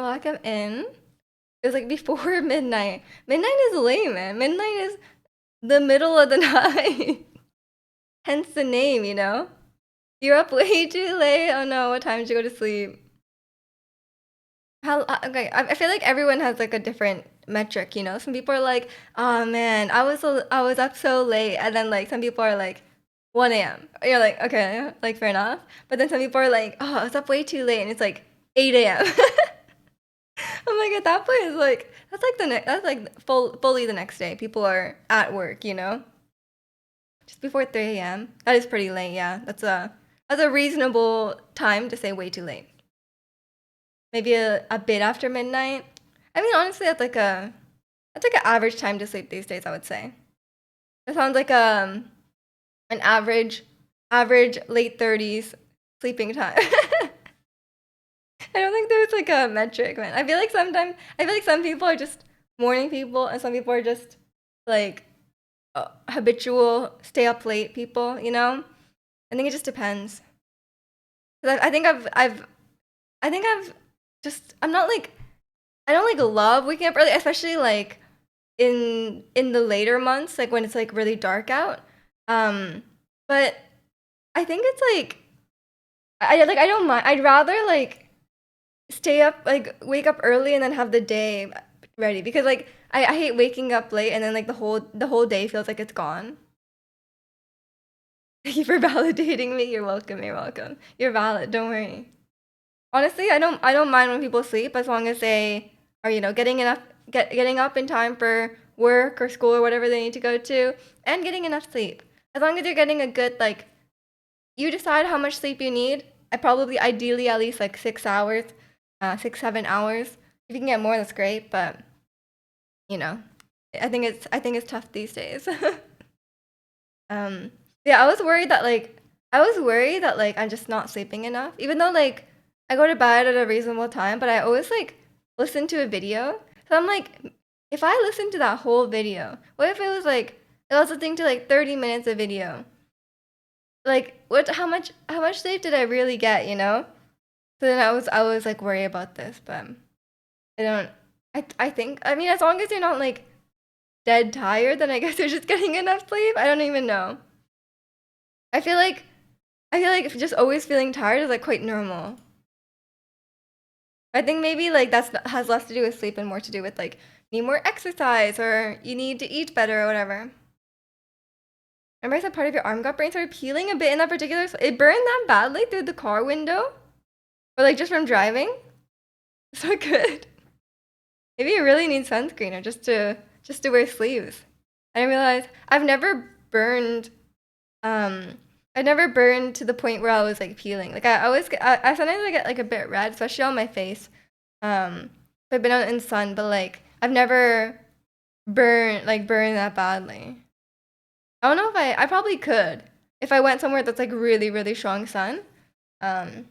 lock up in. It was like before midnight. Midnight is late, man. Midnight is the middle of the night. Hence the name, you know? You're up way too late. Oh no, what time did you go to sleep? Okay, I feel like everyone has like a different metric, you know? Some people are like, oh man, I was up so late. And then like some people are like 1 a.m. You're like, okay, like fair enough. But then some people are like, oh, I was up way too late and it's like 8 a.m. I'm like at that point it's like that's like fully the next day. People are at work, you know? Just before 3 a.m. That is pretty late, yeah. That's a reasonable time to say way too late. Maybe a bit after midnight. I mean, honestly, that's like an average time to sleep these days, I would say. That sounds like an average late 30s sleeping time. I don't think there's like a metric, man. I feel like some people are just morning people and some people are just like habitual stay up late people, you know? I think it just depends. 'Cause I think I've just I'm not like I don't like love waking up early, especially like in the later months, like when it's like really dark out. But I think it's like I don't mind. I'd rather like stay up like wake up early and then have the day ready because like I hate waking up late and then like the whole day feels like it's gone. Thank you for validating me. You're welcome. You're welcome. You're valid. Don't worry. Honestly, I don't mind when people sleep as long as they are, you know, getting up in time for work or school or whatever they need to go to and getting enough sleep. As long as you're getting a good like you decide how much sleep you need. I probably ideally at least like 6 hours, 6, 7 hours. If you can get more, that's great. But you know, I think it's tough these days. um, yeah, I was worried that like I'm just not sleeping enough, even though like I go to bed at a reasonable time. But I always like listen to a video. So I'm like, if I listen to that whole video, what if it was like I was listening to like 30 minutes of video? Like what how much sleep did I really get, you know? So then I was like worried about this, but I don't I think I mean as long as you're not like dead tired, then I guess you're just getting enough sleep. I don't even know. I feel like I feel like if just always feeling tired is like quite normal. I think maybe like that's has less to do with sleep and more to do with like need more exercise or you need to eat better or whatever. Remember I said part of your arm got brain started peeling a bit in that particular it burned that badly through the car window? Or like just from driving? It's not good. Maybe you really need sunscreen or just to wear sleeves. I didn't realize um I've never burned to the point where I was like peeling. Like I always I sometimes I get like a bit red, especially on my face. If I've been out in sun, but like I've never burned that badly. I don't know if I probably could if I went somewhere that's like really strong sun. Um,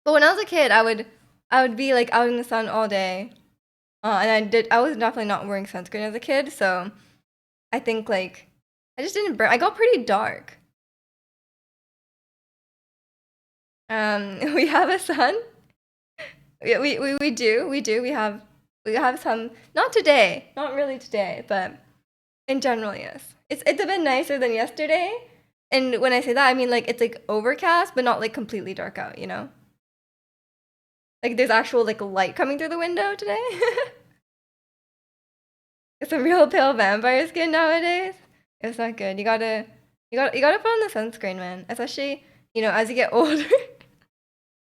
but when I was a kid, I would be like out in the sun all day. And I was definitely not wearing sunscreen as a kid, so I think like I just didn't burn. I got pretty dark. We have a son. Yeah, we do. We have some. Not today. Not really today, but in general, yes. It's a bit nicer than yesterday. And when I say that, I mean like it's like overcast, but not like completely dark out. You know, like there's actual like light coming through the window today. It's a real pale vampire skin nowadays. It's not good. You gotta put on the sunscreen, man. Especially you know as you get older.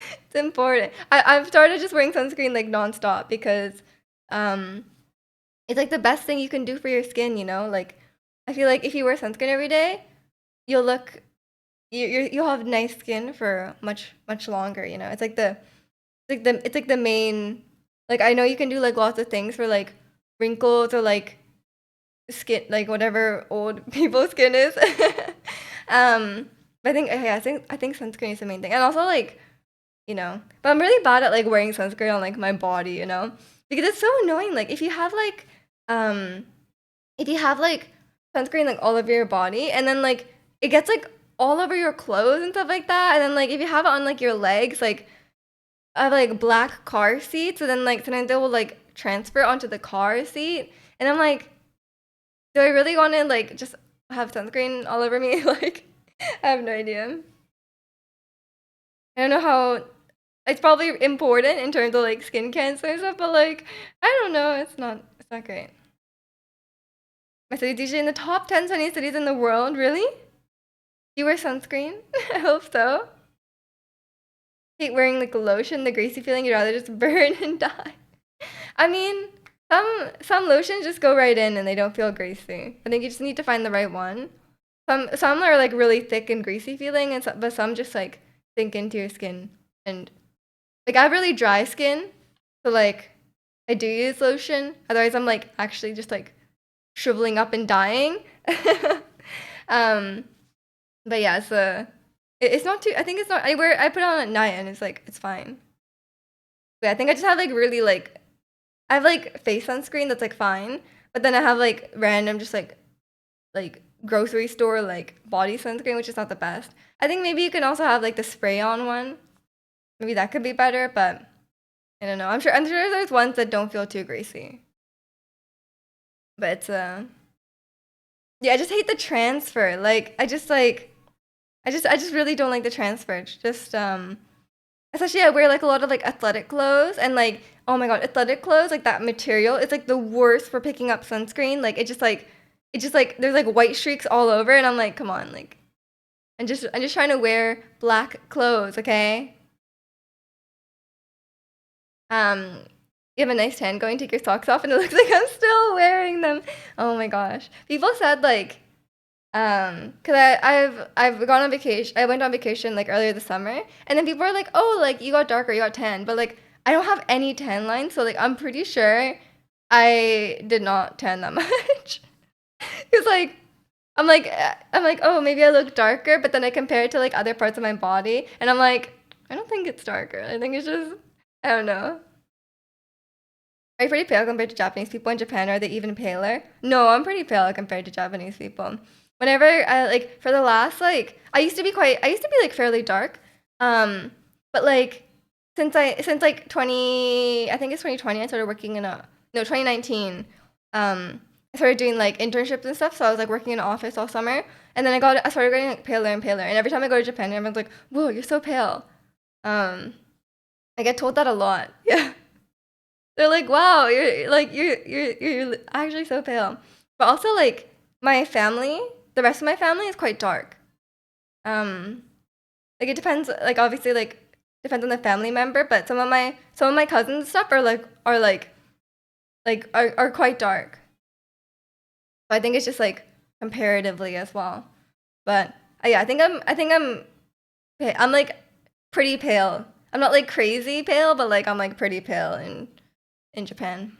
It's important. I've started just wearing sunscreen like nonstop because um it's like the best thing you can do for your skin, you know? Like I feel like if you wear sunscreen every day, you'll look you'll have nice skin for much longer, you know? It's like the main like I know you can do like lots of things for like wrinkles or like skin like whatever old people's skin is. But I think okay, I think sunscreen is the main thing. And also like you know. But I'm really bad at like wearing sunscreen on like my body, you know, because it's so annoying. Like um if you have like sunscreen like all over your body, and then like it gets like all over your clothes and stuff like that, and then like if you have it on like your legs, like have like black car seats, and then like sometimes they will like transfer onto the car seat, and I'm like, do I really want to like just have sunscreen all over me? Like, I have no idea. I don't know how. It's probably important in terms of like skin cancer and stuff, but like, I don't know. It's not great. My city's usually in the top 10 sunniest cities in the world. Really? Do you wear sunscreen? I hope so. Hate wearing like lotion, the greasy feeling. You'd rather just burn and die. I mean, some lotions just go right in and they don't feel greasy. I think you just need to find the right one. Some are like really thick and greasy feeling, and but some just like sink into your skin. And like I have really dry skin, so like I do use lotion. Otherwise, I'm like actually just like shriveling up and dying. um, but yeah, so it's not too. I think it's not. I put it on at night and it's like it's fine. But I think I just have like really like I have like face sunscreen that's like fine, but then I have like random just like grocery store like body sunscreen, which is not the best. I think maybe you can also have like the spray on one. Maybe that could be better, but I don't know. I'm sure there's ones that don't feel too greasy. But yeah, I just hate the transfer. Like I just really don't like the transfer. It's just especially I wear like a lot of like athletic clothes, and like oh my god, athletic clothes like that material is like the worst for picking up sunscreen. Like it just like there's like white streaks all over, and I'm like, come on, like I'm just trying to wear black clothes, okay? Um, you have a nice tan going, take your socks off, and it looks like I'm still wearing them. Oh my gosh. People said like, cause I've gone on vacation. I went on vacation like earlier this summer, and then people are like, oh, like you got darker, you got tan, but like I don't have any tan lines, so like I'm pretty sure I did not tan that much. Cause like I'm like, oh, maybe I look darker, but then I compare it to like other parts of my body, and I'm like, I don't think it's darker. I think it's just I don't know. Are you pretty pale compared to Japanese people in Japan? Are they even paler? No, I'm pretty pale compared to Japanese people. Whenever I like for the last like I used to be like fairly dark. Um, but like since like 20 I think it's 2020 I started working in a no 2019. I started doing like internships and stuff, so I was like working in an office all summer, and then I started getting like paler and paler, and every time I go to Japan everyone's like, "Whoa, you're so pale." Um, I get told that a lot. Yeah. They're like, "Wow, you're actually so pale." But also like my family, the rest of my family is quite dark. Um, like it depends. Like obviously, like depends on the family member. But some of my cousins and stuff are quite dark. So I think it's just like comparatively as well. But yeah, I'm like pretty pale. I'm not like crazy pale, but like I'm like pretty pale in Japan.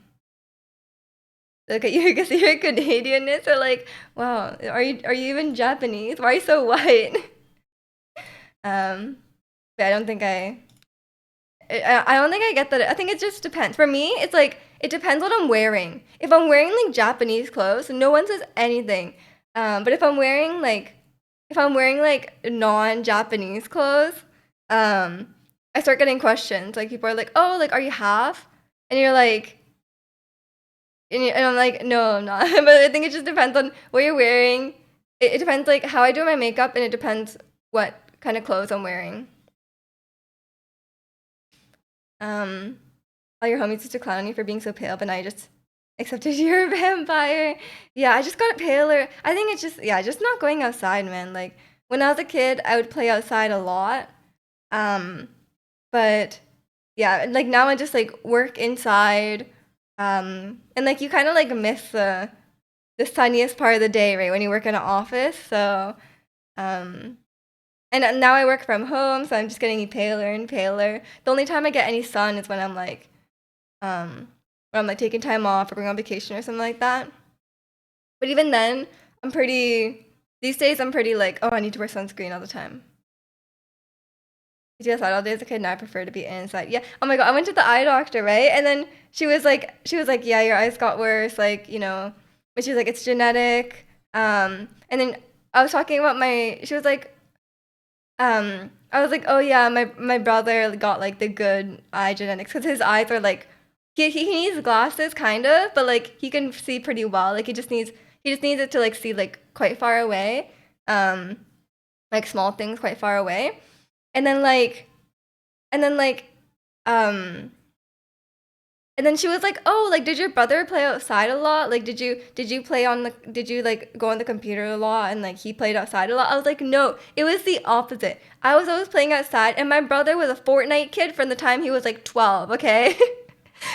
Look at you because you're Canadianness. Or like, wow, are you even Japanese? Why are you so white? Um, but I don't think I get that. I think it just depends. For me, it's like it depends what I'm wearing. If I'm wearing like Japanese clothes, no one says anything. But if I'm wearing like non-Japanese clothes, I start getting questions. Like people are like, "Oh, like are you half?" And you're like, and I'm like, "No, I'm not." But I think it just depends on what you're wearing. It depends like how I do my makeup, and it depends what kind of clothes I'm wearing. Um, all your homies used to clown on you for being so pale, but now you just accepted you're a vampire. Yeah, I just got paler. I think it's just yeah, just not going outside, man. Like when I was a kid, I would play outside a lot. Um, but yeah, like now I just like work inside. And like you kind of like miss the sunniest part of the day, right? When you work in an office. So, um, and now I work from home, so I'm just getting paler and paler. The only time I get any sun is um, when I'm like taking time off or going on vacation or something like that. But even then, I'm pretty. These days, I'm pretty like, oh, I need to wear sunscreen all the time. Yes, all day as a kid. Now I prefer to be inside. Yeah. Oh my god, I went to the eye doctor, right? And then she was like, yeah, your eyes got worse. Like, but she was like, it's genetic. And then I was talking about my. She was like, I was like, oh yeah, my brother got like the good eye genetics because his eyes are like he needs glasses kind of, but like he can see pretty well. Like he just needs it to like see like quite far away, um, like small things quite far away, and then like and then like um and then she was like, "Oh, like, did your brother play outside a lot? Like, did you like go on the computer a lot and like he played outside a lot?" I was like, "No, it was the opposite. I was always playing outside, and my brother was a Fortnite kid from the time he was like 12. Okay,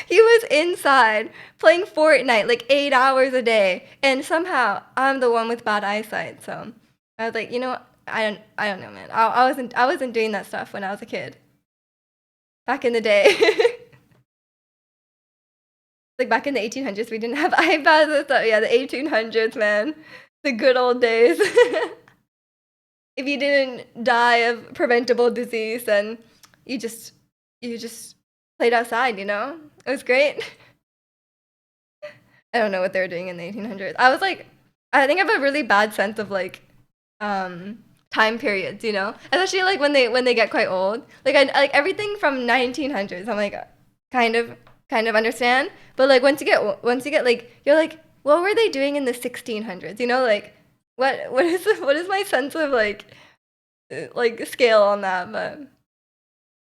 he was inside playing Fortnite like 8 hours a day, and somehow I'm the one with bad eyesight. So I was like, you know, I don't know, man. I wasn't doing that stuff when I was a kid back in the day." Like back in the 1800s, we didn't have iPads and stuff. Yeah, the 1800s, man. The good old days. If you didn't die of preventable disease, then you just you just played outside, you know? It was great. I don't know what they were doing in the 1800s. I was like, I think I have a really bad sense of like um time periods, you know? Especially like when they get quite old. Like I like everything from 1900s. I'm like kind of understand, but like once you get like you're like what were they doing in the 1600s? You know, like what is what is my sense of like scale on that? But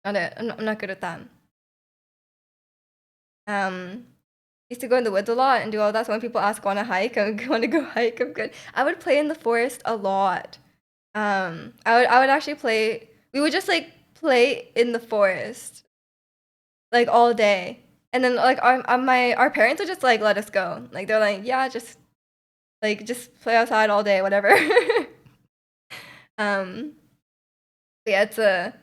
not it. I'm not good at that. Um used to go in the woods a lot and do all that. So when people ask want to hike, I want to go hike. I'm good. I would play in the forest a lot. I would actually play. We would just like play in the forest like all day, and then like our parents would just like let us go. Like they're like, yeah, just play outside all day, whatever. um, but yeah, it's a.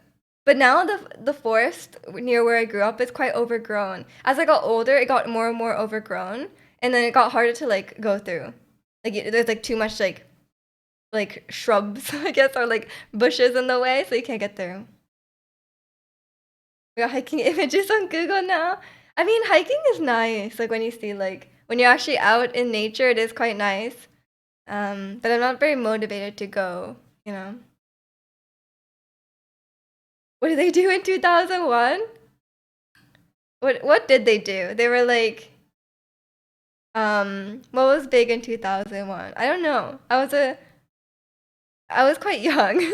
But now the forest near where I grew up is quite overgrown. As I got older, it got more and more overgrown, and then it got harder to like go through. Like there's like too much like shrubs, I guess, or like bushes in the way, so you can't get through. We got hiking images on Google now. I mean, hiking is nice. Like when you see like when you're actually out in nature, it is quite nice. But I'm not very motivated to go, you know. What did they do in 2001? What did they do? They were like what was big in 2001? I don't know. I was quite young.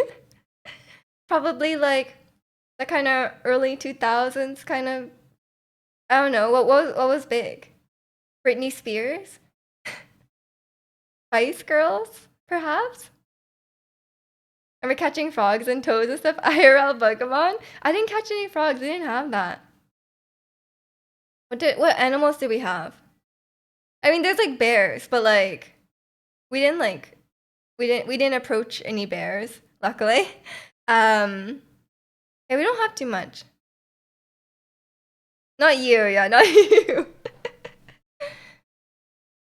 Probably like the kind of early 2000s kind of I don't know. What was big? Britney Spears? Spice Girls, perhaps? Remember catching frogs and toads and stuff? IRL Pokemon? I didn't catch any frogs. We didn't have that. What animals did we have? I mean, there's like bears, but like we didn't like we didn't approach any bears. Luckily, um, yeah, we don't have too much. Not you, yeah, not you.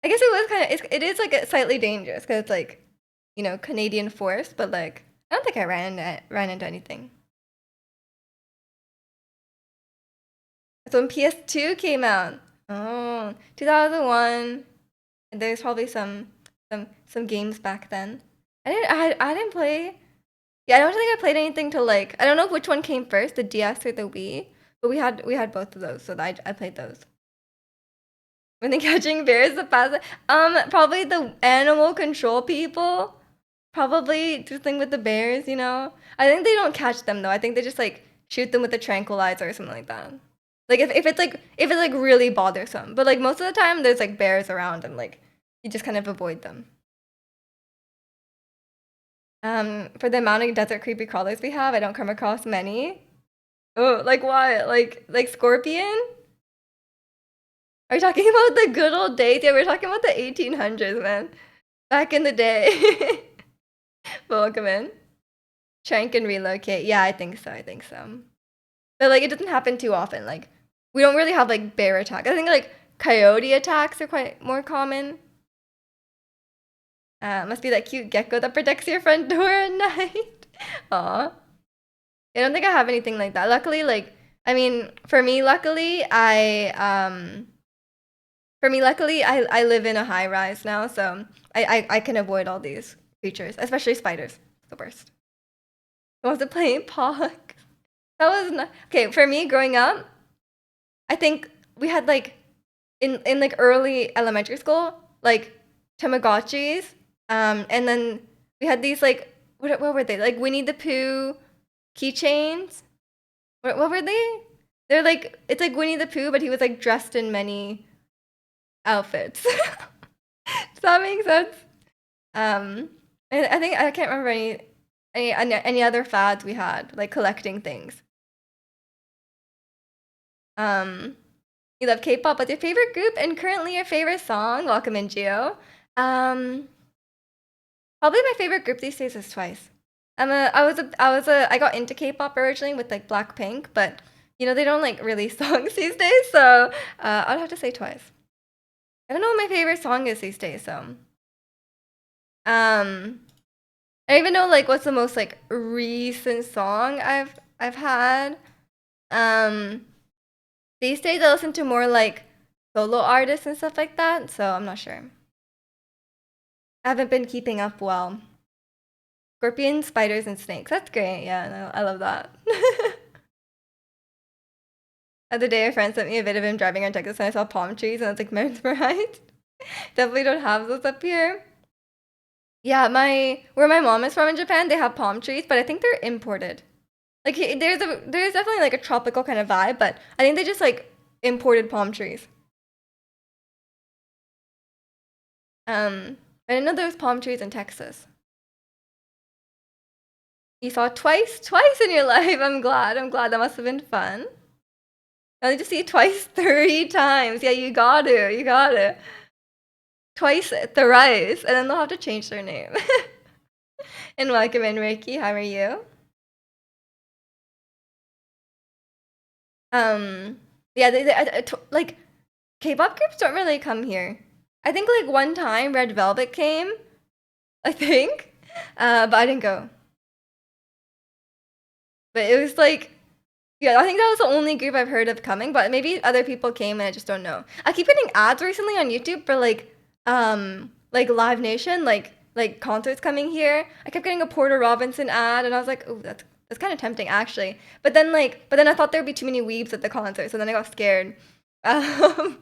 I guess it was kind of it is like slightly dangerous because it's like you know Canadian forest, but like I don't think I ran into anything. So when PS2 came out, oh, 2001. There's probably some games back then. I didn't play. Yeah, I don't think I played anything till like I don't know which one came first, the DS or the Wii, but we had both of those, so I played those. When they catching bears, the past probably the animal control people. Probably the thing with the bears, you know. I think they don't catch them though. I think they just like shoot them with a tranquilizer or something like that. Like if it's like really bothersome, but like most of the time there's like bears around and like you just kind of avoid them. For the amount of desert creepy crawlers we have, I don't come across many. Oh, like what? Like scorpion? Are you talking about the good old days? Yeah, we're talking about the 1800s, man. Back in the day. Welcome in. Trank and relocate. Yeah, I think so. I think so. But like it doesn't happen too often. Like we don't really have like bear attacks. I think like coyote attacks are quite more common. Must be that cute gecko that protects your front door at night. Aw. I don't think I have anything like that. Luckily, like I mean, for me luckily I live in a high rise now, so I can avoid all these creatures, especially spiders. The worst. Who wants to play Pog? That was not okay for me growing up. I think we had like in like early elementary school, like Tamagotchis, and then we had these like what were they like Winnie the Pooh keychains? What were they? They're like it's like Winnie the Pooh, but he was like dressed in many outfits. Does that make sense? Um, and I think I can't remember any other fads we had like collecting things. Um, you love K-pop. What's your favorite group and currently your favorite song? Welcome in, Gio. Um, Probably my favorite group these days is Twice. I got into K-pop originally with like Blackpink, but they don't like release songs these days, so I'd have to say Twice. I don't know what my favorite song is these days, so um, I don't even know like what's the most like recent song I've had. Um, these days I listen to more like solo artists and stuff like that, so I'm not sure. I haven't been keeping up well. Scorpions, spiders, and snakes. That's great. Yeah, no, I love that. The other day, a friend sent me a video of him driving around Texas, and I saw palm trees, and I was like, mesmerized. Definitely don't have those up here. Yeah, where my mom is from in Japan, they have palm trees, but I think they're imported. Like there's definitely like a tropical kind of vibe, but I think they just like imported palm trees. I didn't know there was palm trees in Texas. You saw twice in your life. I'm glad. That must have been fun. I need to see it twice, 3 times. Yeah, you got to. Twice, thrice, and then they'll have to change their name. And welcome in, Ricky. How are you? Um, yeah, like K-pop groups don't really come here. I think like one time Red Velvet came, I think, but I didn't go. But it was like, yeah, I think that was the only group I've heard of coming. But maybe other people came and I just don't know. I keep getting ads recently on YouTube for like Live Nation, like concerts coming here. I kept getting a Porter Robinson ad, and I was like, oh, that's kind of tempting actually. But then I thought there'd be too many weebs at the concert, so then I got scared. Um,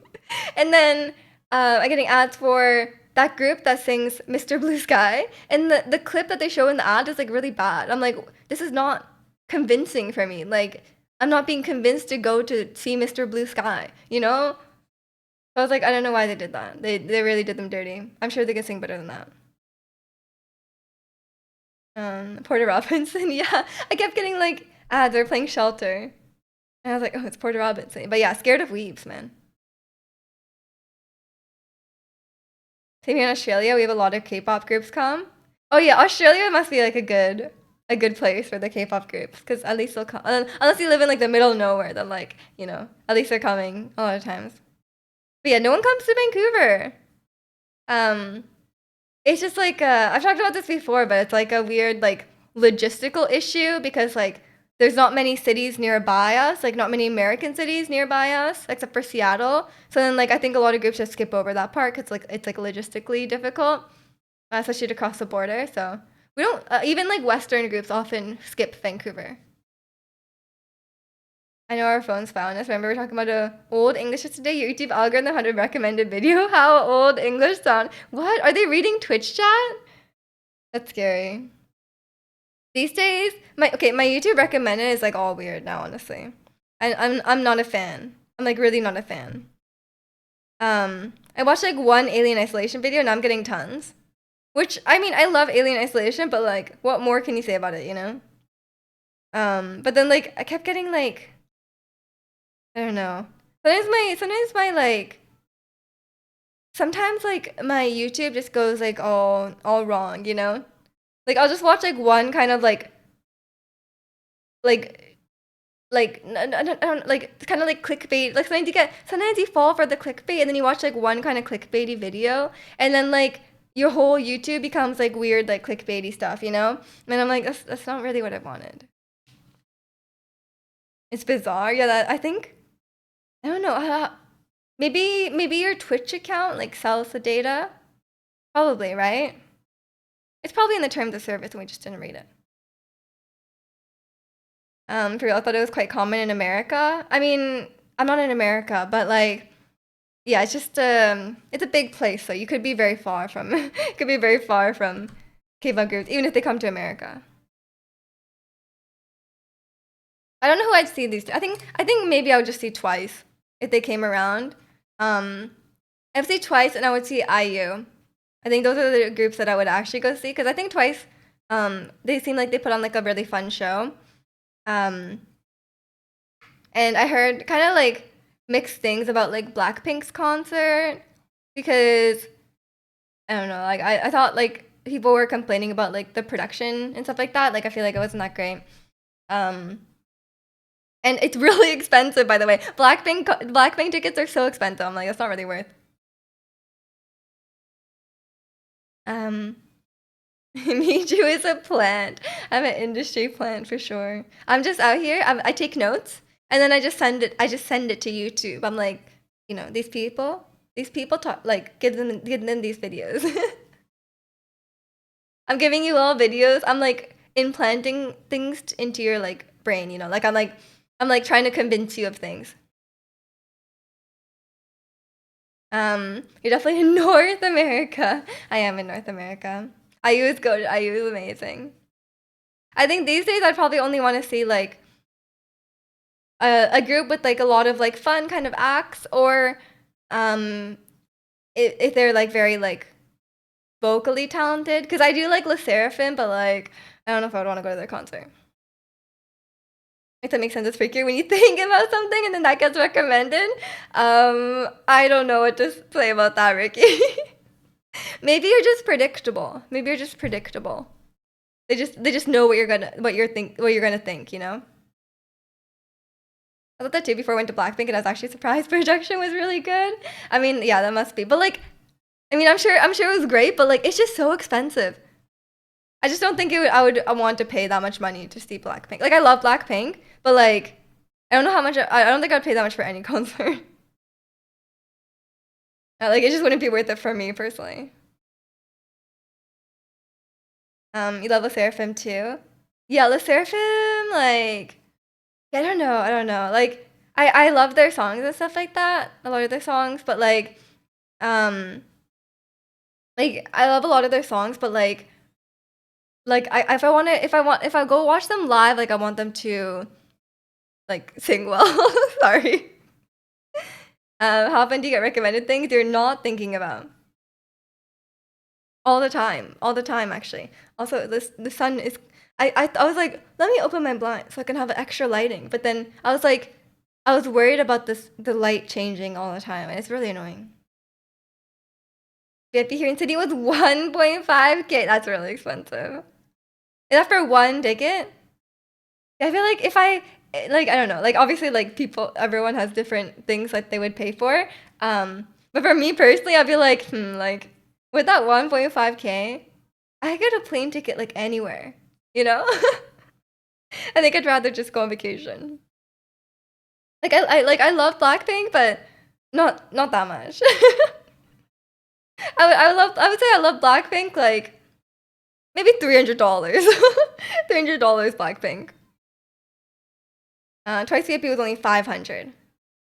and then I'm getting ads for that group that sings Mr. Blue Sky, and the clip that they show in the ad is like really bad. I'm like, this is not convincing for me. Like, I'm not being convinced to go to see Mr. Blue Sky, you know? So I was like, I don't know why they did that. They really did them dirty. I'm sure they can sing better than that. Porter Robinson, yeah. I kept getting like ads. They're playing Shelter, and I was like, oh, it's Porter Robinson. But yeah, scared of weebs, man. Same here in Australia, we have a lot of K-pop groups come. Oh yeah, Australia must be like a good place for the K-pop groups because at least they'll come. Unless you live in like the middle of nowhere, then like at least they're coming a lot of times. But yeah, no one comes to Vancouver. Um, it's just like I've talked about this before, but it's like a weird like logistical issue because like there's not many cities nearby us, like not many American cities nearby us, except for Seattle. So then like I think a lot of groups just skip over that part because like it's like logistically difficult, especially to cross the border. So we don't even like Western groups often skip Vancouver. I know our phones found us. Remember we were talking about old English today? Your YouTube algorithm had a recommended video. How old English sound? What? Are they reading Twitch chat? That's scary. These days, my YouTube recommended is like all weird now, honestly. I'm not a fan. I'm like really not a fan. I watched like one Alien Isolation video and now I'm getting tons. Which I mean, I love Alien Isolation, but like what more can you say about it, you know? But then like I kept getting like I don't know. Sometimes like my YouTube just goes like all wrong, you know? Like I'll just watch like one kind of like like kind of like clickbait. Like sometimes you fall for the clickbait and then you watch like one kind of clickbaity video and then like your whole YouTube becomes like weird like clickbaity stuff, you know? And I'm like that's not really what I wanted. It's bizarre. Yeah, that I think I don't know. Maybe your Twitch account like sells the data. Probably, right? It's probably in the terms of service and we just didn't read it. For real, I thought it was quite common in America. I mean, I'm not in America, but like, yeah, it's just it's a big place, so you could be very far from could be very far from K-pop groups, even if they come to America. I don't know who I'd see these. I think maybe I would just see Twice if they came around. Um, I'd see Twice, and I would see IU. I think those are the groups that I would actually go see because I think Twice, they seem like they put on like a really fun show. Um, and I heard kind of like mixed things about like Blackpink's concert because I don't know, like I thought like people were complaining about like the production and stuff like that. Like I feel like it wasn't that great. Um, and it's really expensive, by the way. Blackpink tickets are so expensive. I'm like, that's not really worth. Um, Miju is a plant. I'm an industry plant for sure. I'm just out here. I take notes and then I just send it. I just send it to YouTube. I'm like, these people talk like give them these videos. I'm giving you all videos. I'm like implanting things into your like brain. Like I'm like trying to convince you of things. You're definitely in North America. I am in North America. IU is good. IU is amazing. I think these days I'd probably only want to see like a group with like a lot of like fun kind of acts, or um, if they're like very like vocally talented. Because I do like Le Sserafim, but like I don't know if I would want to go to their concert. If that makes sense, it's freakier when you think about something and then that gets recommended. I don't know what to say about that, Ricky. Maybe you're just predictable. Maybe you're just predictable. They just know what you're gonna think. I thought that too before I went to Blackpink, and I was actually surprised projection was really good. I mean, yeah, that must be. But like, I mean, I'm sure it was great, but like, it's just so expensive. I just don't think I want to pay that much money to see Blackpink. Like, I love Blackpink, but like, I don't know how much. I don't think I'd pay that much for any concert. Like, it just wouldn't be worth it for me personally. You love Le Sserafim too? Yeah, Le Sserafim, like, yeah, I don't know. I don't know. Like, I love their songs and stuff like that. A lot of their songs, but um, like I love a lot of their songs, but like if I go watch them live, like I want them to like sing well. Sorry. How often do you get recommended things you're not thinking about? All the time actually. Also, the sun is. I was like, let me open my blind so I can have extra lighting. But then I was like, I was worried about the light changing all the time, and it's really annoying. VIP here in city was 1.5K. That's really expensive. Is that for one ticket? I feel like if like I don't know, like obviously like everyone has different things that they would pay for. But for me personally, I'd be like, like with that 1.5K, I get a plane ticket like anywhere, you know? I think I'd rather just go on vacation. Like I love Blackpink, but not that much. I would say I love Blackpink like maybe $300. $300 Blackpink. Twice VIP was only 500.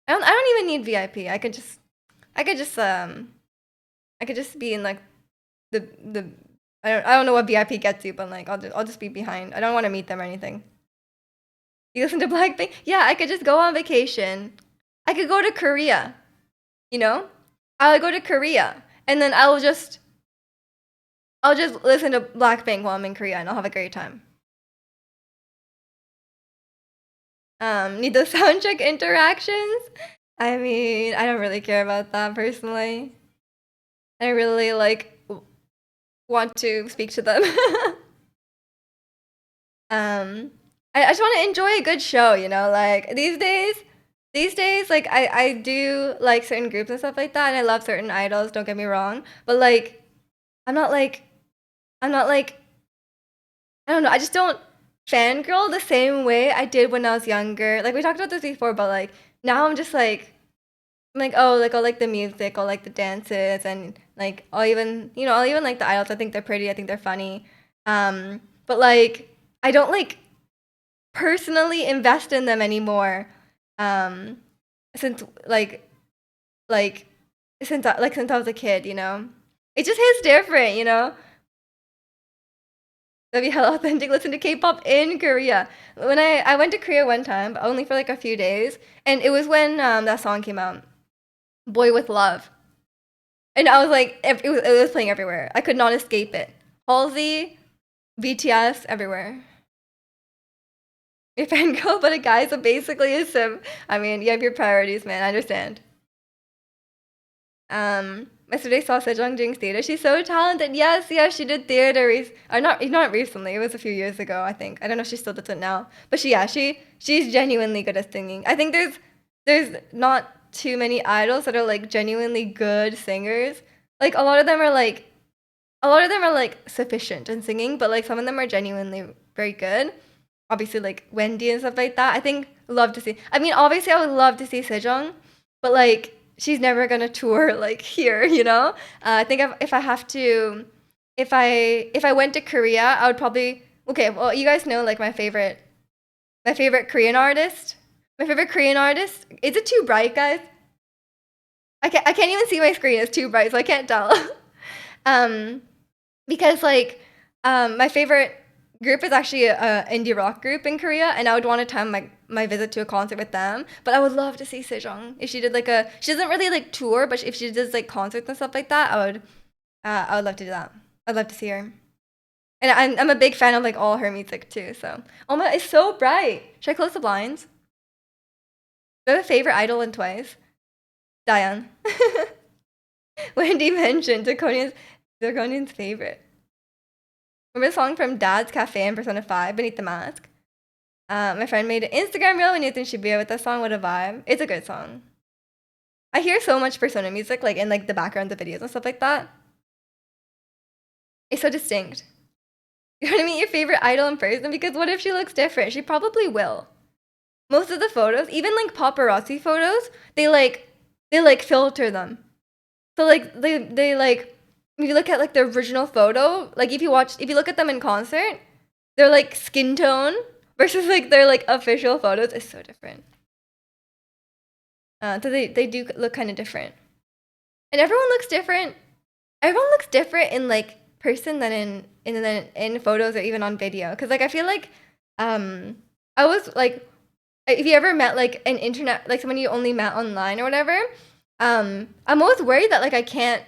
I don't even need VIP. I could just I could just be in like the I don't know what VIP gets you, but like I'll just be behind. I don't want to meet them or anything. You listen to Blackpink? Yeah, I could just go on vacation. I could go to Korea, you know? I'll go to Korea and then I'll just listen to Blackpink while I'm in Korea and I'll have a great time. Need those soundcheck interactions? I mean, I don't really care about that personally. I really like want to speak to them. I just want to enjoy a good show, like these days, like I do like certain groups and stuff like that, and I love certain idols, don't get me wrong. But like I'm not like I'm not like I don't know, I just don't fangirl the same way I did when I was younger. Like we talked about this before, but like now I'm just like I'm like, oh, like I like the music, I like the dances, and like I'll even like the idols. I think they're pretty, I think they're funny. But like I don't like personally invest in them anymore. Um, since like since I was a kid, you know, it just hits different, you know. That'd be hella authentic. Listen to K-pop in Korea. When I went to Korea one time, but only for like a few days, and it was when that song came out, "Boy with Love," and I was like, it was playing everywhere. I could not escape it. Halsey, BTS, everywhere. Your fangirl, but a guy, so basically a sim. I mean, you have your priorities, man. I understand. Yesterday saw Sejong doing theater. She's so talented. Yes, yes, she did theater. Or not recently. It was a few years ago, I think. I don't know if she still does it now. But she's genuinely good at singing. I think there's not too many idols that are like genuinely good singers. Like a lot of them are like sufficient in singing, but like some of them are genuinely very good. Obviously, like Wendy and stuff like that. I think love to see. I mean, obviously, I would love to see Sejong, but like she's never gonna tour like here, you know. I think if I have to, if I went to Korea, I would probably. Okay, well, you guys know like my favorite Korean artist. My favorite Korean artist. Is it too bright, guys? I can't even see my screen. It's too bright, so I can't tell. um, because like my favorite group is actually a indie rock group in Korea, and I would want to time my visit to a concert with them. But I would love to see Sejong if she did like a. She doesn't really like tour, but if she does like concerts and stuff like that, I would love to do that. I'd love to see her. And I'm a big fan of like all her music too. So oh my, it's so bright. Should I close the blinds? Do I have a favorite idol in Twice? Diane. Wendy mentioned Draconian's favorite. Remember the song from Dad's Cafe and Persona 5, Beneath the Mask? My friend made an Instagram reel and Nathan Shibuya with that song. What a vibe. It's a good song. I hear so much Persona music, like in like the background of videos and stuff like that. It's so distinct. You want to meet your favorite idol in person? Because what if she looks different? She probably will. Most of the photos, even like paparazzi photos, they like filter them. So like they like if you look at like the original photo, like if you look at them in concert, they're like skin tone versus like their like official photos is so different. So they do look kind of different, and everyone looks different. Everyone looks different in like person than in photos or even on video. Cause like I feel like I was like if you ever met like an internet like someone you only met online or whatever, I'm always worried that like I can't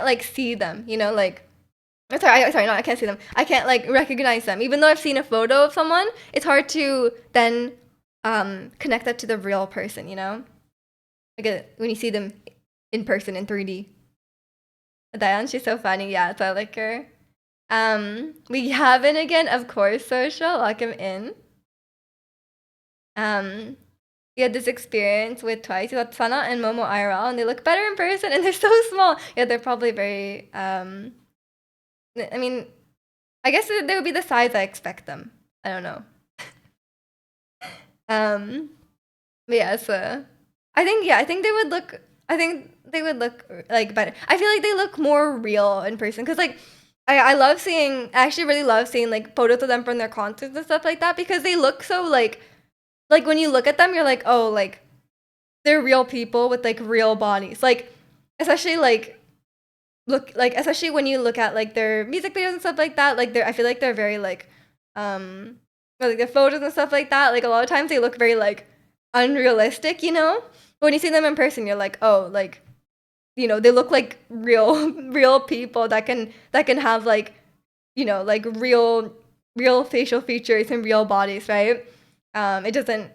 like see them, you know, like sorry, no, I can't see them. I can't like recognize them. Even though I've seen a photo of someone, it's hard to then connect that to the real person, you know? Like when you see them in person in 3D. Diane, she's so funny. Yeah, so I like her. We haven't again, of course, social. Lock him in. Um, we had this experience with Twice. We got Sana and Momo IRL, and they look better in person, and they're so small. Yeah, they're probably very. I mean, I guess they would be the size I expect them. I don't know. Um, but yeah, so I think they would look. I think they would look like better. I feel like they look more real in person because like. I love seeing. I actually really love seeing like photos of them from their concerts and stuff like that because they look so like when you look at them, you're like, oh, like they're real people with like real bodies. Like especially especially when you look at like their music videos and stuff like that. Like I feel like they're very like their photos and stuff like that. Like a lot of times they look very like unrealistic, you know. But when you see them in person, you're like, oh, like you know, they look like real people that can have like like real facial features and real bodies, right? It doesn't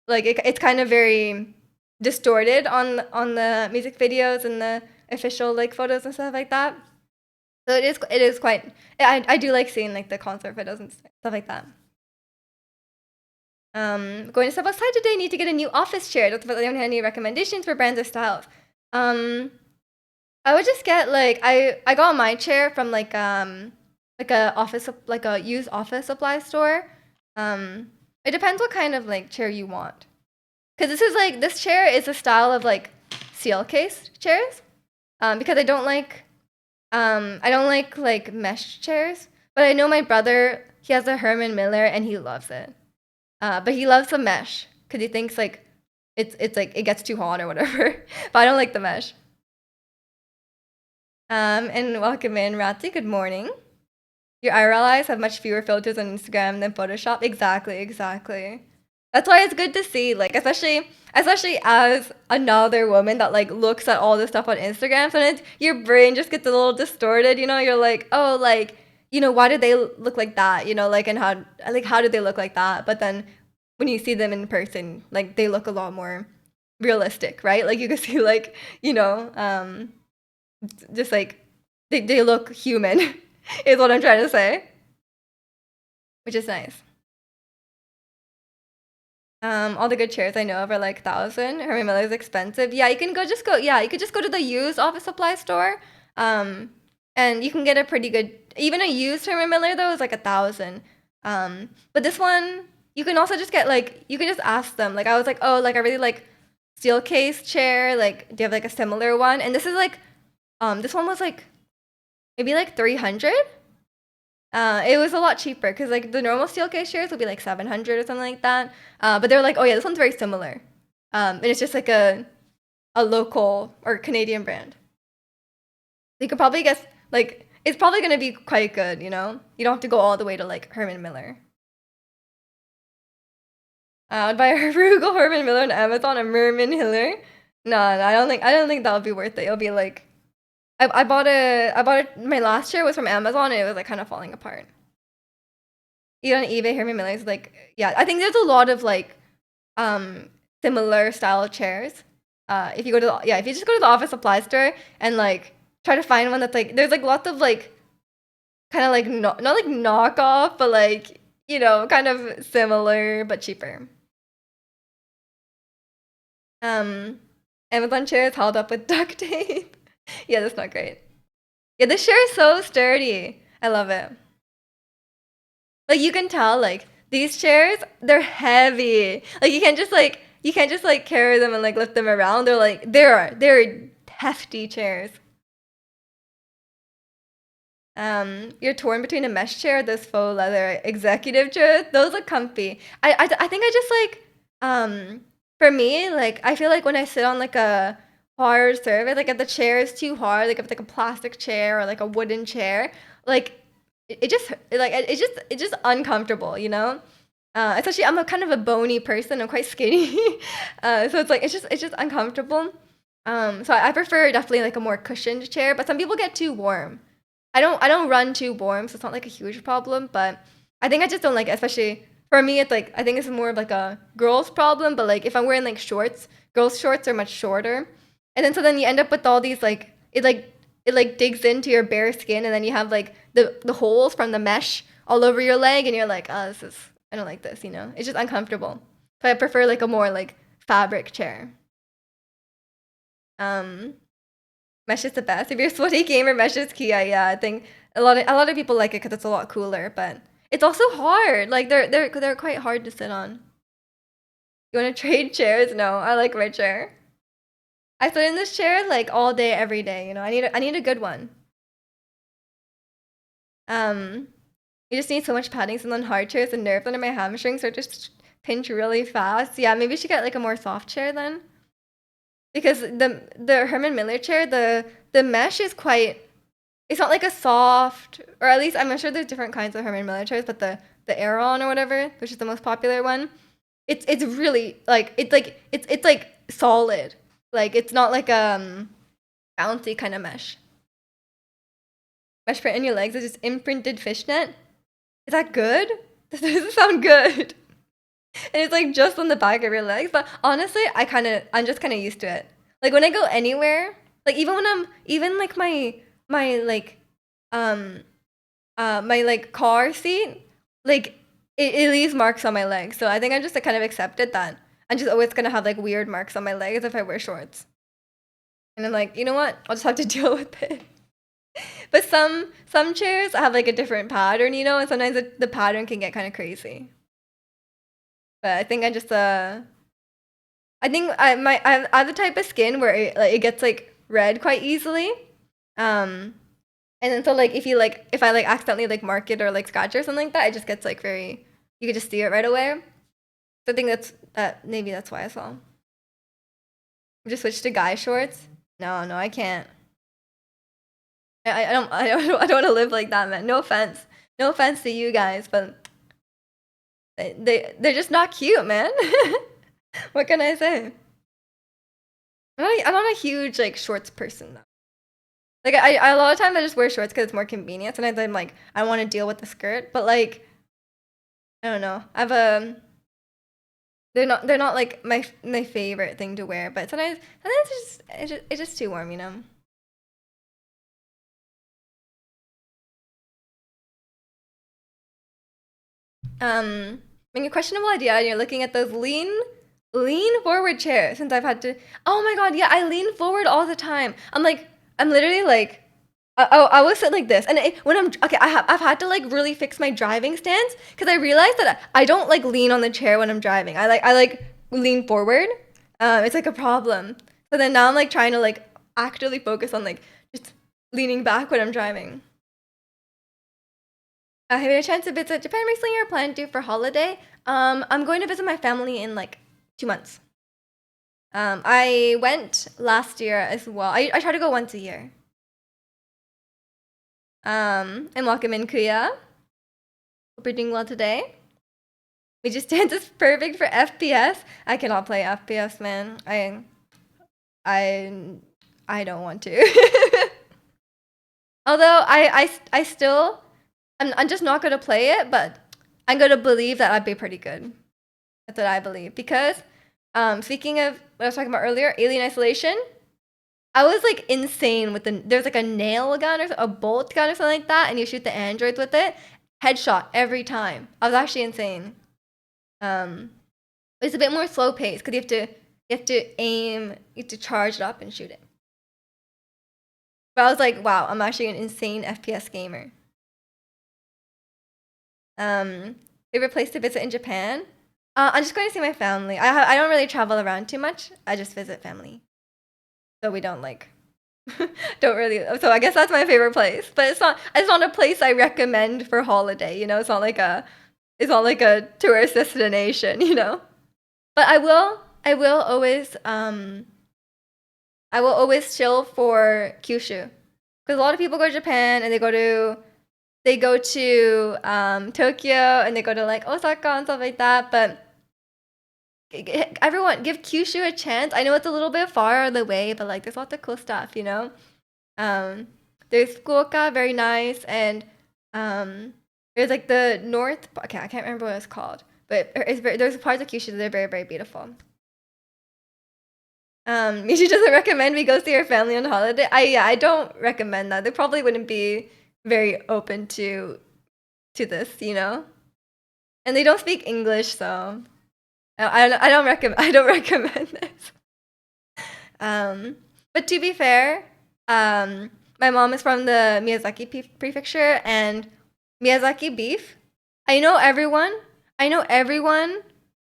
like it's kind of very distorted on the music videos and the official like photos and stuff like that. So it is quite. I do like seeing like the concert photos and stuff like that. Going to step outside today. Need to get a new office chair. Don't know if anyone had any recommendations for brands or styles. Um, I would just get like I got my chair from like a used office supply store. It depends what kind of like chair you want. Cause this chair is a style of like seal case chairs. Because I don't like mesh chairs. But I know my brother he has a Herman Miller and he loves it. But he loves the mesh because he thinks like it's like it gets too hot or whatever. But I don't like the mesh. And welcome in, Ratzi. Good morning. Your IRL eyes have much fewer filters on Instagram than Photoshop. Exactly, exactly. That's why it's good to see, like, especially as another woman that like looks at all this stuff on Instagram. Sometimes your brain just gets a little distorted. You know, you're like, oh, like, why did they look like that? Like, and how did they look like that? But then when you see them in person, like, they look a lot more realistic, right? Like, you can see, like, just like they look human, is what I'm trying to say, which is nice. All the good chairs I know of are like 1,000. Herman Miller's expensive. Yeah, you can just go. Yeah, you could just go to the used office supply store, um, and you can get a pretty good. Even a used Herman Miller though is like 1,000. But this one you can also just get like you can just ask them. Like I was like, oh, like I really like steel case chair. Like, do you have like a similar one? And this is like, this one was like maybe like 300. It was a lot cheaper because like the normal steel case chairs would be like 700 or something like that. But they're like, oh yeah, this one's very similar. And it's just like a local or Canadian brand. You could probably guess like it's probably gonna be quite good. You don't have to go all the way to like Herman Miller. I'd buy a Frugal Herman Miller on Amazon, a Merman Hiller. No, I don't think that would be worth it. It'll be like I bought my last chair was from Amazon and it was like kind of falling apart. Even on eBay, Herman Miller is like, yeah, I think there's a lot of like similar style chairs. If you go to if you just go to the office supply store and like try to find one that's like there's like lots of like kind of like not like knockoff, but like kind of similar but cheaper. Um, Amazon chairs held up with duct tape. Yeah, that's not great. Yeah, this chair is so sturdy. I love it. Like you can tell, like these chairs, they're heavy. Like you can't just like carry them and like lift them around. They're hefty chairs. You're torn between a mesh chair or those faux leather executive chairs. Those look comfy. I think I just like for me, like I feel like when I sit on like a hard surface, like if the chair is too hard, like if it's like a plastic chair or like a wooden chair, like it just like it's just uncomfortable, especially I'm a kind of a bony person. I'm quite skinny, so it's like it's just uncomfortable. So I prefer definitely like a more cushioned chair, but some people get too warm. I don't run too warm, so it's not like a huge problem. But I think I just don't like it, especially for me. It's like I think it's more of like a girl's problem. But like if I'm wearing like shorts, girls' shorts are much shorter, and then you end up with all these like it like digs into your bare skin, and then you have like the holes from the mesh all over your leg, and you're like, oh, I don't like this. It's just uncomfortable. So I prefer like a more like fabric chair. Um, Mesh is the best. If you're a sweaty gamer, mesh is key. Yeah, I think a lot of people like it because it's a lot cooler, but it's also hard. Like they're quite hard to sit on. You want to trade chairs? No, I like my chair. I sit in this chair like all day, every day. I need a good one. Um, you just need so much padding. Some on hard chairs, the nerves under my hamstrings are just pinch really fast. Yeah, maybe you should get like a more soft chair then, because the Herman Miller chair, the mesh is quite. It's not like a soft, or at least I'm not sure there's different kinds of Herman Miller chairs, but the Aeron or whatever, which is the most popular one, it's really like it's like solid. Like it's not like bouncy kind of mesh. Mesh print in your legs is just imprinted fishnet. Is that good? This doesn't sound good. And it's like just on the back of your legs. But honestly, I'm just kind of used to it. Like when I go anywhere, like even when I'm even like my like um my like car seat, like it leaves marks on my legs. So I think I just like, kind of accepted that I'm just always gonna have like weird marks on my legs if I wear shorts. And I'm like, you know what? I'll just have to deal with it. But some chairs have like a different pattern, and sometimes the pattern can get kind of crazy. But I think I think I have the type of skin where it gets like red quite easily. Um, and then so like if I like accidentally like mark it or like scratch it or something like that, it just gets like very you could just see it right away. So I think maybe that's why I saw. Just switch to guy shorts. No, no, I can't. I don't want to live like that, man. No offense to you guys, but they're just not cute, man. What can I say? I'm not a huge like shorts person though. Like a lot of times I just wear shorts because it's more convenient. Sometimes I'm like I want to deal with the skirt, but like I don't know. I've they're not like my favorite thing to wear, but sometimes it's just too warm, you know. When your questionable idea and you're looking at those lean forward chairs since I've had to. Oh my god, yeah, I lean forward all the time. I'm literally like I will sit like this, and when I'm okay, I've had to like really fix my driving stance because I realized that I don't like lean on the chair when I'm driving. I like lean forward. It's like a problem. So then now I'm like trying to like actively focus on like just leaning back when I'm driving. Have you had a chance to visit Japan recently or plan to for holiday? I'm going to visit my family in like 2 months. I went last year as well. I try to go once a year. And welcome in Kuya. Hope you're doing well today. We just dance is perfect for FPS. I cannot play FPS, man. I I don't want to. Although I still I'm just not gonna play it, but I'm gonna believe that I'd be pretty good. That's what I believe. Because speaking of what I was talking about earlier, Alien Isolation, I was like insane with there's like a nail gun or a bolt gun or something like that, and you shoot the androids with it. Headshot every time. I was actually insane. Um, it's a bit more slow paced because you have to charge it up and shoot it. But I was like, wow, I'm actually an insane FPS gamer. Favorite place to visit in Japan? I'm just going to see my family. I don't really travel around too much. I just visit family, so we don't like don't really. So I guess that's my favorite place. But it's not a place I recommend for holiday. You know, it's not like a tourist destination. You know, but I will always chill for Kyushu because a lot of people go to Japan and they go to Tokyo and they go to like Osaka and stuff like that. But everyone give Kyushu a chance. I know it's a little bit far on the way, but like there's lots of cool stuff, you know. Um, there's Fukuoka, very nice, and there's like the north. Okay, I can't remember what it's called, but there's parts of Kyushu that are very very beautiful. Michi doesn't recommend we go see her family on holiday. I don't recommend that. They probably wouldn't be very open to this, you know. And they don't speak English, so I don't recommend this. Um, but to be fair, my mom is from the Miyazaki prefecture, and Miyazaki beef. I know everyone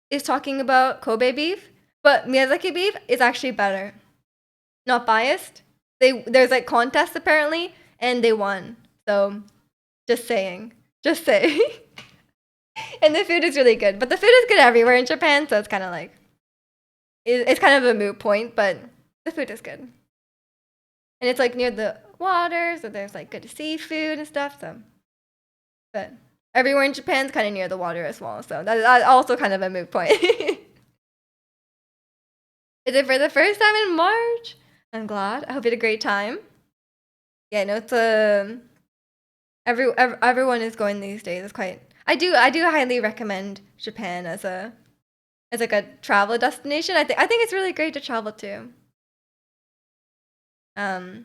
is talking about Kobe beef, but Miyazaki beef is actually better. Not biased. There's like contests apparently, and they won. So just saying. And the food is really good, but the food is good everywhere in Japan, so it's kind of like it's kind of a moot point, but the food is good. And it's like near the water, so there's like good seafood and stuff. So, but everywhere in Japan's kind of near the water as well, so that's also kind of a moot point. Is it for the first time in March? I'm glad. I hope you had a great time. Yeah, no, it's everyone is going these days. It's quite. I do highly recommend Japan as like a travel destination. I think it's really great to travel to. Because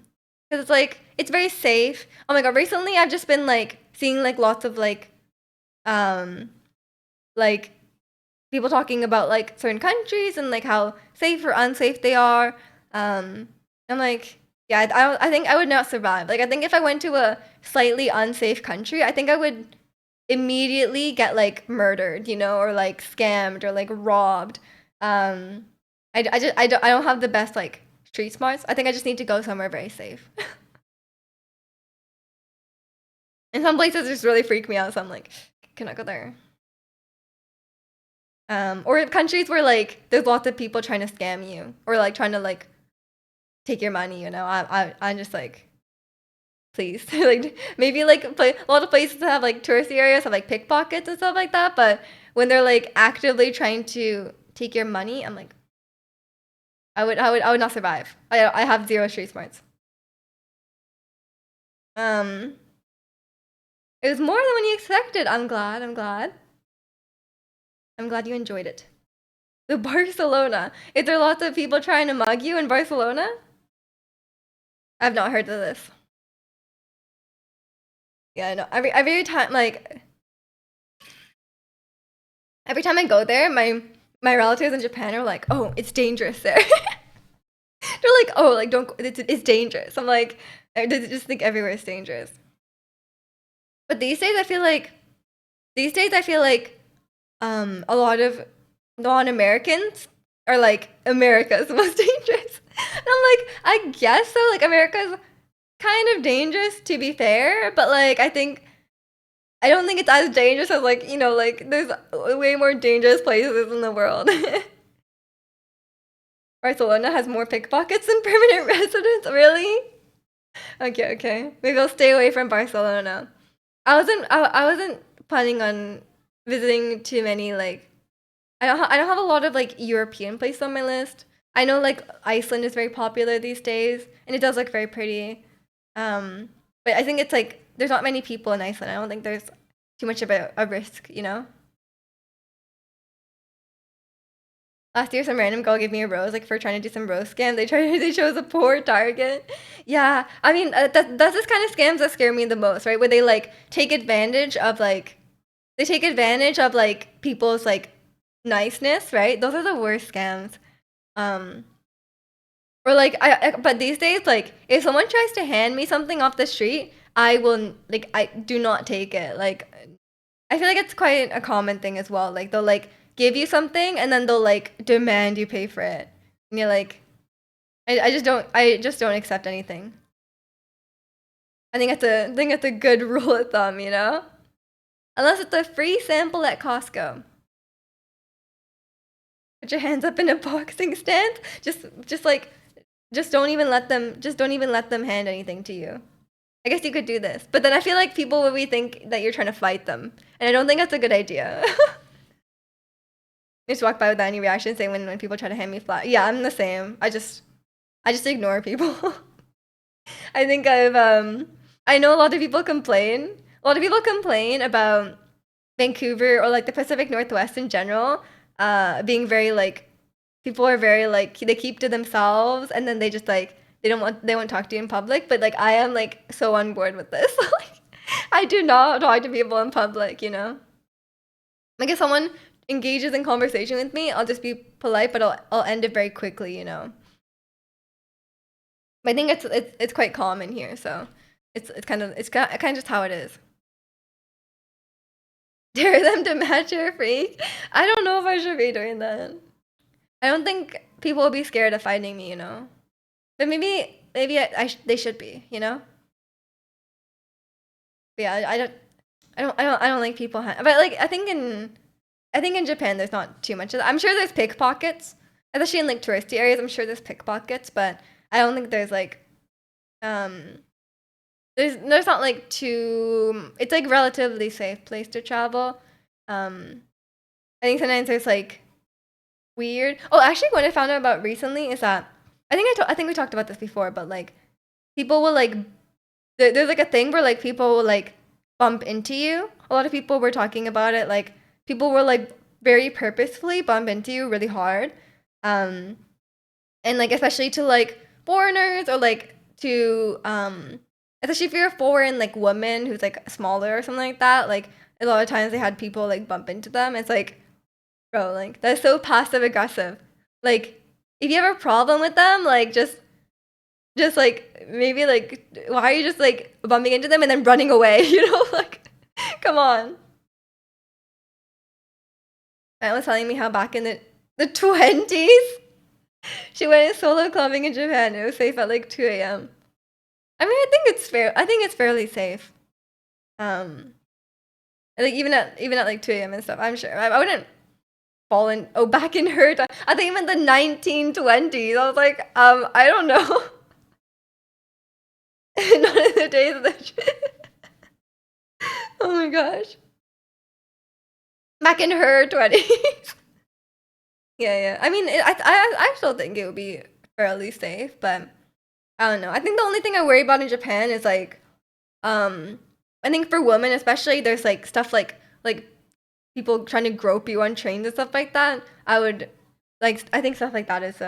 it's like it's very safe. Oh my god! Recently, I've just been like seeing like lots of um like people talking about like certain countries and like how safe or unsafe they are. I'm like, yeah, I think I would not survive. Like, I think if I went to a slightly unsafe country, I think I would immediately get like murdered, you know, or like scammed or like robbed. Um, I don't have the best like street smarts. I think I just need to go somewhere very safe. And some places just really freak me out, so I'm like, can I go there? Or countries where like there's lots of people trying to scam you or like trying to like take your money. I'm just like, please, like maybe like a lot of places that have like touristy areas have like pickpockets and stuff like that. But when they're like actively trying to take your money, I'm like, I would not survive. I have zero street smarts. Um, it was more than what you expected. I'm glad. I'm glad. I'm glad you enjoyed it. The Barcelona. Is there lots of people trying to mug you in Barcelona? I've not heard of this. Yeah, I know. Every time like every time I go there, my relatives in Japan are like, "Oh, it's dangerous there." They're like, "Oh, like don't. It's dangerous." I'm like, I just think everywhere is dangerous. But these days I feel like a lot of non-Americans are like America's most dangerous. And I'm like, I guess so. Like America's kind of dangerous to be fair, but like I don't think it's as dangerous as like, like there's way more dangerous places in the world. Barcelona has more pickpockets than permanent residents, really? Okay, okay. Maybe I'll stay away from Barcelona. I wasn't planning on visiting too many like I don't have a lot of like European places on my list. I know like Iceland is very popular these days and it does look very pretty. But I think it's like there's not many people in Iceland. I don't think there's too much of a risk. Last year, some random girl gave me a rose, like for trying to do some rose scam. They chose a poor target. Yeah, I mean, that's this kind of scams that scare me the most, right? Where they like take advantage of like they take advantage of like people's like niceness, right? Those are the worst scams. Um, or like but these days, like if someone tries to hand me something off the street, I will like I do not take it. Like I feel like it's quite a common thing as well. Like they'll like give you something and then they'll like demand you pay for it. And you're like, I just don't accept anything. I think it's a good rule of thumb. Unless it's a free sample at Costco. Put your hands up in a boxing stance. Just like just don't even let them hand anything to you. I guess you could do this. But then I feel like people will think that you're trying to fight them. And I don't think that's a good idea. Just walk by without any reaction, saying when people try to hand me flat. Yeah, I'm the same. I just ignore people. I think I know a lot of people complain. A lot of people complain about Vancouver or like the Pacific Northwest in general, being very like people are very like they keep to themselves and then they just like they won't talk to you in public. But like I am like so on board with this. Like I do not talk to people in public. Like if someone engages in conversation with me, I'll just be polite, but I'll end it very quickly. But I think it's quite common here, so it's kind of just how it is. Dare them to match your freak. I don't know if I should be doing that. I don't think people will be scared of finding me. But maybe they should be. But yeah, I don't like people. But like I think in Japan there's not too much of that. I'm sure there's pickpockets, especially in like touristy areas. I'm sure there's pickpockets, but I don't think there's like um there's not like too. It's like relatively safe place to travel. Um, I think sometimes there's like weird. Oh, actually, what I found out about recently is that I think we talked about this before, but like people will like there's like a thing where like people will like bump into you. A lot of people were talking about it. Like people will like very purposefully bump into you really hard, um, and like especially to like foreigners or like to especially if you're a foreign like woman who's like smaller or something like that. Like a lot of times they had people like bump into them. It's like, bro, like that's so passive aggressive. Like if you have a problem with them, like just like maybe like why are you just like bumping into them and then running away? Like come on. Aunt was telling me how back in the 20s she went solo clubbing in Japan. It was safe at like 2 a.m. I mean, I think it's fair. I think it's fairly safe. Um, like even at like 2 a.m. and stuff. I'm sure. I wouldn't. fallen back in her time. I think even the 1920s. I was like, I don't know. Not in the days of the oh my gosh. Back in her 20s. Yeah, yeah. I mean, I still think it would be fairly safe, but I don't know. I think the only thing I worry about in Japan is like, I think for women especially, there's like stuff like people trying to grope you on trains and stuff like that. I think stuff like that is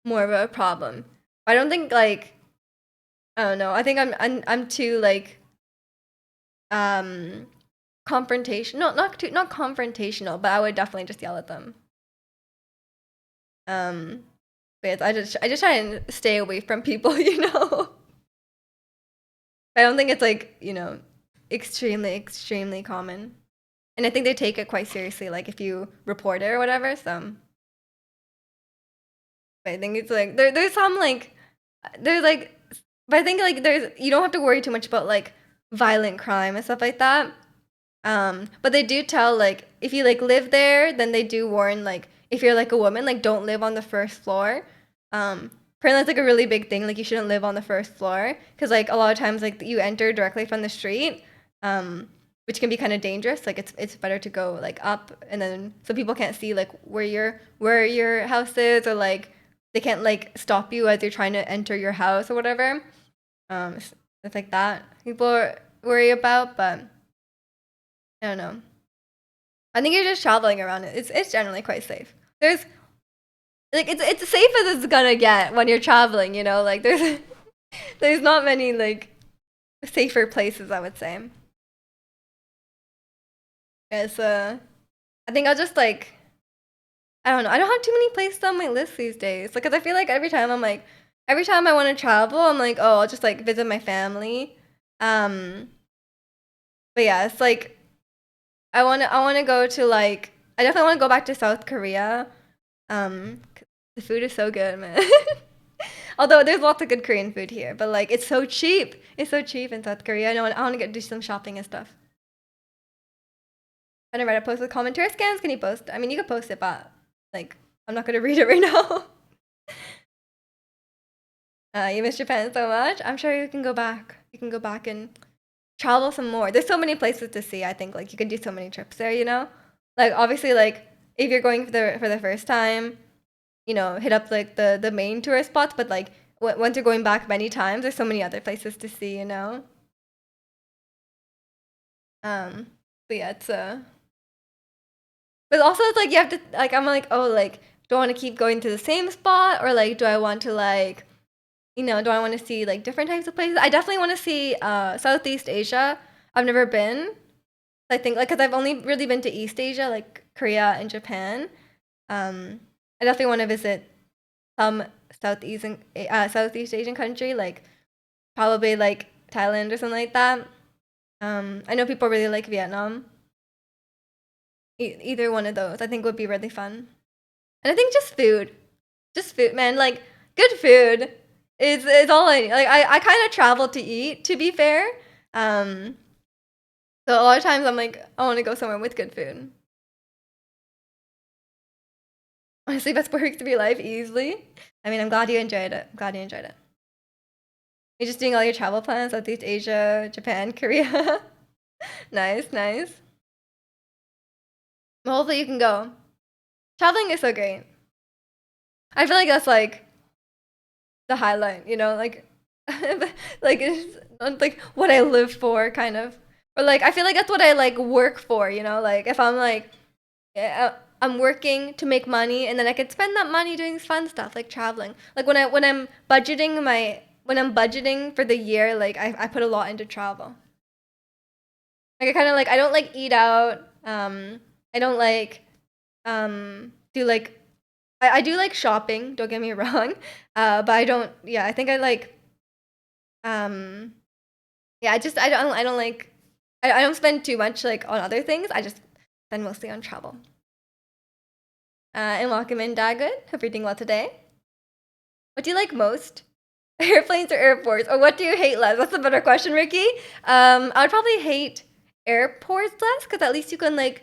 more of a problem. I don't think like I don't know. I think I'm too like um confrontation. Not confrontational, but I would definitely just yell at them. Um, but I just try and stay away from people, you know. I don't think it's like, you know, extremely common. And I think they take it quite seriously, like if you report it or whatever. So but I think it's like there's some like there's like but I think like there's you don't have to worry too much about like violent crime and stuff like that. But they do tell like if you like live there, then they do warn like if you're like a woman, like don't live on the first floor. Apparently that's like a really big thing. Like you shouldn't live on the first floor because like a lot of times like you enter directly from the street, which can be kind of dangerous. Like it's better to go like up and then so people can't see like where your house is or like they can't like stop you as you're trying to enter your house or whatever. It's like that people worry about, but I don't know. I think you're just traveling around it. It's generally quite safe. There's like it's safe as it's gonna get when you're traveling, you know, like there's not many like safer places I would say. Yeah, so I think I'll just like I don't know. I don't have too many places on my list these days. Like, cause I feel like every time I want to travel, I'm like, oh, I'll just like visit my family. Um, but yeah, it's like I wanna go to like I definitely want to go back to South Korea. Um, the food is so good, man. Although there's lots of good Korean food here, but like it's so cheap. It's so cheap in South Korea. I want to get do some shopping and stuff. I never read a post with commentary scans. Can you post? I mean, you could post it, but like I'm not gonna read it right now. You miss Japan so much. I'm sure you can go back. You can go back and travel some more. There's so many places to see. I think like you can do so many trips there. You know, like obviously like if you're going for the first time, you know, hit up like the main tourist spots. But like once you're going back many times, there's so many other places to see. You know. Um, but yeah, it's but also it's like you have to like I'm like oh like do I want to keep going to the same spot or like do I want to like you know, do I want to see like different types of places? I definitely want to see Southeast Asia. I've never been. I think like because I've only really been to East Asia, like Korea and Japan. I definitely want to visit some Southeast Asian country, like probably like Thailand or something like that. I know people really like Vietnam. Either one of those, I think would be really fun. And I think just food, man. Like good food is all I like. I kind of travel to eat, to be fair. Um, so a lot of times I'm like, I want to go somewhere with good food. Honestly, best perks to be alive easily. I mean, I'm glad you enjoyed it. I'm glad you enjoyed it. You're just doing all your travel plans, Southeast Asia, Japan, Korea. Nice, nice. Well, hopefully you can go. Traveling is so great. I feel like that's like the highlight, you know, like like it's not like what I live for, kind of, or like I feel like that's what I like work for, you know, like if I'm like yeah, I'm working to make money, and then I could spend that money doing fun stuff like traveling. Like when I'm budgeting for the year, like I put a lot into travel. Like I kind of like I don't like eat out. I don't like do like I do like shopping. Don't get me wrong. But I don't. Yeah, I think I like um yeah. I don't like I don't spend too much like on other things. I just spend mostly on travel. And welcome in, Dagood. Hope you're doing well today. What do you like most? Airplanes or airports? Or what do you hate less? That's a better question, Ricky. I would probably hate airports less because at least you can like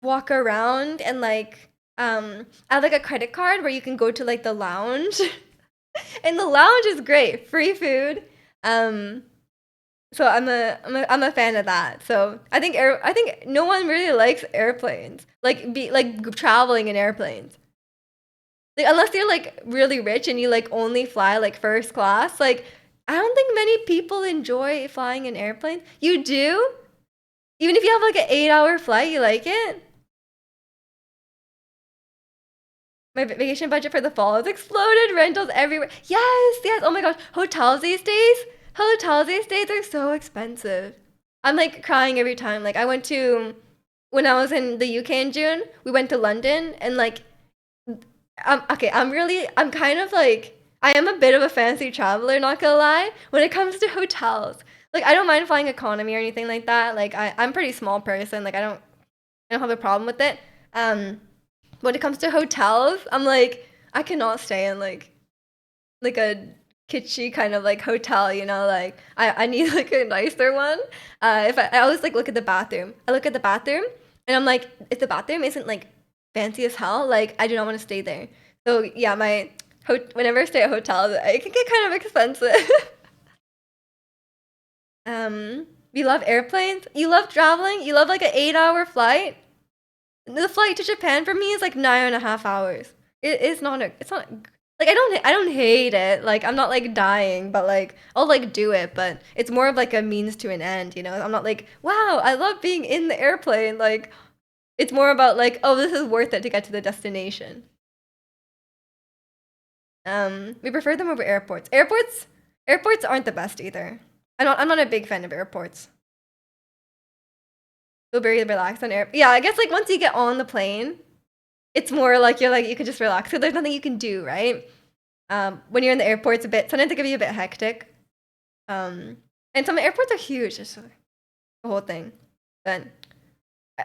walk around and like I have like a credit card where you can go to like the lounge. And the lounge is great, free food. Um so I'm a fan of that. So I think no one really likes airplanes. Like be like traveling in airplanes. Like unless you're like really rich and you like only fly like first class, like I don't think many people enjoy flying in airplanes. You do? Even if you have like an 8-hour flight, you like it? My vacation budget for the fall has exploded. Rentals everywhere. Yes, yes. Oh my gosh. Hotels these days are so expensive. I'm like crying every time. Like I went to when I was in the UK in June, we went to London and like okay, I'm kind of like I am a bit of a fancy traveler, not gonna lie, when it comes to hotels. Like I don't mind flying economy or anything like that. Like I'm a pretty small person. Like I don't have a problem with it. When it comes to hotels, I'm like I cannot stay in like a kitschy kind of like hotel, you know, like I need like a nicer one. If I always like look at the bathroom. I look at the bathroom and I'm like, if the bathroom isn't like fancy as hell, like I do not want to stay there. So yeah, whenever I stay at hotels, it can get kind of expensive. You love airplanes? You love traveling? You love like an 8-hour flight? The flight to Japan for me is like 9.5 hours. It is not it's not like I don't hate it. Like I'm not like dying, but like I'll like do it, but it's more of like a means to an end, you know? I'm not like, wow, I love being in the airplane. Like it's more about like, oh, this is worth it to get to the destination. We prefer them over airports. Airports aren't the best either. I'm not a big fan of airports. Feel very relaxed on air. Yeah, I guess like once you get on the plane, it's more like you're like you could just relax. So there's nothing you can do, right? When you're in the airport, sometimes it can be a bit hectic. And some airports are huge, just the whole thing. But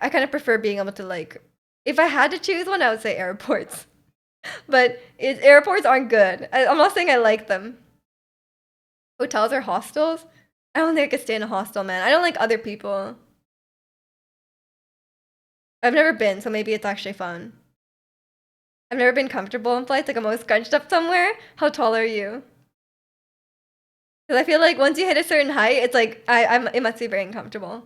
I kind of prefer being able to like, if I had to choose one, I would say airports. But airports aren't good. I'm not saying I like them. Hotels or hostels? I don't think I could stay in a hostel, man. I don't like other people. I've never been, so maybe it's actually fun. I've never been comfortable in flights. Like I'm always scrunched up somewhere. How tall are you? Because I feel like once you hit a certain height, it's like it must be very uncomfortable.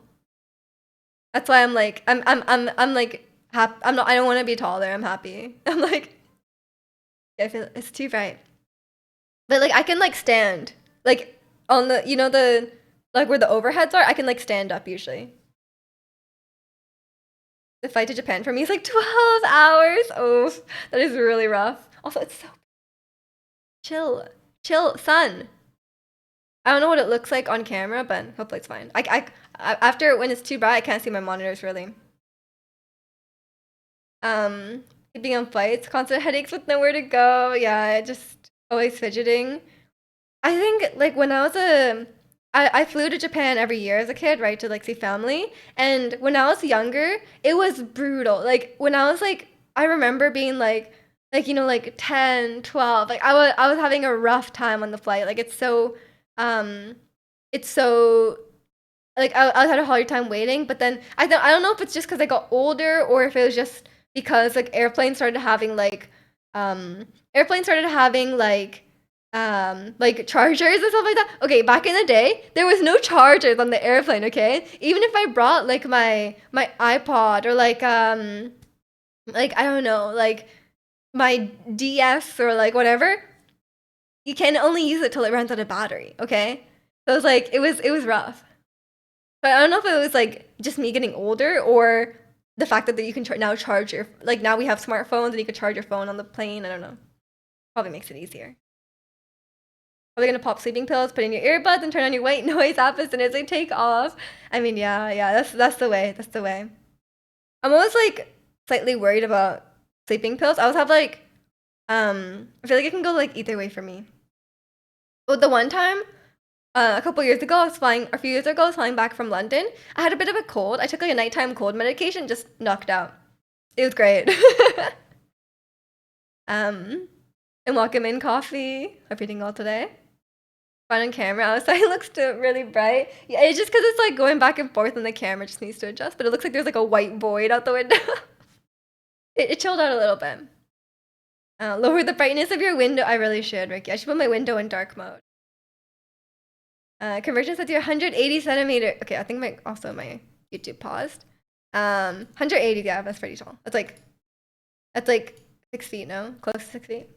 That's why I'm like I'm not I don't want to be taller. I'm happy. I'm like I feel it's too bright. But like I can like stand like on the you know the like where the overheads are. I can like stand up usually. The flight to Japan for me is like 12 hours. Oh, that is really rough. Also, it's so chill, chill, sun. I don't know what it looks like on camera, but hopefully it's fine. After when it's too bright, I can't see my monitors really. Um, Being on flights, constant headaches with nowhere to go. Yeah, just always fidgeting. I think like when I was I flew to Japan every year as a kid, right, to like see family. And when I was younger, it was brutal. Like when I was like, I remember being like you know, like 10, 12. Like I was having a rough time on the flight. Like um, it's so like I had a hard time waiting. But then I don't know if it's just because I got older or if it was just because like airplanes started having like chargers and stuff like that. Okay, back in the day, there was no chargers on the airplane, okay? Even if I brought like my iPod or like I don't know, like my DS or like whatever, you can only use it till it runs out of battery, okay? So it's like it was rough. But I don't know if it was like just me getting older or the fact that you can now charge your like now we have smartphones and you can charge your phone on the plane. I don't know. Probably makes it easier. Are we gonna pop sleeping pills, put in your earbuds, and turn on your white noise app as soon as they take off? I mean, yeah, yeah, that's the way. That's the way. I'm always like slightly worried about sleeping pills. I always have like I feel like it can go like either way for me. But the one time, a couple years ago, a few years ago, I was flying back from London. I had a bit of a cold. I took like a nighttime cold medication, just knocked out. It was great. um, and welcome in coffee. Hope you're doing well today. Fun on camera. Outside looks still really bright. Yeah, it's just because it's like going back and forth and the camera just needs to adjust. But it looks like there's like a white void out the window. It chilled out a little bit. Lower the brightness of your window. I really should, Ricky. I should put my window in dark mode. Conversion set to 180 centimeter. Okay, I think my YouTube paused. 180. Yeah, that's pretty tall. That's like 6 feet. No, close to 6 feet.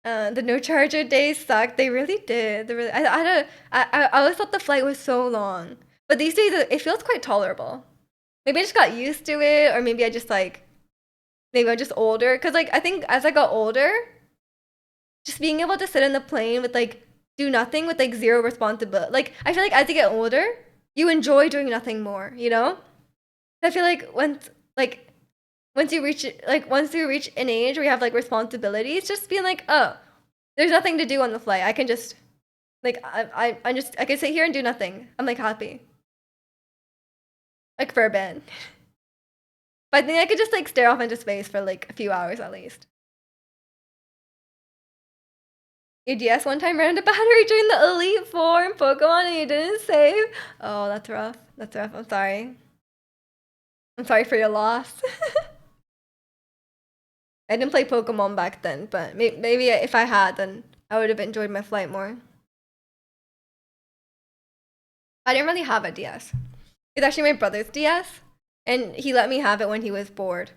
The no charger days sucked. They really did. They really, I always thought the flight was so long, but these days it feels quite tolerable. Maybe I just got used to it, or maybe I just like, maybe I'm just older. Cause like I think as I got older, just being able to sit in the plane with like do nothing with like zero responsibility. Like I feel like as you get older, you enjoy doing nothing more. You know? I feel like once you reach an age where you have like responsibilities, just being like, oh, there's nothing to do on the flight. I can just like I can sit here and do nothing. I'm like happy. Like for a bit. But I think I could just like stare off into space for like a few hours at least. Your DS one time ran out of battery during the Elite Four in Pokemon and you didn't save. Oh, that's rough. That's rough. I'm sorry. I'm sorry for your loss. I didn't play Pokemon back then, but maybe if I had, then I would have enjoyed my flight more. I didn't really have a DS. It's actually my brother's DS, and he let me have it when he was bored.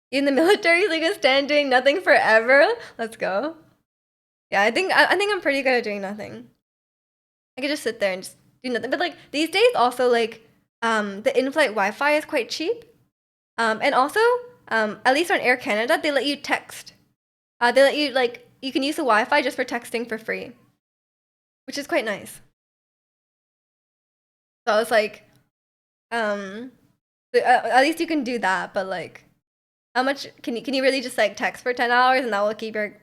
In the military, so you can stand doing nothing forever. Let's go. Yeah, I think I'm pretty good at doing nothing. I could just sit there and just do nothing. But like these days, also like the in-flight Wi-Fi is quite cheap. And also at least on Air Canada, they let you text. They let you like you can use the Wi-Fi just for texting for free, which is quite nice. So I was like, at least you can do that. But like, how much can you really just like text for 10 hours and that will keep your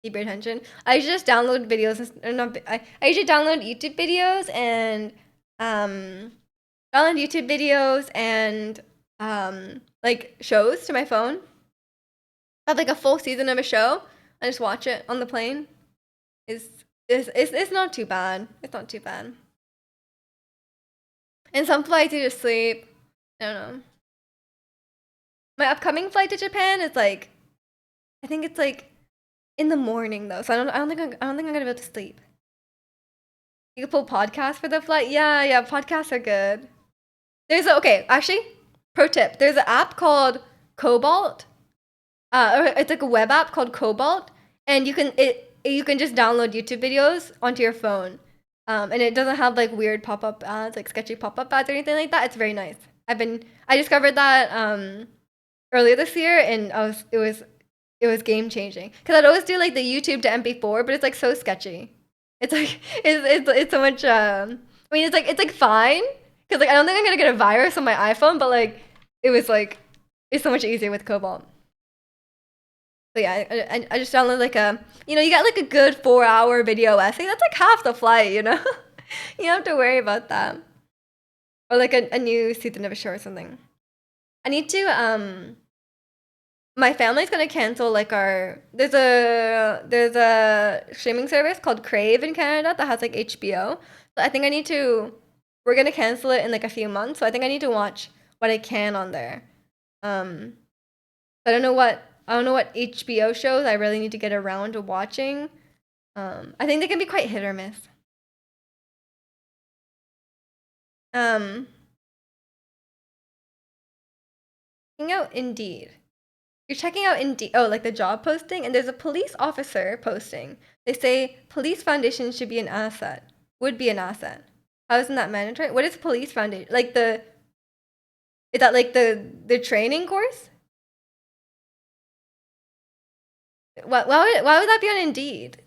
attention? I usually just download videos. I usually download YouTube videos and like shows to my phone. I have like a full season of a show. I just watch it on the plane. It's not too bad. It's not too bad. And some flights you just sleep. I don't know. My upcoming flight to Japan is like, I think it's like in the morning though. So I don't think I'm gonna be able to sleep. You can pull podcasts for the flight. Yeah, podcasts are good. Okay, actually, pro tip. There's an app called Cobalt. It's like a web app called Cobalt, and you can just download YouTube videos onto your phone. And it doesn't have like weird pop-up ads, like sketchy pop-up ads or anything like that. It's very nice. I discovered that earlier this year, and it was game changing. Cause I'd always do like the YouTube to MP4, but it's like so sketchy. It's like it's so much. I mean, it's like fine. Cause like I don't think I'm gonna get a virus on my iPhone, but like it was like it's so much easier with Cobalt. But yeah, I just downloaded like you get like a good 4 hour video essay. That's like half the flight, you know? You don't have to worry about that. Or like a new season of a show or something. I need to, my family's gonna cancel like there's a streaming service called Crave in Canada that has like HBO. So I think we're gonna cancel it in like a few months. So I think I need to watch what I can on there. I don't know what HBO shows I really need to get around to watching. I think they can be quite hit or miss. Checking out Indeed. You're checking out Indeed. Oh, like the job posting, and there's a police officer posting. They say police foundation should be an asset. Would be an asset. How isn't that mandatory? What is police foundation? Is that like the training course? Why would that be on Indeed?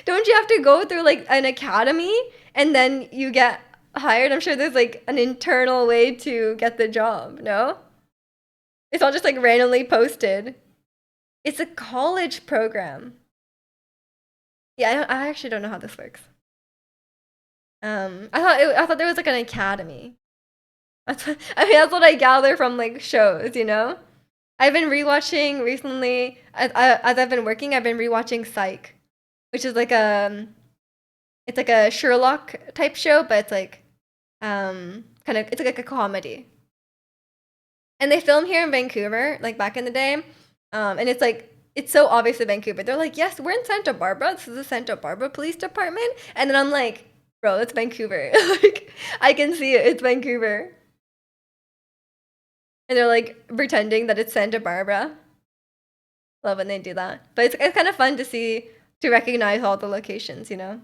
Don't you have to go through like an academy and then you get hired? I'm sure there's like an internal way to get the job, no? It's not just like randomly posted. It's a college program. Yeah, I actually don't know how this works. I thought there was like an academy. I mean, that's what I gather from like shows, you know? I've been rewatching recently, as I've been working, I've been rewatching Psych, which is like it's like a Sherlock type show, but it's like, kind of, it's like a comedy. And they film here in Vancouver, like back in the day. And it's like it's so obviously Vancouver. They're like, yes, we're in Santa Barbara. This is the Santa Barbara Police Department. And then I'm like, bro, it's Vancouver. Like I can see it. It's Vancouver. And they're like pretending that it's Santa Barbara. Love when they do that. But it's kind of fun to see to recognize all the locations, you know.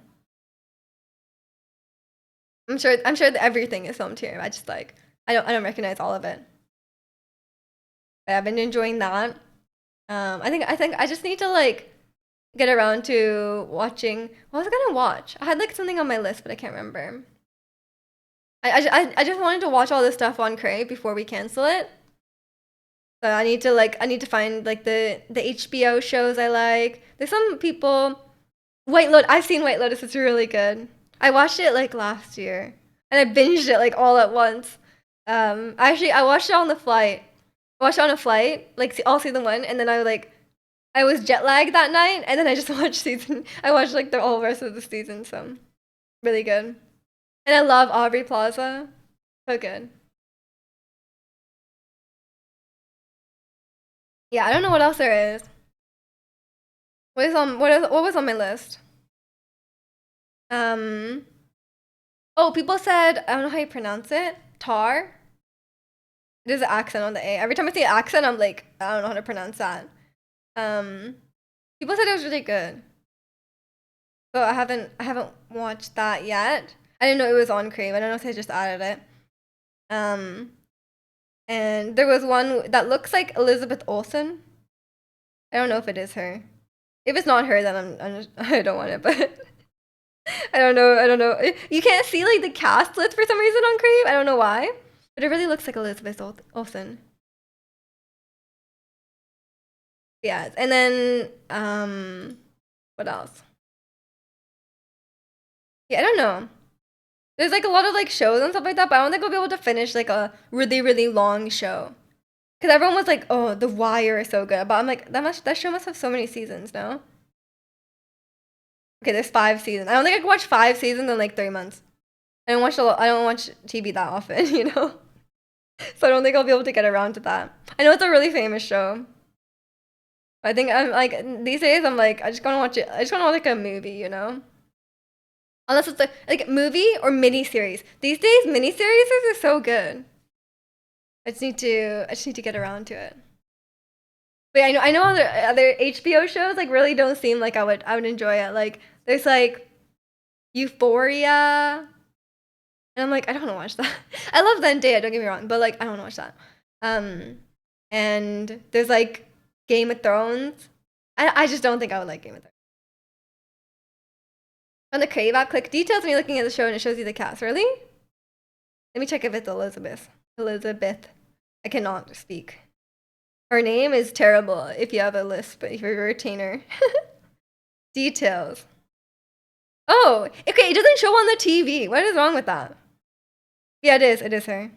I'm sure that everything is filmed here. I just like I don't recognize all of it. But I've been enjoying that. I think I just need to like get around to watching. What was I gonna watch? I had like something on my list, but I can't remember. I just wanted to watch all this stuff on Crave before we cancel it. So I need to find like the HBO shows I like. There's some people. White Lotus. I've seen White Lotus. It's really good. I watched it like last year, and I binged it like all at once. Actually, I watched it on the flight. I watched it on a flight, like all season one, and then I was jet lagged that night, and then I just watched season. I watched like the whole rest of the season, so really good. And I love Aubrey Plaza, so good. Yeah, I don't know what else there is. What was on my list? Um. Oh, people said I don't know how you pronounce it. Tar. There's an accent on the A. Every time I see an accent, I'm like, I don't know how to pronounce that. Um, People said it was really good, but I haven't watched that yet. I didn't know it was on Crave. I don't know if they just added it. Um, and there was one that looks like Elizabeth Olsen. I don't know if it is her. If it's not her, then I don't want it. But I don't know. I don't know. You can't see like the cast list for some reason on Crave. I don't know why, but it really looks like Elizabeth Olsen. Yeah, and then what else? Yeah, I don't know. There's like a lot of like shows and stuff like that, but I don't think I'll be able to finish like a really really long show. Cause everyone was like, "Oh, The Wire is so good," but I'm like, that show must have so many seasons, no? Okay, there's 5 seasons. I don't think I could watch 5 seasons in like 3 months. I don't watch a lot. I don't watch TV that often, you know. So I don't think I'll be able to get around to that. I know it's a really famous show. I think I'm like these days I'm like I just want to watch it. I just want to watch like a movie, you know. Unless it's like movie or mini series. These days, mini series are so good. I just need to get around to it. But yeah, I know other HBO shows like really don't seem like I would enjoy it. Like there's like Euphoria, and I'm like I don't want to watch that. I love Zendaya, don't get me wrong, but like I don't want to watch that. Um, and there's like Game of Thrones. I just don't think I would like Game of Thrones. On the Crave app, click details when you're looking at the show and it shows you the cast. Really? Let me check if it's Elizabeth. Elizabeth. I cannot speak. Her name is terrible if you have a lisp, but if you're a retainer. Details. Oh, okay, it doesn't show on the TV. What is wrong with that? Yeah, it is. It is her.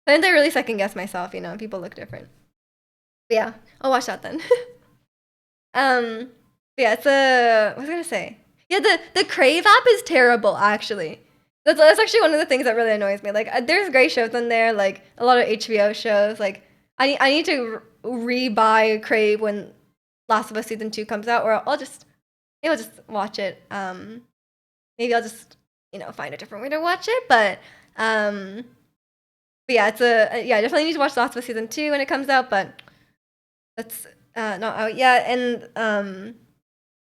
I didn't I really second guess myself, you know, people look different. But yeah, I'll watch that then. um, but yeah, it's a, what was I gonna say? Yeah, the Crave app is terrible, actually. That's actually one of the things that really annoys me. Like, there's great shows in there, like a lot of HBO shows. Like, I need to re-buy Crave when Last of Us season 2 comes out, or maybe I'll just watch it. Maybe I'll just find a different way to watch it. But yeah, I definitely need to watch Last of Us season 2 when it comes out. But that's not out yet, and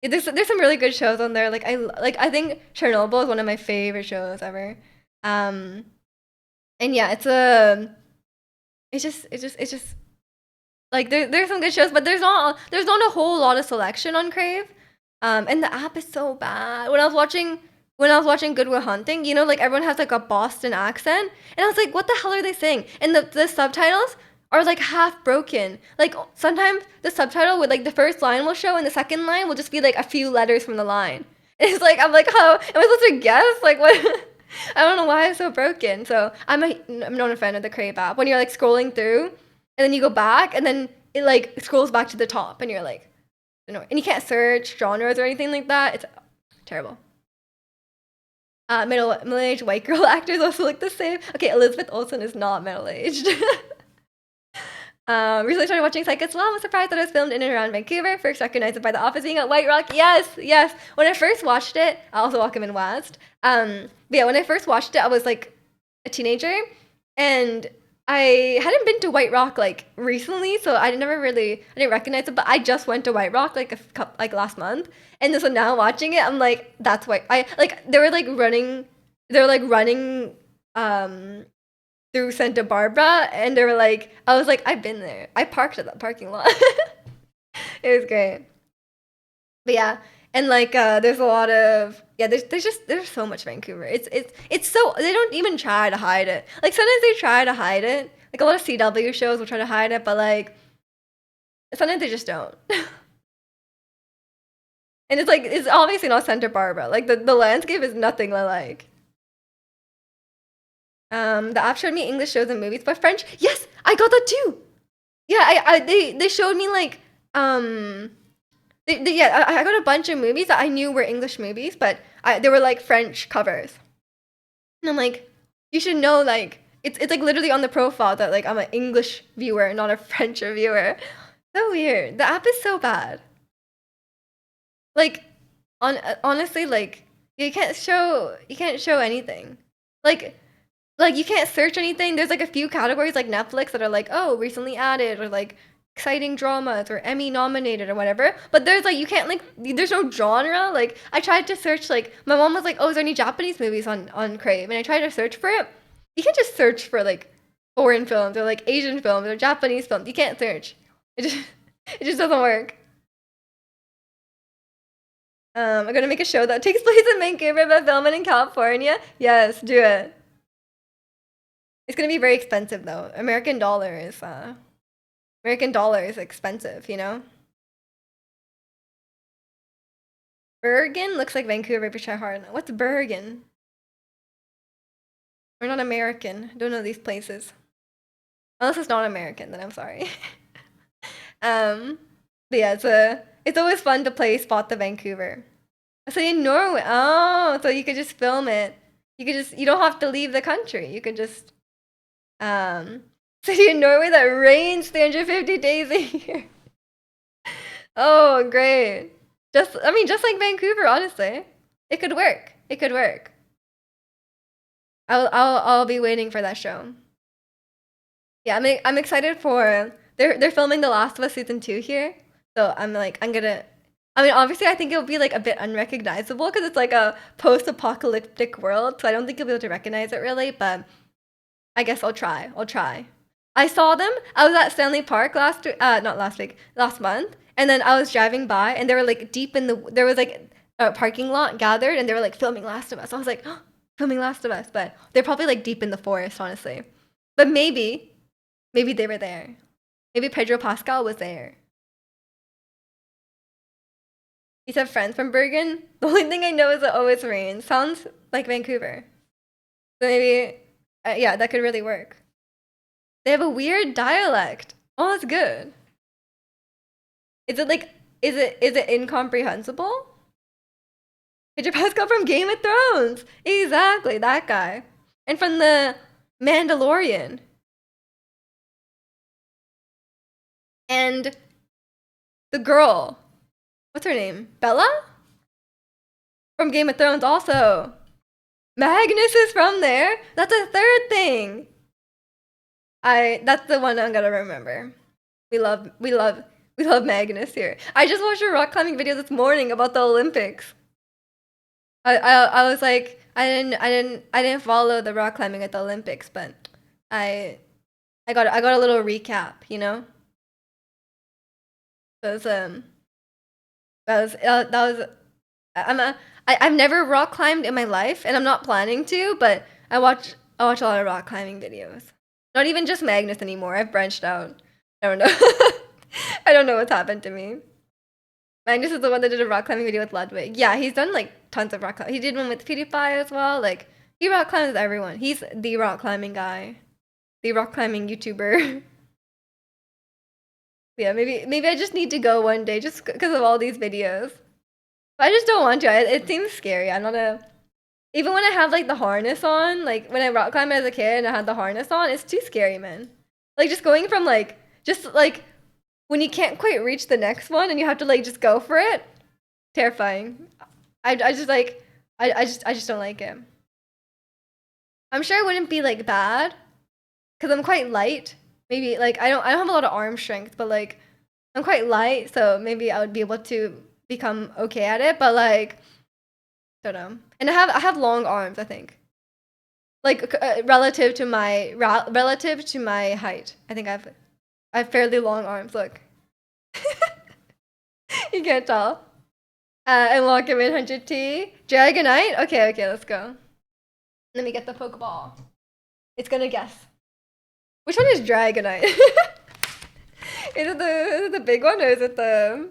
yeah, there's some really good shows on there. Like I think Chernobyl is one of my favorite shows ever. Um, and yeah, it's just like there's some good shows, but there's not a whole lot of selection on Crave. And the app is so bad. When I was watching Good Will Hunting, like everyone has like a Boston accent, and I was like, what the hell are they saying? And the subtitles are like half broken. Like sometimes the subtitle with like the first line will show, and the second line will just be like a few letters from the line. And it's like I'm like, how am I supposed to guess? Like what? I don't know why it's so broken. So I'm not a fan of the Crave app. When you're like scrolling through, and then you go back, and then it like scrolls back to the top, and you're like, and you can't search genres or anything like that. It's terrible. Middle-aged white girl actors also look the same. Okay, Elizabeth Olsen is not middle-aged. Recently started watching Psych as well. I was surprised that it was filmed in and around Vancouver. First recognized it by The Office being at White Rock. Yes, yes. When I first watched it, I also welcome in West. But yeah, when I first watched it, I was like a teenager, and I hadn't been to White Rock like recently, so I didn't recognize it. But I just went to White Rock like like last month, and so now watching it, I'm like, that's why I like they were like running through Santa Barbara, and they were like, I was like, I've been there. I parked at that parking lot. It was great. But yeah, and like there's a lot of yeah, there's so much Vancouver. It's so they don't even try to hide it. Like sometimes they try to hide it. Like a lot of CW shows will try to hide it, but like sometimes they just don't. And it's like it's obviously not Santa Barbara. Like the landscape is nothing like. The app showed me English shows and movies, but French, yes, I got that too. Yeah, they showed me like yeah, I got a bunch of movies that I knew were English movies, but they were like French covers. And I'm like, you should know like it's like literally on the profile that like I'm an English viewer, not a French viewer. So weird. The app is so bad. Like honestly, like you can't show anything. Like you can't search anything. There's like a few categories like Netflix that are like, oh, recently added, or like exciting dramas, or Emmy nominated, or whatever. But there's like you can't like there's no genre. Like I tried to search, like my mom was like, oh, is there any Japanese movies on Crave? And I tried to search for it. You can't just search for like foreign films or like Asian films or Japanese films. You can't search. It just it just doesn't work. I'm gonna make a show that takes place in Vancouver but filming in California. Yes, do it. It's gonna be very expensive though. American dollar is expensive, you know? Bergen looks like Vancouver if you try hard enough. What's Bergen? We're not American. Don't know these places. Unless it's not American, then I'm sorry. But yeah, it's always fun to play Spot the Vancouver. So in Norway, oh, so you could just film it. You don't have to leave the country. You could just city in Norway that rains 350 days a year. Oh, great. Just like Vancouver, honestly. It could work. It could work. I'll be waiting for that show. Yeah, I'm excited for they're filming The Last of Us season 2 here. So I'm gonna obviously I think it'll be like a bit unrecognizable because it's like a post-apocalyptic world, so I don't think you'll be able to recognize it really, but I guess I'll try. I saw them. I was at Stanley Park last month, and then I was driving by, and they were like there was like a parking lot gathered, and they were like filming Last of Us. I was like, oh, filming Last of Us, but they're probably like deep in the forest, honestly. But maybe they were there. Maybe Pedro Pascal was there. You have friends from Bergen? The only thing I know is it always rains. Sounds like Vancouver. So maybe, yeah, that could really work. They have a weird dialect. Oh, that's good. Is it incomprehensible? Pedro Pascal from Game of Thrones. Exactly, that guy. And from the Mandalorian. And the girl. What's her name? Bella? From Game of Thrones also. Magnus is from there. That's a third thing. That's the one I'm gonna remember. We love Magnus here. I just watched a rock climbing video this morning about the Olympics. I was like, I didn't follow the rock climbing at the Olympics, but I got a little recap, you know. So it was, that was I've never rock climbed in my life, and I'm not planning to, but I watch a lot of rock climbing videos. Not even just Magnus anymore. I've branched out. I don't know. I don't know what's happened to me. Magnus is the one that did a rock climbing video with Ludwig. Yeah, he's done like tons of rock climbing. He did one with PewDiePie as well. Like he rock climbs with everyone. He's the rock climbing guy, the rock climbing YouTuber. Yeah, maybe I just need to go one day just because of all these videos. But I just don't want to. It seems scary. I'm not a Even when I have like the harness on, like when I rock climbed as a kid and I had the harness on, it's too scary, man. Like just going from like just like when you can't quite reach the next one and you have to like just go for it, terrifying. I just like I just don't like it. I'm sure it wouldn't be like bad because I'm quite light. Maybe like I don't have a lot of arm strength, but like I'm quite light, so maybe I would be able to become okay at it. But like don't know. And I have long arms, I think. Like relative to my relative to my height. I think I have fairly long arms. Look, you can't tell. And walk him in 100T. Dragonite? Okay, okay, let's go. Let me get the Pokeball. It's gonna guess. Which one is Dragonite? Is it the big one or is it the...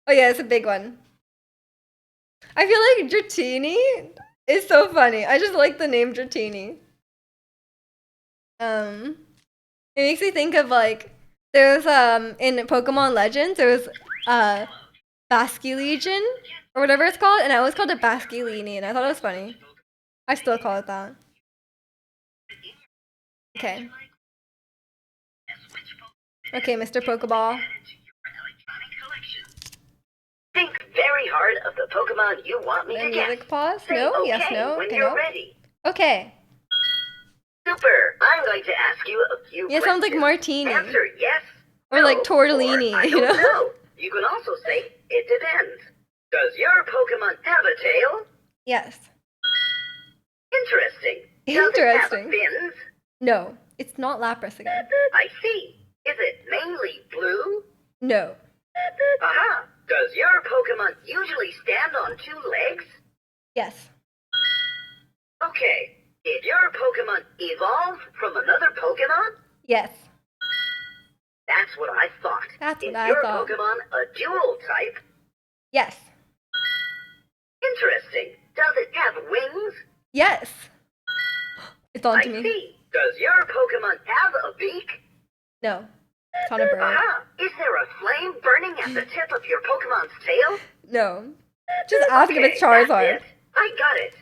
Oh yeah, it's a big one. I feel like Dratini is so funny. I just like the name Dratini. It makes me think of like... There's, in Pokemon Legends, there was, Basculegion, or whatever it's called, and I always called it Basculini, and I thought it was funny. I still call it that. Okay. Okay, Mr. Pokeball. Think very hard of the Pokemon you want me to guess. Music pause? Say No? okay Yes, no? when Okay, you're no? ready. Okay. Super. I'm going to ask you a few Yeah, it sounds like questions. Martini. Answer yes, Or no, like tortellini, or I you don't know? know. You can also say it depends. Does your Pokemon have a tail? Yes. Interesting. Does Interesting. it have fins? No. It's not Lapras again. I see. Is it mainly blue? No. Aha. Does your Pokemon usually stand on two legs? Yes. Okay. Did your Pokemon evolve from another Pokemon? Yes. That's what I thought. That's what Is I your thought. Pokemon a dual type? Yes. Interesting. Does it have wings? Yes. It's on I to me. see. Does your Pokemon have a beak? No. It's on a bird. Aha! Is there a flame burning at the tip of your Pokemon's tail? No. Just ask if it's that's Charizard. it. I got it.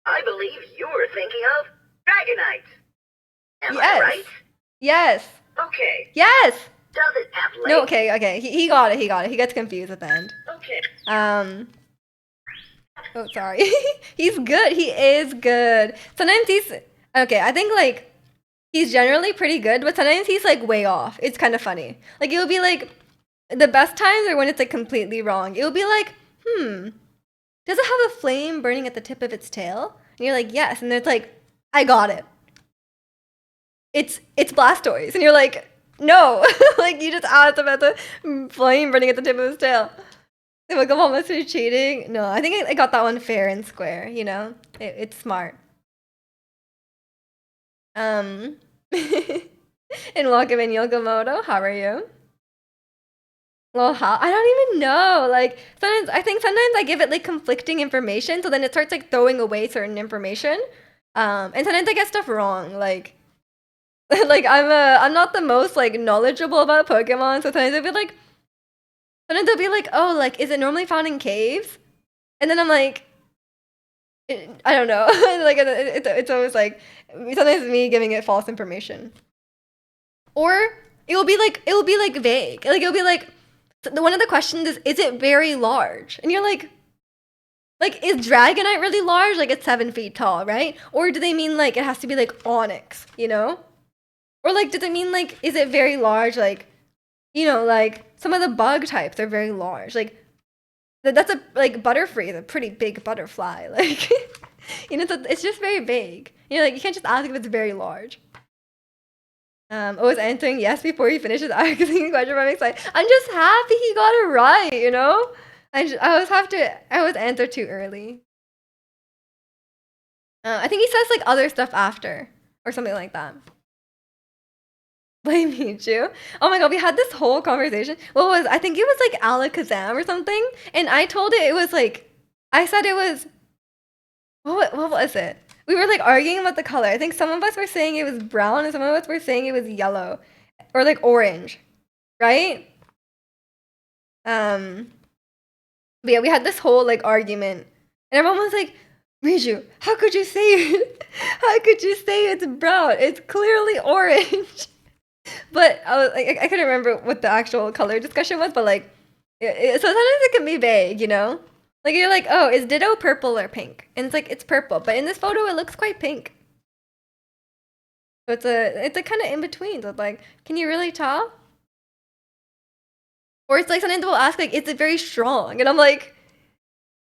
I believe you were thinking of Dragonite. Am I right? Yes. Okay. Yes. Does it have legs? No, okay, okay. He got it, he got it. He gets confused at the end. Okay. Oh, sorry. He's good. He is good. Sometimes he's... Okay, I think, like, he's generally pretty good, but sometimes he's, like, way off. It's kind of funny. Like, it'll be, like... The best times are when it's, like, completely wrong. It'll be like, does it have a flame burning at the tip of its tail? And you're like, yes. And it's like, I got it. It's Blastoise. And you're like, no. Like, you just asked about the flame burning at the tip of his tail. The Pokemon must be cheating. No, I think I got that one fair and square, you know? It's smart. And welcome in Yokomoto. How are you? Well, how? I don't even know. Like, sometimes I give it like conflicting information, so then it starts like throwing away certain information. And sometimes I get stuff wrong. Like, like I'm not the most like knowledgeable about Pokemon, so sometimes they'll be like, oh, like, is it normally found in caves? And then I'm like, I don't know. Like, it's always like, sometimes me giving it false information. Or it will be like vague. Like, it'll be like, one of the questions is it very large? And you're like, is Dragonite really large? Like, it's 7 feet tall, right? Or do they mean like it has to be like Onyx, you know? Or like, does it mean like, is it very large? Like, you know, like some of the bug types are very large. Like that's a like Butterfree is a pretty big butterfly. Like you know, it's just very vague. You know, like you can't just ask if it's very large. Always answering yes before he finishes asking question from excited. I'm just happy he got it right. You know, I always answer too early. I think he says like other stuff after or something like that. Blame Michu. Oh my god, we had this whole conversation. I think it was like Alakazam or something. And I told it was like, I said it was, what was it? We were like arguing about the color. I think some of us were saying it was brown and some of us were saying it was yellow. Or like orange. Right? But yeah, we had this whole like argument And everyone was like, Riju, how could you say it? How could you say it's brown? It's clearly orange. But I was like, I couldn't remember what the actual color discussion was, but like, sometimes it can be vague, you know? Like you're like, oh, is Ditto purple or pink? And it's like it's purple, but in this photo it looks quite pink. So it's a kind of in between. So it's like, can you really tell? Or it's like sometimes they'll ask like, is it very strong? And I'm like,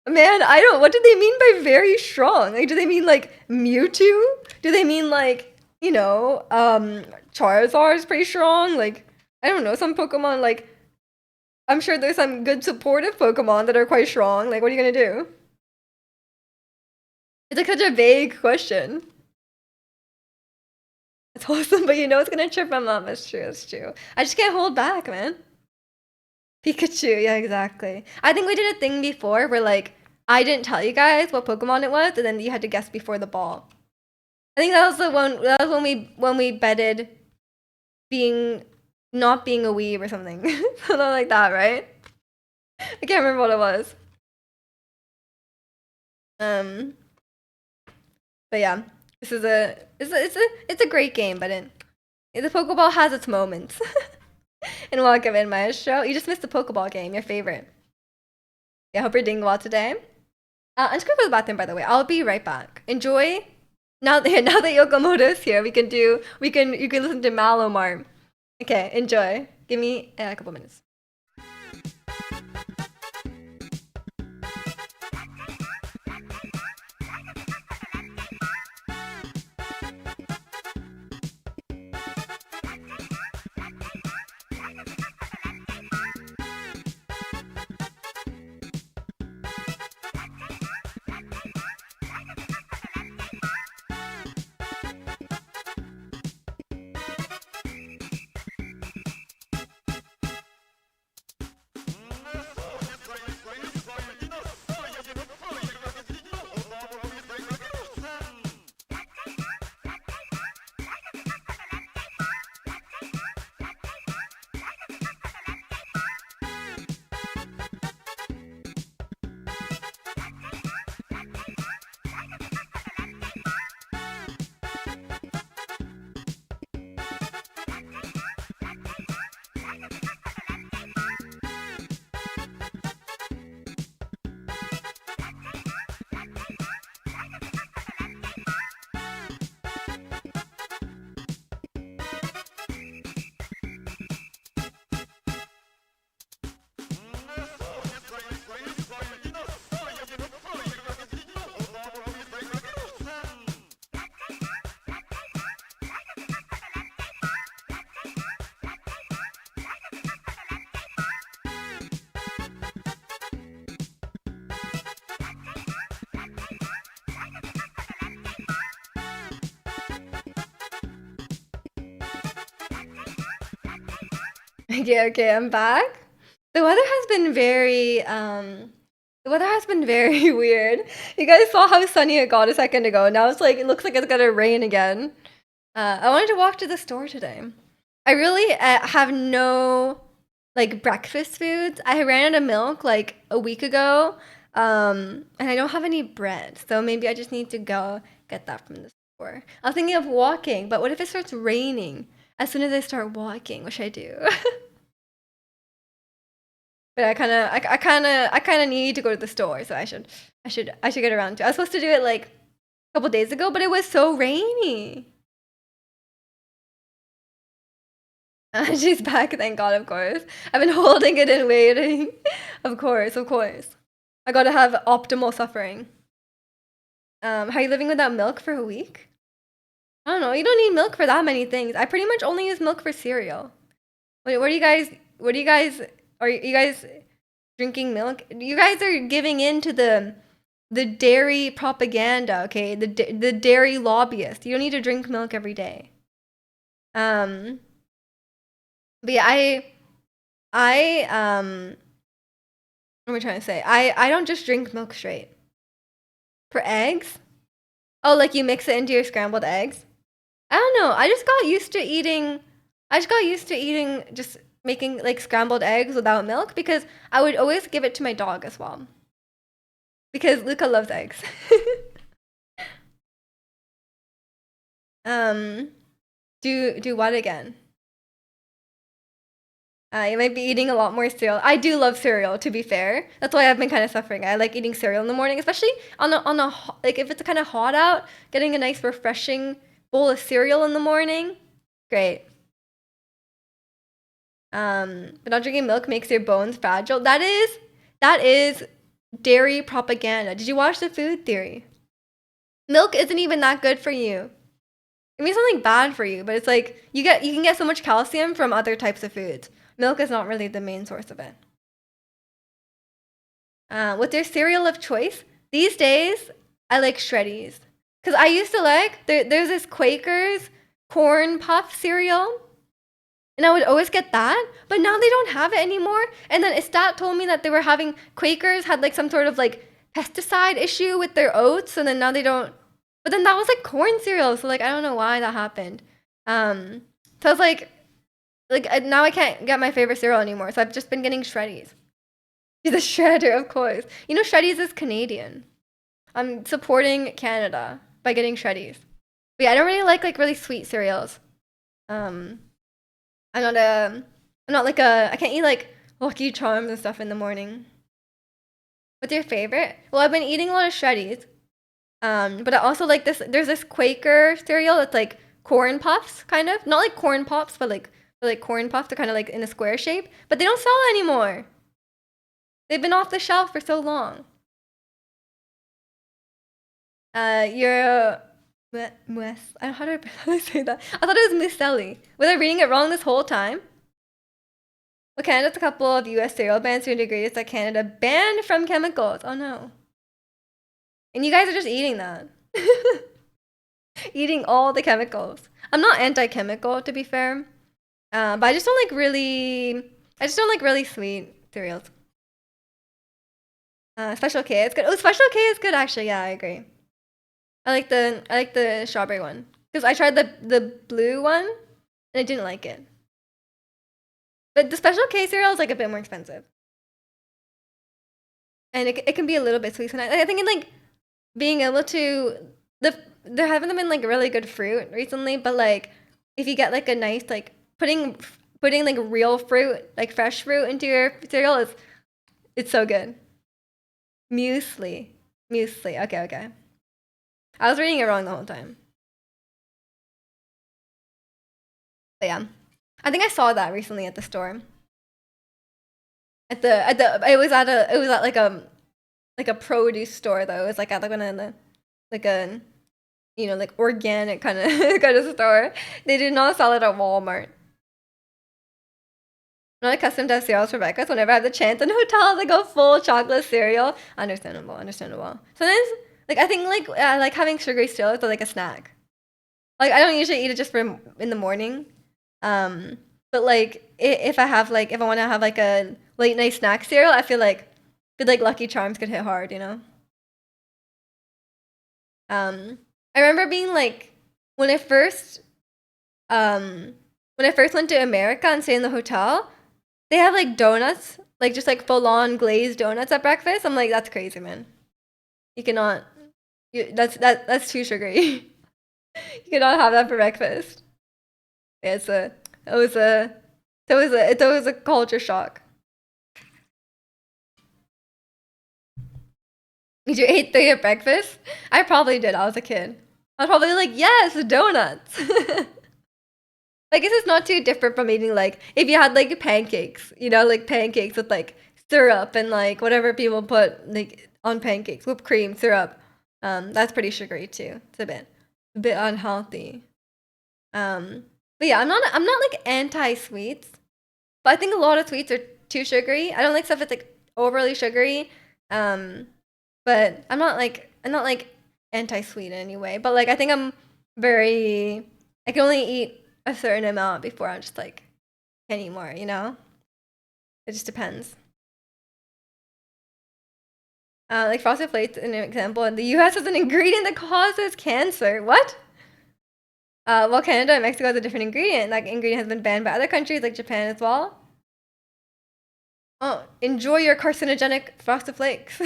man, I don't. What do they mean by very strong? Like, do they mean like Mewtwo? Do they mean like Charizard is pretty strong? Like, I don't know. Some Pokemon like I'm sure there's some good supportive Pokemon that are quite strong. Like, what are you gonna do? It's like such a vague question. It's awesome, but you know it's gonna trip my mom. That's true. That's true. I just can't hold back, man. Pikachu, yeah, exactly. I think we did a thing before where like I didn't tell you guys what Pokemon it was, and then you had to guess before the ball. I think that was the one. That was when we betted being not being a weeb or something, something like that, right? I can't remember what it was. Um, but yeah, this is it's a great game, but the Pokeball has its moments. And welcome in, Maestro. You just missed the Pokeball game, your favorite. Yeah, hope you're doing well today. I'm just gonna go to the bathroom, by the way. I'll be right back. Enjoy. Now that Yokomoto's here, you can listen to Malomar. Okay, enjoy. Give me a couple minutes. Okay, I'm back. The weather has been very weird. You guys saw how sunny it got a second ago. Now it's like it looks like it's gonna rain again. I wanted to walk to the store today. I really have no like breakfast foods. I ran out of milk like a week ago, and I don't have any bread. So maybe I just need to go get that from the store. I was thinking of walking, but what if it starts raining as soon as I start walking, which I do? But I kind of need to go to the store, so I should get around to. I was supposed to do it like a couple days ago, but it was so rainy. She's back, thank God, of course. I've been holding it and waiting. Of course, of course. I gotta have optimal suffering. How are you living without milk for a week? I don't know. You don't need milk for that many things. I pretty much only use milk for cereal. Wait, what do you guys? What do you guys? Are you guys drinking milk? You guys are giving in to the dairy propaganda. Okay, the dairy lobbyist. You don't need to drink milk every day. Um, but yeah, what am I trying to say? I don't just drink milk straight. For eggs? Oh, like you mix it into your scrambled eggs? I don't know. I just got used to eating just making like scrambled eggs without milk because I would always give it to my dog as well. because Luca loves eggs. um, do what again? You might be eating a lot more cereal. I do love cereal, to be fair. That's why I've been kind of suffering. I like eating cereal in the morning, especially like if it's kind of hot out, getting a nice refreshing bowl of cereal in the morning. Great. But not drinking milk makes your bones fragile. That is dairy propaganda. Did you watch The Food Theory? Milk isn't even that good for you. It means something bad for you, but it's like you can get so much calcium from other types of foods. Milk is not really the main source of it. What's your cereal of choice? These days, I like Shreddies. Because I used to like, there's this Quaker's corn puff cereal. And I would always get that. But now they don't have it anymore. And then Estat told me that they were having, Quakers had like some sort of like pesticide issue with their oats. And then now they don't. But then that was like corn cereal. So like, I don't know why that happened. So I was like now I can't get my favorite cereal anymore. So I've just been getting Shreddies. She's a shredder, of course. You know, Shreddies is Canadian. I'm supporting Canada by getting Shreddies. But yeah, I don't really like really sweet cereals. Um, I'm not like I can't eat like Lucky Charms and stuff in the morning. What's your favorite? Well, I've been eating a lot of Shreddies. But I also like this. There's this Quaker cereal that's like corn puffs, kind of. Not like corn pops, but like corn puffs. They're kind of like in a square shape. But they don't sell anymore. They've been off the shelf for so long. You're Mus. How do I say that? I thought it was Muselli. Was I reading it wrong this whole time? Well, Canada's a couple of U.S. cereal bans to ingredients that Canada banned from chemicals. Oh no. And you guys are just eating that. Eating all the chemicals. I'm not anti-chemical, to be fair. But I just don't like really sweet cereals. Special K is good. Oh, Special K is good actually. Yeah, I agree. I like the strawberry one because I tried the blue one and I didn't like it. But the Special K cereal is like a bit more expensive, and it can be a little bit sweet. And I think in like being able to there haven't been like really good fruit recently, but like if you get like a nice like putting like real fruit, like fresh fruit into your cereal is it's so good. Muesli. Okay. I was reading it wrong the whole time. But yeah. I think I saw that recently at the store. At the it was at like a produce store though. It was like at like one of the like a like organic kind of kind of store. They did not sell it at Walmart. I'm not accustomed to have cereals for breakfast. Whenever I have the chance in hotels, I go full chocolate cereal. Understandable. Sometimes, like I think like having sugary cereal is like a snack. Like I don't usually eat it just for in the morning. But like if I want to have like a late night snack cereal, I feel like Lucky Charms could hit hard, you know. I remember being like when I first went to America and stayed in the hotel, they have like donuts, like just like full on glazed donuts at breakfast. I'm like, that's crazy, man. You cannot. That's too sugary. You cannot have that for breakfast. Yeah, it was a culture shock. Did you eat 3 at breakfast? I probably did. I was a kid. I was probably like, yes, donuts. I guess it's not too different from eating like if you had like pancakes, like pancakes with like syrup and like whatever people put like on pancakes, whipped cream, syrup. That's pretty sugary too. It's a bit unhealthy. But yeah, I'm not like anti-sweets, but I think a lot of sweets are too sugary. I don't like stuff that's like overly sugary. But I'm not like anti-sweet in any way. But like I think I can only eat a certain amount before I'm just like can't eat more, you know? It just depends. Like Frosted Flakes, an example, in the US has an ingredient that causes cancer. What? Well, Canada and Mexico has a different ingredient. That ingredient has been banned by other countries like Japan as well. Oh, enjoy your carcinogenic Frosted Flakes.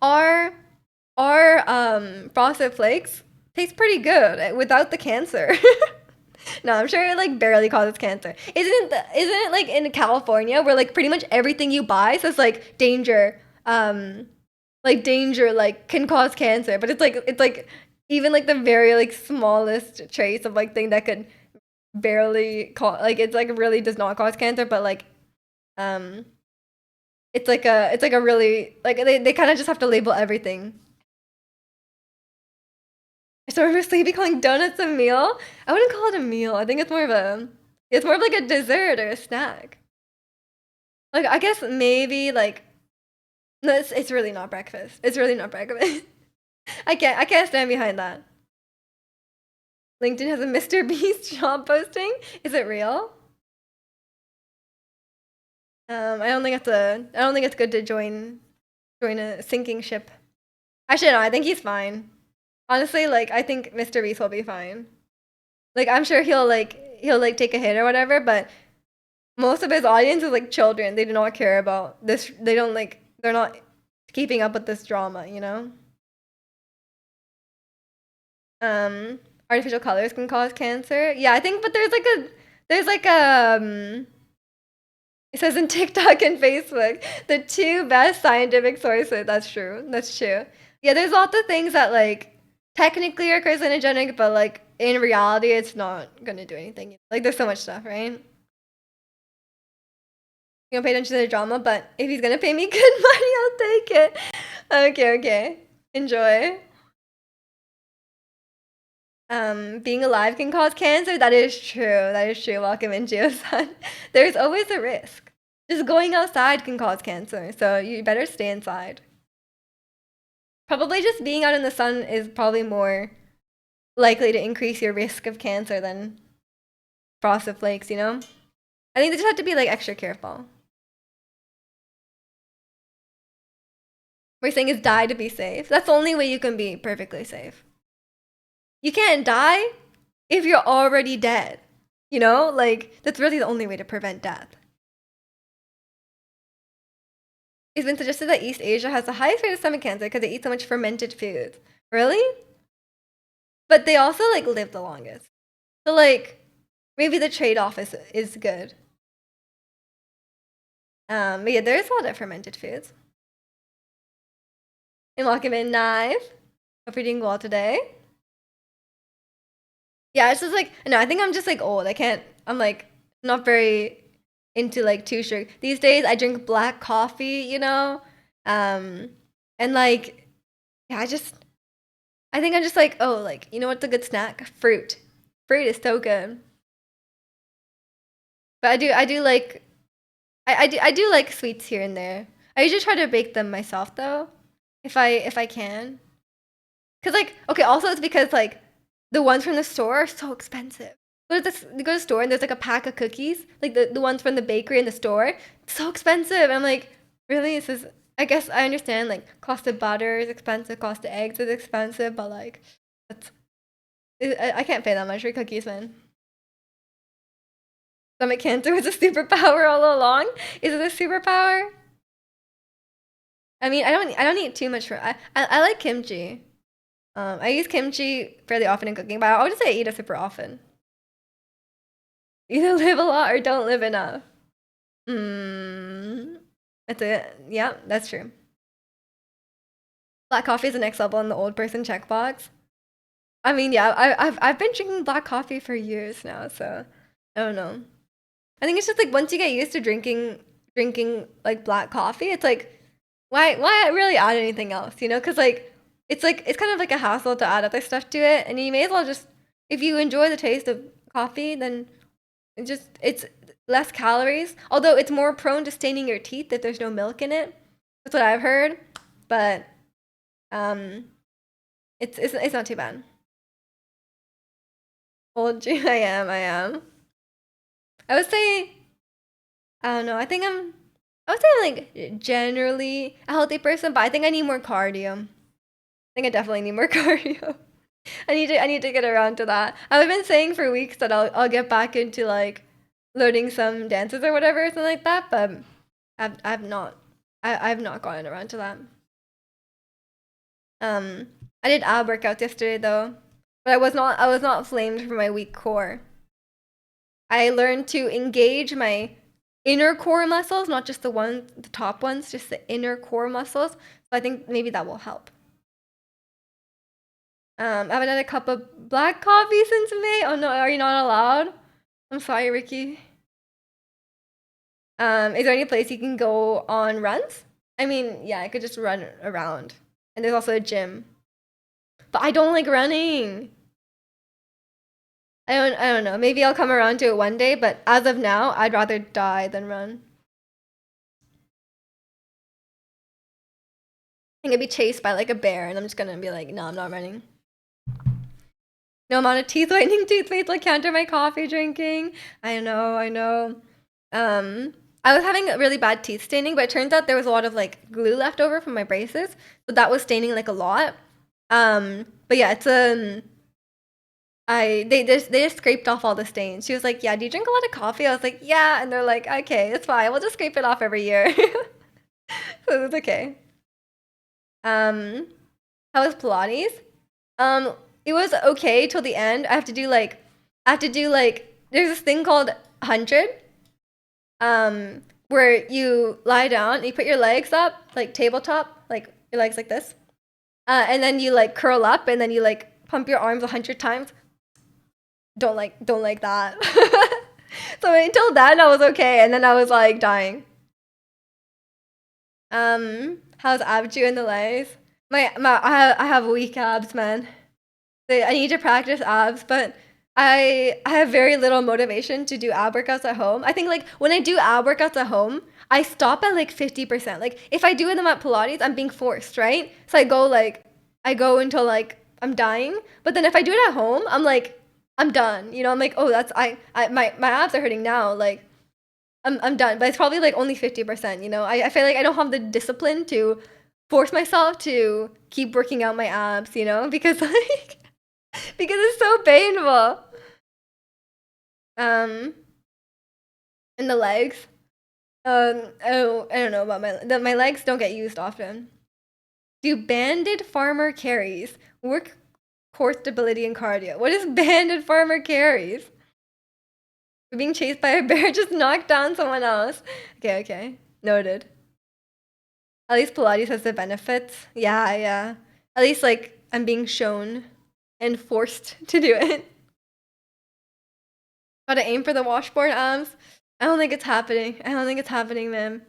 our frosted flakes taste pretty good without the cancer. No, I'm sure it like barely causes cancer. Isn't it like in California where like pretty much everything you buy says like danger, danger like can cause cancer, but it's like even like the very like smallest trace of like thing that could barely cause like it's like really does not cause cancer, but like um it's like a really like they kind of just have to label everything. So remember Sleepy calling donuts a meal? I wouldn't call it a meal. I think it's more of like a dessert or a snack. Like I guess maybe like no, it's really not breakfast. It's really not breakfast. I can't stand behind that. LinkedIn has a Mr. Beast job posting. Is it real? I don't think it's good to join a sinking ship. Actually, no. I think he's fine. Honestly, like I think Mr. Beast will be fine. Like I'm sure he'll like take a hit or whatever, but most of his audience is like children. They do not care about this. They don't like. They're not keeping up with this drama. You know. Um, artificial colors can cause cancer. Yeah, I think. But there's like it says in TikTok and Facebook, the two best scientific sources. That's true. That's true. Yeah, there's lots of things that like technically are carcinogenic, but like in reality, it's not gonna do anything. Like there's so much stuff, right? You don't pay attention to the drama, but if he's gonna pay me good money, I'll take it. Okay, okay. Enjoy. Being alive can cause cancer. That is true. That is true. Welcome in, Geo-san. There's always a risk. Just going outside can cause cancer, so you better stay inside. Probably just being out in the sun is probably more likely to increase your risk of cancer than frosted flakes, you know? I think they just have to be like extra careful. We're saying is die to be safe. That's the only way you can be perfectly safe. You can't die if you're already dead. You know, like that's really the only way to prevent death. It's been suggested that East Asia has the highest rate of stomach cancer because they eat so much fermented foods. Really? But they also like live the longest. So like maybe the trade-off is good. But yeah, there's a lot of fermented foods. And welcome in, Knife. Hope you're doing well today. Yeah, it's just like no, I think I'm just like old. I can't. I'm like not very into like too sugar these days. I drink black coffee, you know, um, and like yeah, I think I'm just like oh, like you know what's a good snack? Fruit. Fruit is so good. But I do like I do like sweets here and there. I usually try to bake them myself though, if I can. Cause like okay, also it's because like the ones from the store are so expensive. You go to the store and there's like a pack of cookies, like the ones from the bakery in the store. It's so expensive. I'm like, really? This is. I guess I understand like cost of butter is expensive, cost of eggs is expensive, but like, that's I can't pay that much for cookies, man. Stomach cancer was a superpower all along. Is it a superpower? I mean, I don't eat too much for. I like kimchi. I use kimchi fairly often in cooking, but I would say I eat it super often. Either live a lot or don't live enough. Mm, that's it. Yeah, that's true. Black coffee is the next level in the old person checkbox. I mean, yeah, I've been drinking black coffee for years now, so I don't know. I think it's just like once you get used to drinking like black coffee, it's like why really add anything else, you know? Because like it's kind of like a hassle to add other stuff to it, and you may as well just if you enjoy the taste of coffee, then it's less calories. Although it's more prone to staining your teeth if there's no milk in it. That's what I've heard, but um, it's not too bad. Old G, I am. I would say I don't know. I would say I'm like generally a healthy person, but I think I need more cardio. I think I definitely need more cardio. I need to get around to that. I've been saying for weeks that I'll get back into like learning some dances or whatever, something like that, but I've not I've not gotten around to that. I did ab workouts yesterday though, but I was not flamed for my weak core. I learned to engage my inner core muscles, not just the top ones, just the inner core muscles. So I think maybe that will help. I haven't had a cup of black coffee since May. Oh no, are you not allowed? I'm sorry, Ricky. Is there any place you can go on runs? I mean, yeah, I could just run around. And there's also a gym. But I don't like running. I don't know. Maybe I'll come around to it one day, but as of now, I'd rather die than run. I'm gonna be chased by like a bear and I'm just gonna be like, no, I'm not running. No amount of teeth whitening toothpaste will counter my coffee drinking. I know, I know. I was having a really bad teeth staining, but it turns out there was a lot of like glue left over from my braces, so that was staining like a lot. But yeah, it's they just scraped off all the stains. She was like, "Yeah, do you drink a lot of coffee?" I was like, "Yeah," and they're like, "Okay, it's fine. We'll just scrape it off every year." So it was okay. Um, how was Pilates? Um, it was okay till the end. I have to do like there's this thing called 100, where you lie down and you put your legs up like tabletop, like your legs like this, and then you like curl up and then you like pump your arms 100 times. Don't like that. So until then I was okay, and then I was like dying. How's Abju in the legs? I have weak abs, man. I need to practice abs, but I have very little motivation to do ab workouts at home. I think like when I do ab workouts at home, I stop at like 50%. Like if I do them at Pilates, I'm being forced, right? So I go until like I'm dying. But then if I do it at home, I'm like I'm done. I'm like, oh, that's my abs are hurting now. Like I'm done. But it's probably like only 50%. I feel like I don't have the discipline to force myself to keep working out my abs, because like because it's so painful. Um, and the legs. Oh, I don't know about my legs don't get used often. Do banded farmer carries work core stability and cardio? What is banded farmer carries? Being chased by a bear just knocked down someone else. Okay, noted. At least Pilates has the benefits. Yeah, yeah. At least like I'm being shown and forced to do it. Gotta aim for the washboard arms. I don't think it's happening. I don't think it's happening, man.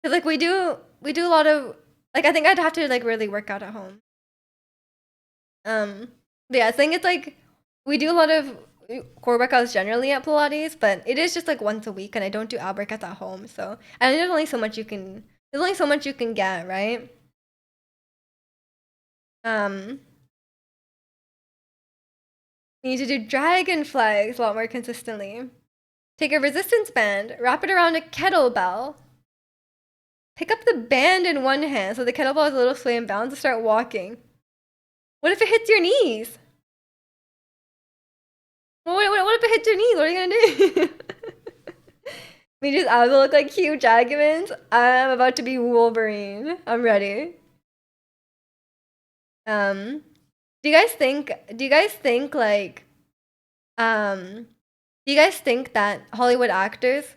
Cause like we do a lot of like I think I'd have to like really work out at home. But yeah, I think it's like we do a lot of core workouts generally at Pilates, but it is just like once a week, and I don't do ab workouts at home. So and there's only so much you can get, right? Um, you need to do dragon flags a lot more consistently. Take a resistance band, wrap it around a kettlebell. Pick up the band in one hand so the kettlebell is a little sway and bounce and start walking. What if it hits your knees? What if it hits your knees? What are you gonna do? Me just abs will look like huge arguments. I'm about to be Wolverine. I'm ready. Um, do you guys think like um do you guys think that Hollywood actors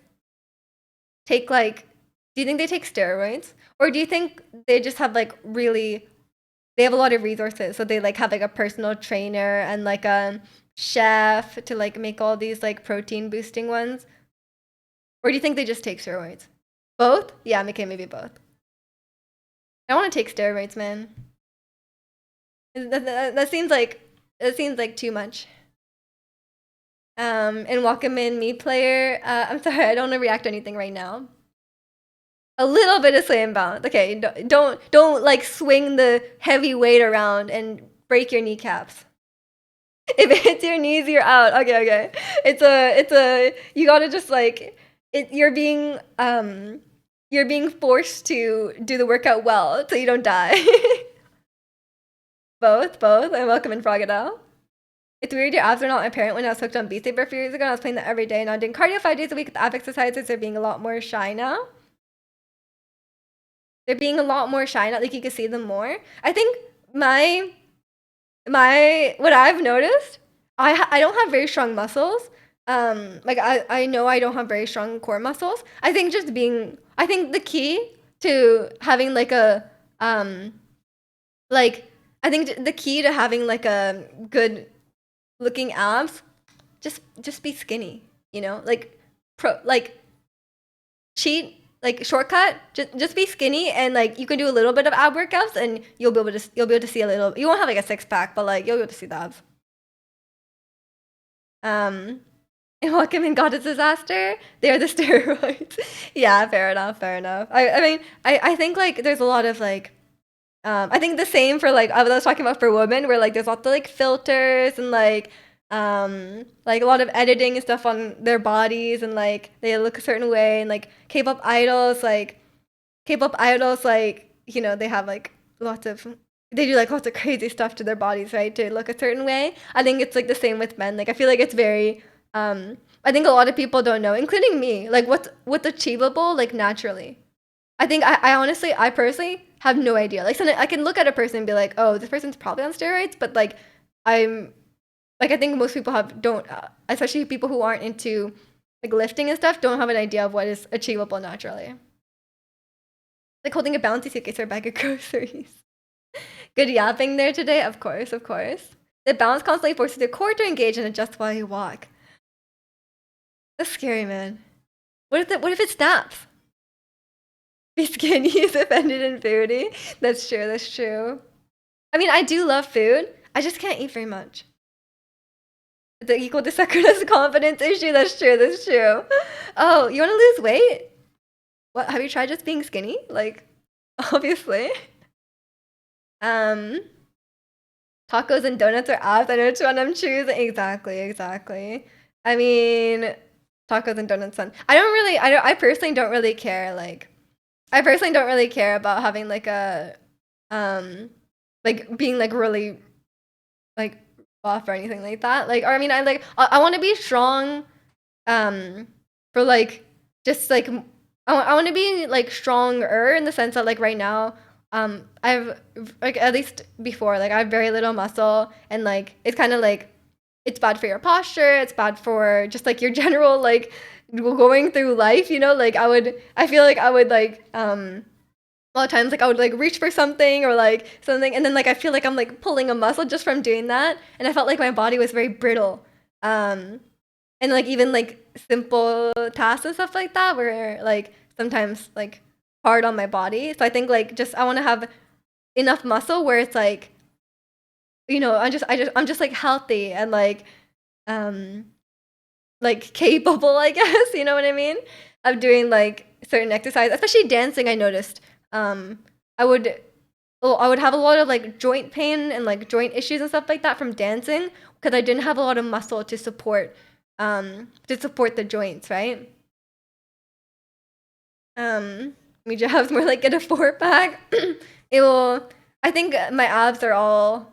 take like do you think they take steroids? Or do you think they just have like really they have a lot of resources, so they like have like a personal trainer and like a chef to like make all these like protein boosting ones? Or do you think they just take steroids? Both? Yeah, okay, maybe both. I want to take steroids, man. That seems like too much. And welcome in me player. I'm sorry, I don't want to react to anything right now. A little bit of slam bounce. Okay, don't like swing the heavy weight around and break your kneecaps. If it hits your knees, you're out. Okay. It's a you gotta just like you're being forced to do the workout well so you don't die. Both. I'm welcome in Frogado. It's weird your abs are not apparent when I was hooked on Beat Saber a few years ago. I was playing that every day. Now doing cardio 5 days a week with ab exercises are being a lot more shy now. they're being a lot more shy now. Like you can see them more. I think my what I've noticed, I don't have very strong muscles. Like I know I don't have very strong core muscles. I think the key to having like a like I think the key to having like a good looking abs, just be skinny, you know? Like like cheat like shortcut, just be skinny and like you can do a little bit of ab workouts and you'll be able to see a little, you won't have like a six pack, but like you'll be able to see the abs. Um, and Welcome and Goddess Disaster, they're the steroids. Yeah, fair enough, fair enough. I mean, I think like there's a lot of like, I think the same for like I was talking about for women, where like there's lots of like filters and like a lot of editing and stuff on their bodies, and like they look a certain way, and like K-pop idols like you know they have like lots of they do like lots of crazy stuff to their bodies, right, to look a certain way. I think it's like the same with men. Like I feel like it's very I think a lot of people don't know, including me, like what's achievable like naturally. I think I honestly, I personally have no idea. Like, sometimes I can look at a person and be like, "Oh, this person's probably on steroids," but like, I'm like, I think most people have don't, especially people who aren't into like lifting and stuff, don't have an idea of what is achievable naturally. Like holding a bouncy suitcase or a bag of groceries. Good yapping there today, of course, of course. The bounce constantly forces the core to engage and adjust while you walk. That's scary, man. What if it snaps? Be skinny is offended in foodie. That's true. That's true. I mean, I do love food. I just can't eat very much. The equal to Sakura's confidence issue. That's true. That's true. Oh, you want to lose weight? What? Have you tried just being skinny? Like, obviously. Um, Tacos and donuts are abs. I know which one I'm choosing. Exactly. Exactly. I mean, tacos and donuts. I personally don't really care. Like, I personally don't really care about having like a like being like really like buff or anything like that. Like or I mean I want to be strong for like just like I want to be like stronger in the sense that like right now I've like at least before like I have very little muscle and like it's kind of like it's bad for your posture, it's bad for just like your general like going through life, you know? Like I feel like I would like a lot of times like I would like reach for something or like something and then like I feel like I'm like pulling a muscle just from doing that and I felt like my body was very brittle. And like even like simple tasks and stuff like that were like sometimes like hard on my body. So I think like just I want to have enough muscle where it's like you know, I'm just like healthy and um like capable, I guess, you know what I mean? Of doing like certain exercise, especially dancing, I noticed. I would I would have a lot of like joint pain and like joint issues and stuff like that from dancing because I didn't have a lot of muscle to support the joints, right? Mija has more like get a four pack. It will I think my abs are all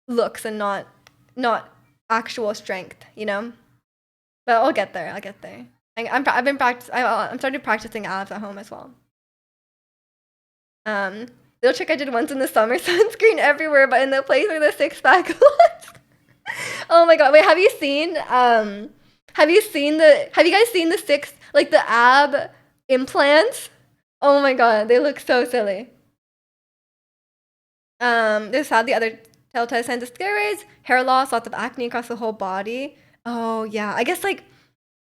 looks and not actual strength, you know? But I'll get there. I'll get there. I've been practice. I'm started practicing abs at home as well. Um, little trick I did once in the summer: sunscreen everywhere, but in the place where the six pack was. Oh my god! Wait, have you seen? Have you guys seen the six like the ab implants? Oh my god, they look so silly. This had the other telltale signs of steroids: hair loss, lots of acne across the whole body. Oh yeah, I guess like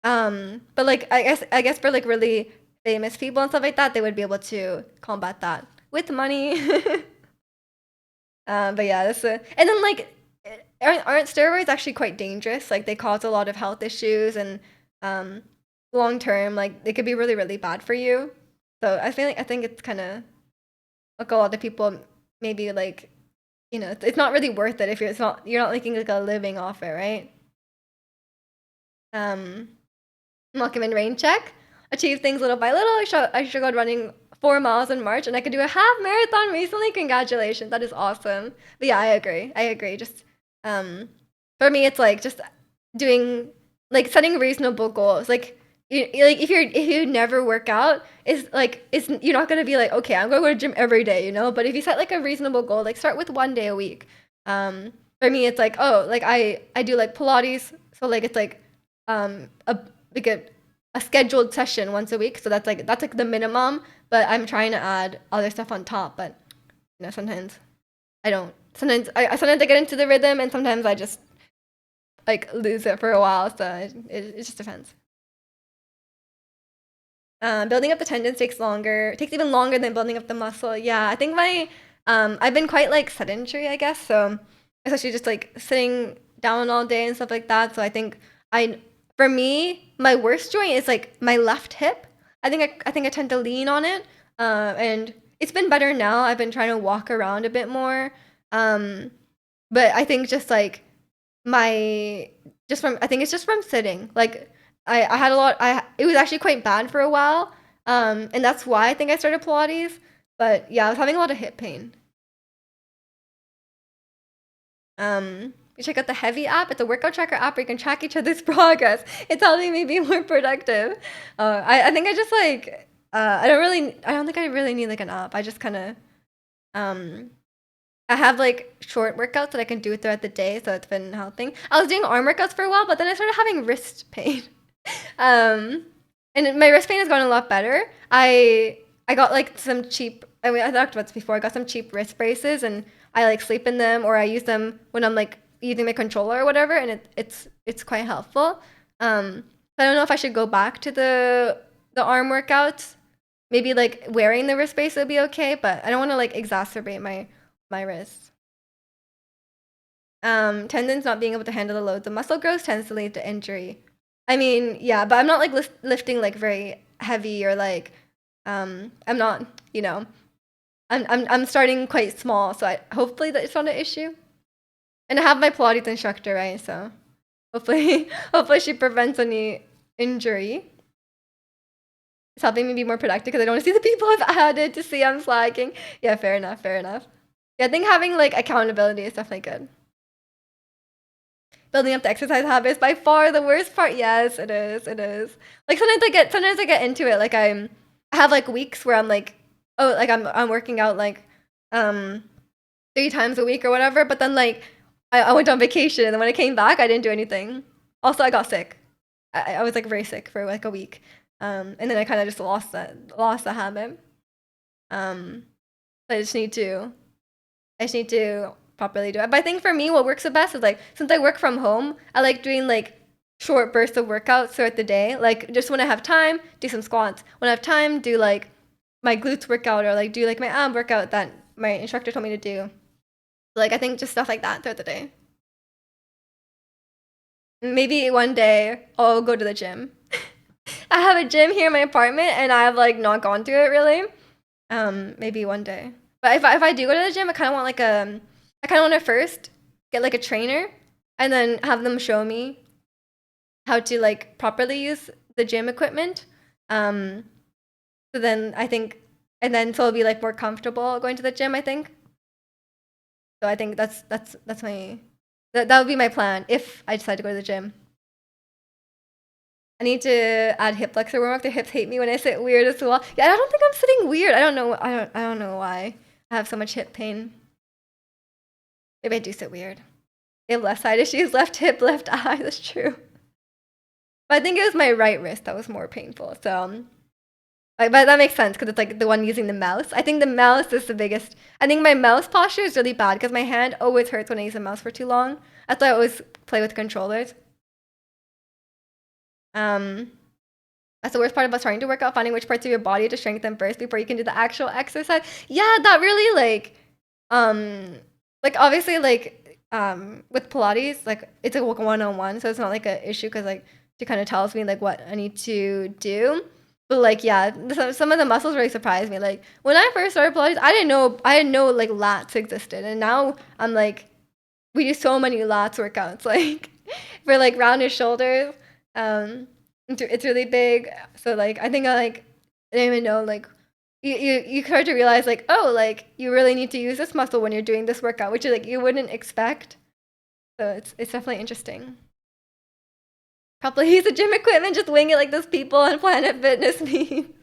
but like I guess for like really famous people and stuff like that, they would be able to combat that with money. But yeah, that's and then like aren't steroids actually quite dangerous? Like they cause a lot of health issues and um long term, like they could be really really bad for you. So I think it's kind of like a lot of people maybe like you know it's not really worth it if you're not making like a living off it, right? Um, Welcome in rain check. Achieve things little by little. I struggled running 4 miles in March, and I could do a half marathon recently. Congratulations, that is awesome. But yeah, I agree. I agree. Just for me, it's like just doing like setting reasonable goals. Like like if you never work out, it's you're not gonna be like, okay, I'm gonna go to the gym every day, you know. But if you set like a reasonable goal, like start with 1 day a week. For me, it's like, oh, like I do like Pilates, so like it's like a like a scheduled session once a week. So that's like the minimum. But I'm trying to add other stuff on top. But you know, sometimes I don't. Sometimes I get into the rhythm, and sometimes I just like lose it for a while. So it just depends. Building up the tendons takes longer. It takes even longer than building up the muscle. Yeah, I think I've been quite like sedentary, I guess. So especially just like sitting down all day and stuff like that. So I think I, for me, my worst joint is like my left hip. I think I tend to lean on it. And it's been better now. I've been trying to walk around a bit more. Um, but I think just like my just from I think it's just from sitting. Like I had a lot I it was actually quite bad for a while. And that's why I think I started Pilates. But yeah, I was having a lot of hip pain. You check out the Heavy app. It's a workout tracker app where you can track each other's progress. It's helping me be more productive. I think I just like I don't think I really need like an app. I just kind of um I have like short workouts that I can do throughout the day, so it's been helping. I was doing arm workouts for a while, but then I started having wrist pain. um, and my wrist pain has gotten a lot better. I got like some cheap. I mean, I talked about this before. I got some cheap wrist braces, and I like sleep in them, or I use them when I'm like using my controller or whatever, and it's quite helpful. So I don't know if I should go back to the arm workouts. Maybe like wearing the wrist brace would be okay, but I don't want to like exacerbate my wrist. Tendons not being able to handle the loads of muscle growth tends to lead to injury. I mean, yeah, but I'm not like lifting like very heavy or like I'm not, you know, I'm starting quite small, so I hopefully that it's not an issue. And I have my Pilates instructor, right? So hopefully hopefully she prevents any injury. It's helping me be more productive because I don't want to see the people I've added to see I'm slacking. Yeah, fair enough, fair enough. Yeah, I think having like accountability is definitely good. Building up the exercise habits by far the worst part. Yes, it is. It is. Like sometimes I get into it. Like I have like weeks where I'm like, oh, like I'm working out like um 3 times a week or whatever. But then like I went on vacation and then when I came back I didn't do anything. Also I got sick. I was like very sick for like a week. And then I kind of just lost the habit. Um, so I just need to properly do it. But I think for me, what works the best is like since I work from home, I like doing like short bursts of workouts throughout the day. Like just when I have time, do some squats. When I have time, do like my glutes workout or like do like my ab workout that my instructor told me to do. Like I think just stuff like that throughout the day. Maybe one day I'll go to the gym. I have a gym here in my apartment and I've like not gone to it really. Maybe one day. But if I do go to the gym, I kind of want to first get like a trainer and then have them show me how to like properly use the gym equipment. Um, so then I think, and then so I'll be like more comfortable going to the gym. I think. So I think that's my that would be my plan if I decide to go to the gym. I need to add hip flexor warm up. The hips hate me when I sit weird as well. Yeah, I don't think I'm sitting weird. I don't know why I have so much hip pain. Maybe I do sit weird. I have left side issues, left hip, left eye. That's true. But I think it was my right wrist that was more painful. So, like, but that makes sense because it's like the one using the mouse. I think the mouse is the biggest. I think my mouse posture is really bad because my hand always hurts when I use the mouse for too long. That's why I always play with controllers. Um, that's the worst part about starting to work out, finding which parts of your body to strengthen first before you can do the actual exercise. Yeah, that really um like obviously with Pilates, like it's a one-on-one, so it's not like an issue because like she kind of tells me like what I need to do. But like yeah, some of the muscles really surprised me. Like when I first started Pilates, I didn't know like lats existed, and now I'm like we do so many lats workouts like for like rounded shoulders. It's really big. So like I think I didn't even know like you start to realize like oh like you really need to use this muscle when you're doing this workout, which is like you wouldn't expect. So it's definitely interesting. Probably use the gym equipment, just wing it like those people on Planet Fitness meme.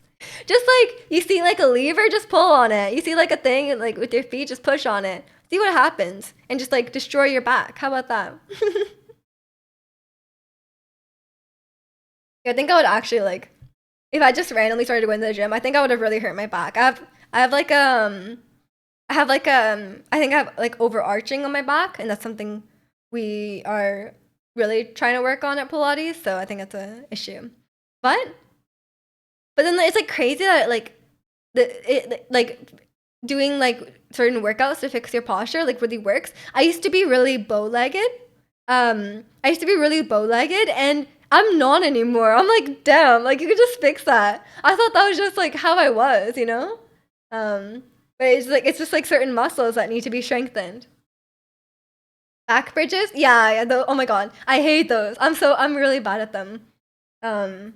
Just like you see like a lever, just pull on it. You see like a thing and like with your feet, just push on it. See what happens and just like destroy your back. How about that? I think I would actually like if I just randomly started going to the gym, I think I would have really hurt my back. I have like I have like I think I have like overarching on my back, and that's something we are really trying to work on at Pilates. So I think that's a issue. But then it's like crazy that like like doing like certain workouts to fix your posture like really works. I used to be really bow-legged. I used to be really bow-legged, and I'm not anymore. I'm like, damn, like you could just fix that. I thought that was just like how I was, you know? But it's just like certain muscles that need to be strengthened. Back bridges? Yeah, oh my god. I hate those. I'm really bad at them. I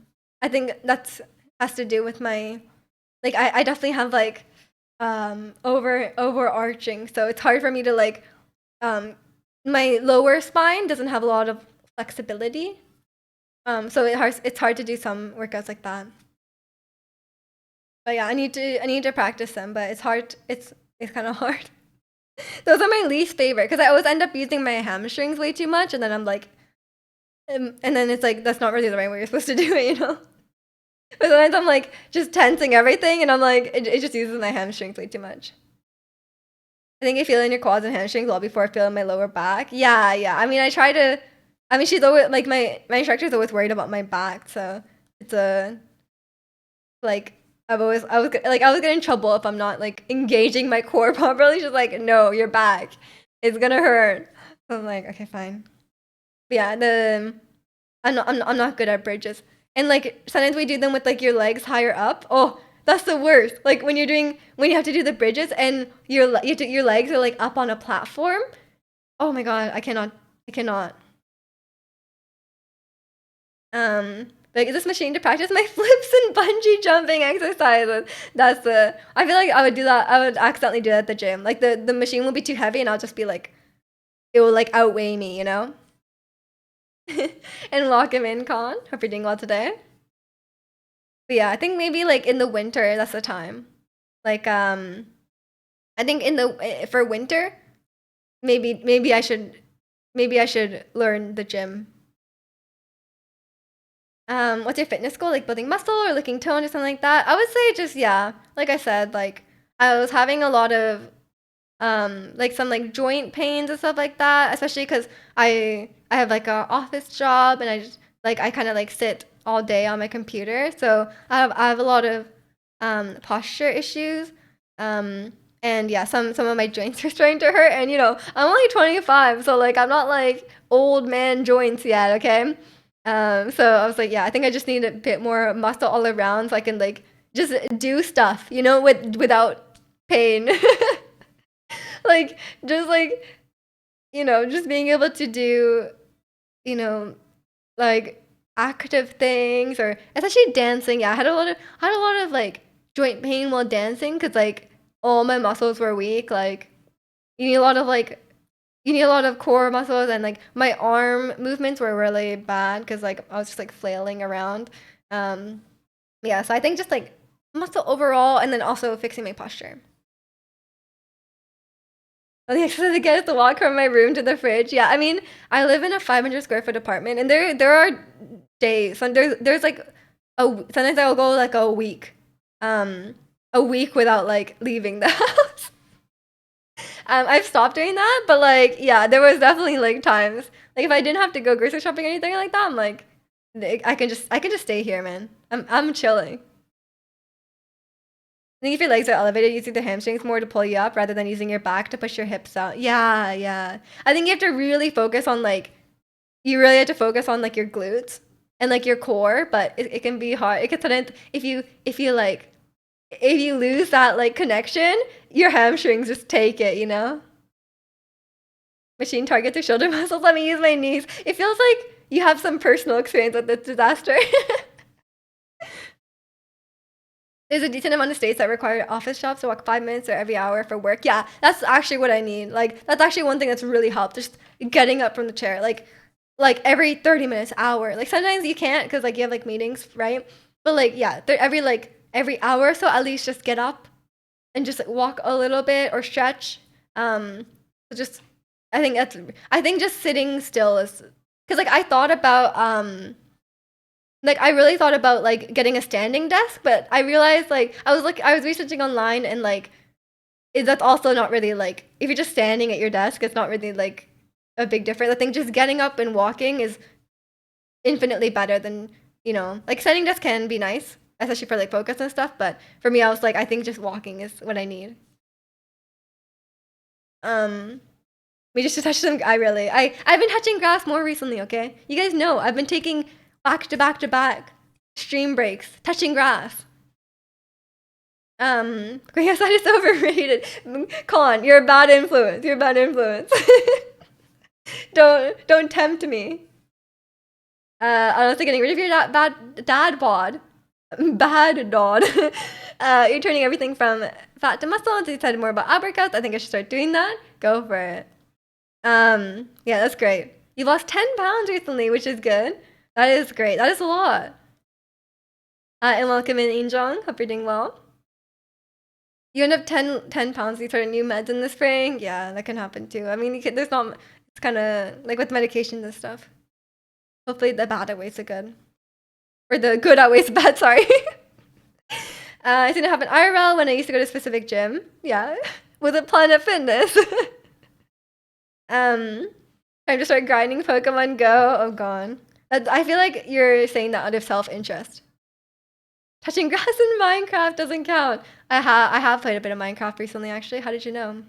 think that's has to do with my like I definitely have like overarching, so it's hard for me to like my lower spine doesn't have a lot of flexibility. So it's hard to do some workouts like that. But yeah, I need to practice them, but it's hard. It's kind of hard. Those are my least favorite because I always end up using my hamstrings way too much, and then I'm like, and then it's like that's not really the right way you're supposed to do it, you know. But sometimes I'm like just tensing everything, and I'm like it just uses my hamstrings way too much. I think I feel in your quads and hamstrings well before I feel in my lower back. Yeah, yeah. I mean, I try to. I mean, she's always like my instructor's always worried about my back, so it's a like I was getting in trouble if I'm not like engaging my core properly. She's like, no, your back, it's gonna hurt. So I'm like, okay, fine. But yeah, I'm not good at bridges. And like sometimes we do them with like your legs higher up. Oh, that's the worst. Like when you have to do the bridges and your legs are like up on a platform. Oh my god, I cannot. Like is this machine to practice my flips and bungee jumping exercises? That's the I feel like I would do that. I would accidentally do that at the gym. Like the machine will be too heavy and I'll just be like it will like outweigh me, you know? And lock him in, Con. Hope you're doing well today. But yeah, I think maybe like in the winter, that's the time. Like I think in the for winter, maybe I should learn the gym. What's your fitness goal? Like building muscle or looking toned or something like that? I would say just yeah, like I said, like I was having a lot of like some like joint pains and stuff like that, especially because I have like a office job and I just like I kind of like sit all day on my computer, so I have a lot of posture issues. And yeah, some of my joints are starting to hurt, and you know I'm only 25, so like I'm not like old man joints yet, okay? So I was like, yeah, I think I just need a bit more muscle all around so I can like just do stuff, you know, without pain. Like just like you know, just being able to do, you know, like active things or especially dancing. Yeah, I had a lot of like joint pain while dancing because like all my muscles were weak. Like you need a lot of like you need a lot of core muscles and like my arm movements were really bad because like I was just like flailing around. Um, yeah, so I think just like muscle overall and then also fixing my posture. Oh, the exercise again is to walk from my room to the fridge. Yeah, I mean, I live in a 500 square foot apartment, and there are days. So there's like sometimes I'll go like um, a week without like leaving the house. I've stopped doing that, but like yeah, there was definitely like times like if I didn't have to go grocery shopping or anything like that, I'm like I can just stay here, man. I'm chilling. I think if your legs are elevated, using the hamstrings more to pull you up rather than using your back to push your hips out. Yeah, yeah. I think you have to really focus on like you really have to focus on like your glutes and like your core, but it can be hard. It can sometimes if you lose that like connection, your hamstrings just take it, you know? Machine targets your shoulder muscles. Let me use my knees. It feels like you have some personal experience with this disaster. There's a decent amount of states that require office jobs to walk 5 minutes or every hour for work. Yeah, that's actually what I need. Like, that's actually one thing that's really helped. Just getting up from the chair. like every 30 minutes, hour. Like sometimes you can't because like you have like meetings, right? But like yeah, every hour or so, at least just get up and just like, walk a little bit or stretch. Just I think just sitting still is because like I thought about like I really thought about like getting a standing desk, but I realized like I was researching online and like that's also not really like if you're just standing at your desk, it's not really like a big difference. I think just getting up and walking is infinitely better than like standing desk can be nice, especially for like focus and stuff. But for me, I was like, I think just walking is what I need. Um, we just to touch some. I've been touching grass more recently. Okay, you guys know I've been taking back to back to back stream breaks, touching grass. Green outside is overrated. Con, you're a bad influence. You're a bad influence. Don't tempt me. Honestly, getting rid of your dad bod. Bad dod. You're turning everything from fat to muscle. And so you said more about uppercuts. I think I should start doing that. Go for it. Yeah, that's great. You lost 10 pounds recently, which is good. That is great. That is a lot. And welcome in, Injong. Hope you're doing well. You end up 10 pounds. You start new meds in the spring. Yeah, that can happen too. I mean, there's not. It's kind of like with medications and stuff. Hopefully, the bad outweighs the good, or the good outweighs the bad. Sorry. I seen it happen IRL when I used to go to a specific gym. Yeah, with a Planet Fitness. I just start grinding Pokemon Go. Oh god, I feel like you're saying that out of self-interest. Touching grass in Minecraft doesn't count. I have played a bit of Minecraft recently, actually. How did you know?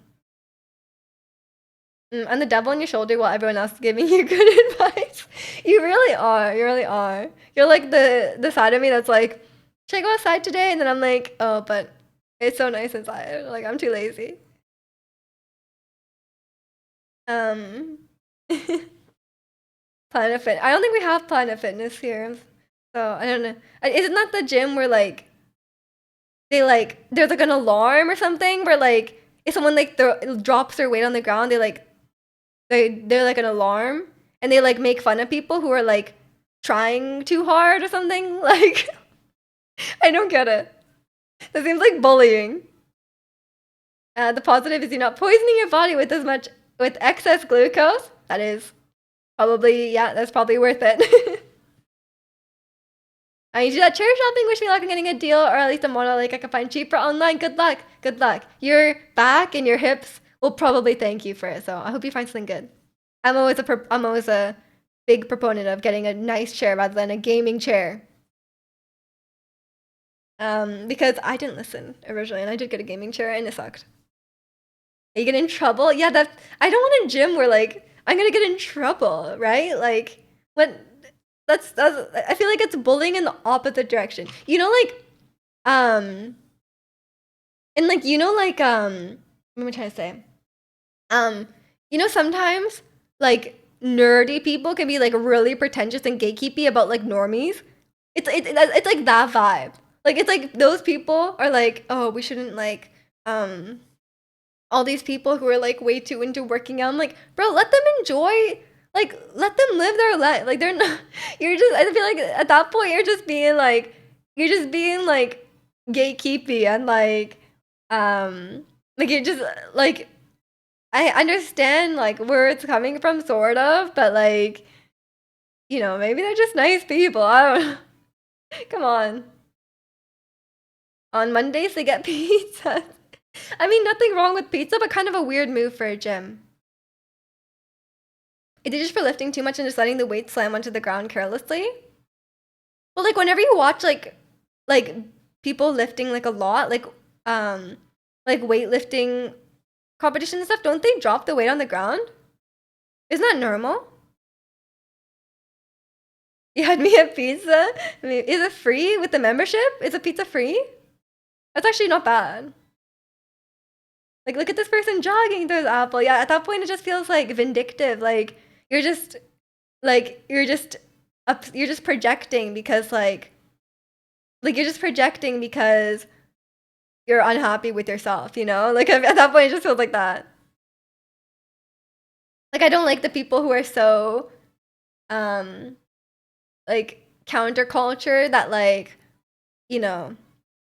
I'm the devil on your shoulder while everyone else is giving you good advice. You really are. You really are. You're like the side of me that's like, should I go outside today? And then I'm like, oh, but it's so nice inside. Like I'm too lazy. Um, Planet Fit. I don't think we have Planet Fitness here, so I don't know. Isn't that the gym where like they like there's like an alarm or something where like if someone like drops their weight on the ground, they're like an alarm and they like make fun of people who are like trying too hard or something. Like I don't get it. That seems like bullying. The positive is you're not poisoning your body with excess glucose. That is probably that's probably worth it. I need to do that chair shopping. Wish me luck on getting a deal, or at least a model like I can find cheaper online. Good luck. Good luck. Your back and your hips will probably thank you for it. So I hope you find something good. I'm always a big proponent of getting a nice chair rather than a gaming chair. Because I didn't listen originally, and I did get a gaming chair, and it sucked. You get in trouble? Yeah, I don't want a gym where like I'm gonna get in trouble, right? Like what? That's I feel like it's bullying in the opposite direction. You know, like and like what am I trying to say? Um, sometimes like nerdy people can be like really pretentious and gatekeepy about like normies. It's like that vibe. Like it's like those people are like, oh, we shouldn't like all these people who are like way too into working out. I'm like, bro, let them enjoy. Like, let them live their life. Like they're not. You're just. I feel like at that point you're just being like gatekeepy and like you're just like I understand like where it's coming from, sort of, but like maybe they're just nice people. I don't know. Come on. On Mondays they get pizza. I mean, nothing wrong with pizza, but kind of a weird move for a gym. Is it just for lifting too much and just letting the weight slam onto the ground carelessly? Well, like whenever you watch like people lifting like a lot, like weightlifting competition and stuff, don't they drop the weight on the ground? Isn't that normal? You had me a pizza. I mean, is it free with the membership? Is a pizza free? That's actually not bad. Like, look at this person jogging through the apple. Yeah, at that point, it just feels like vindictive. Like you're just you're just you're just projecting because you're just projecting because you're unhappy with yourself. Like at that point, it just feels like that. Like I don't like the people who are so um like counterculture that like, you know,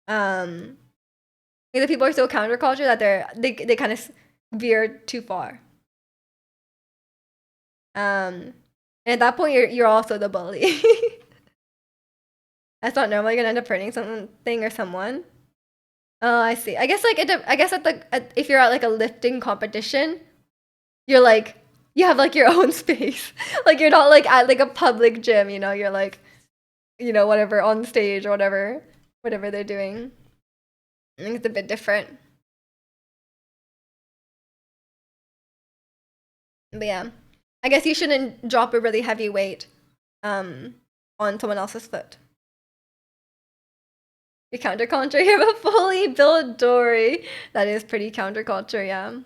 like the people are so counterculture that they kind of veer too far. And at that point you're also the bully. That's not normal. You're gonna end up hurting something or someone. Oh, I see. I guess like I guess if you're at like a lifting competition, you're like you have like your own space. Like you're not like at like a public gym, you know. You're like, you know, whatever on stage or whatever they're doing. I think it's a bit different. But yeah, I guess you shouldn't drop a really heavy weight on someone else's foot. You counterculture. You have a fully built Dory. That is pretty counterculture, yeah.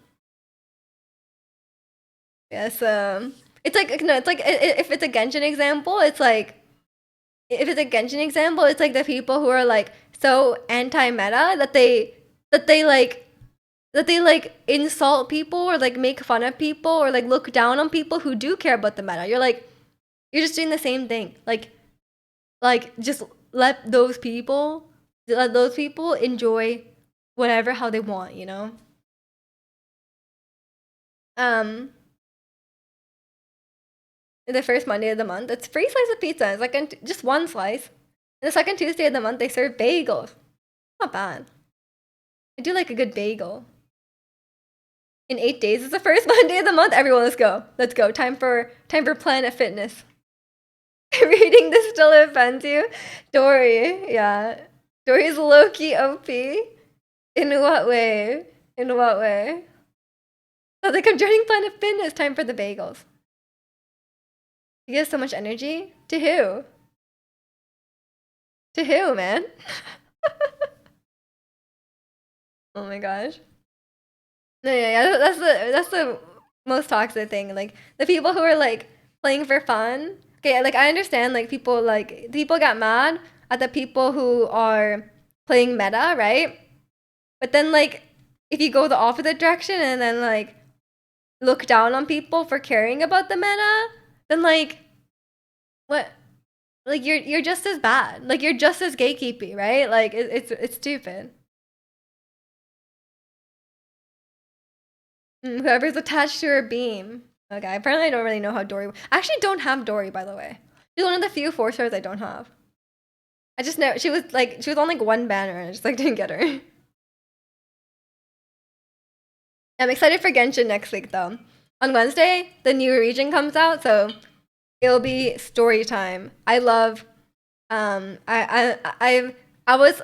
Yes, it's like no, it's like if it's a Genshin example, it's like if it's a Genshin example, it's like the people who are like so anti-meta that they like insult people or like make fun of people or like look down on people who do care about the meta. You're like you're just doing the same thing. Like just let those people enjoy whatever how they want, you know? Um the first Monday of the month, it's free slice of pizza. It's like just one slice. And the second Tuesday of the month, they serve bagels. Not bad. I do like a good bagel. In 8 days, it's the first Monday of the month. Everyone, let's go. Let's go. Time for Planet Fitness. Reading this still offends you? Dory, yeah. Dory's low-key OP. In what way? In what way? Oh, like I'm joining Planet Fitness. Time for the bagels. You give so much energy? To who? To who, man? Oh my gosh. No, yeah, that's the most toxic thing. Like the people who are like playing for fun. Okay, like I understand like people get mad at the people who are playing meta, right? But then like if you go the opposite direction and then like look down on people for caring about the meta, then like what? Like you're just as bad. Like you're just as gatekeepy, right? Like it's stupid. Whoever's attached to her beam. Okay, apparently I don't really know how Dory. I actually don't have Dory, by the way. She's one of the few 4 stars I don't have. I just know she was on like one banner and I just like didn't get her. I'm excited for Genshin next week though. On Wednesday, the new region comes out, so it'll be story time. I love I was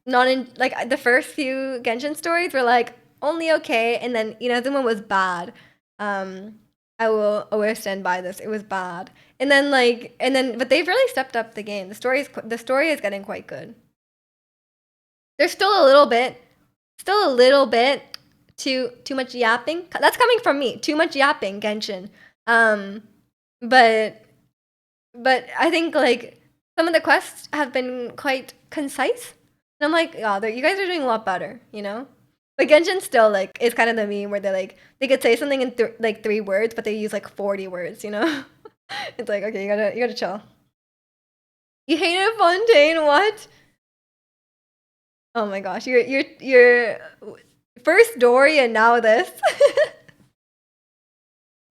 not in like the first few Genshin stories were like only okay, and then Inazuma was bad. I will always stand by this. It was bad, and then but they've really stepped up the game. The story is getting quite good. There's still a little bit, too much yapping. That's coming from me. Too much yapping, Genshin. But I think like some of the quests have been quite concise. And I'm like, oh, you guys are doing a lot better, you know? But Genshin still like is kind of the meme where they could say something in like 3 words, but they use like 40 words, you know? It's like, okay, you gotta chill. You hated Fontaine, what? Oh my gosh, you're first Dory and now this.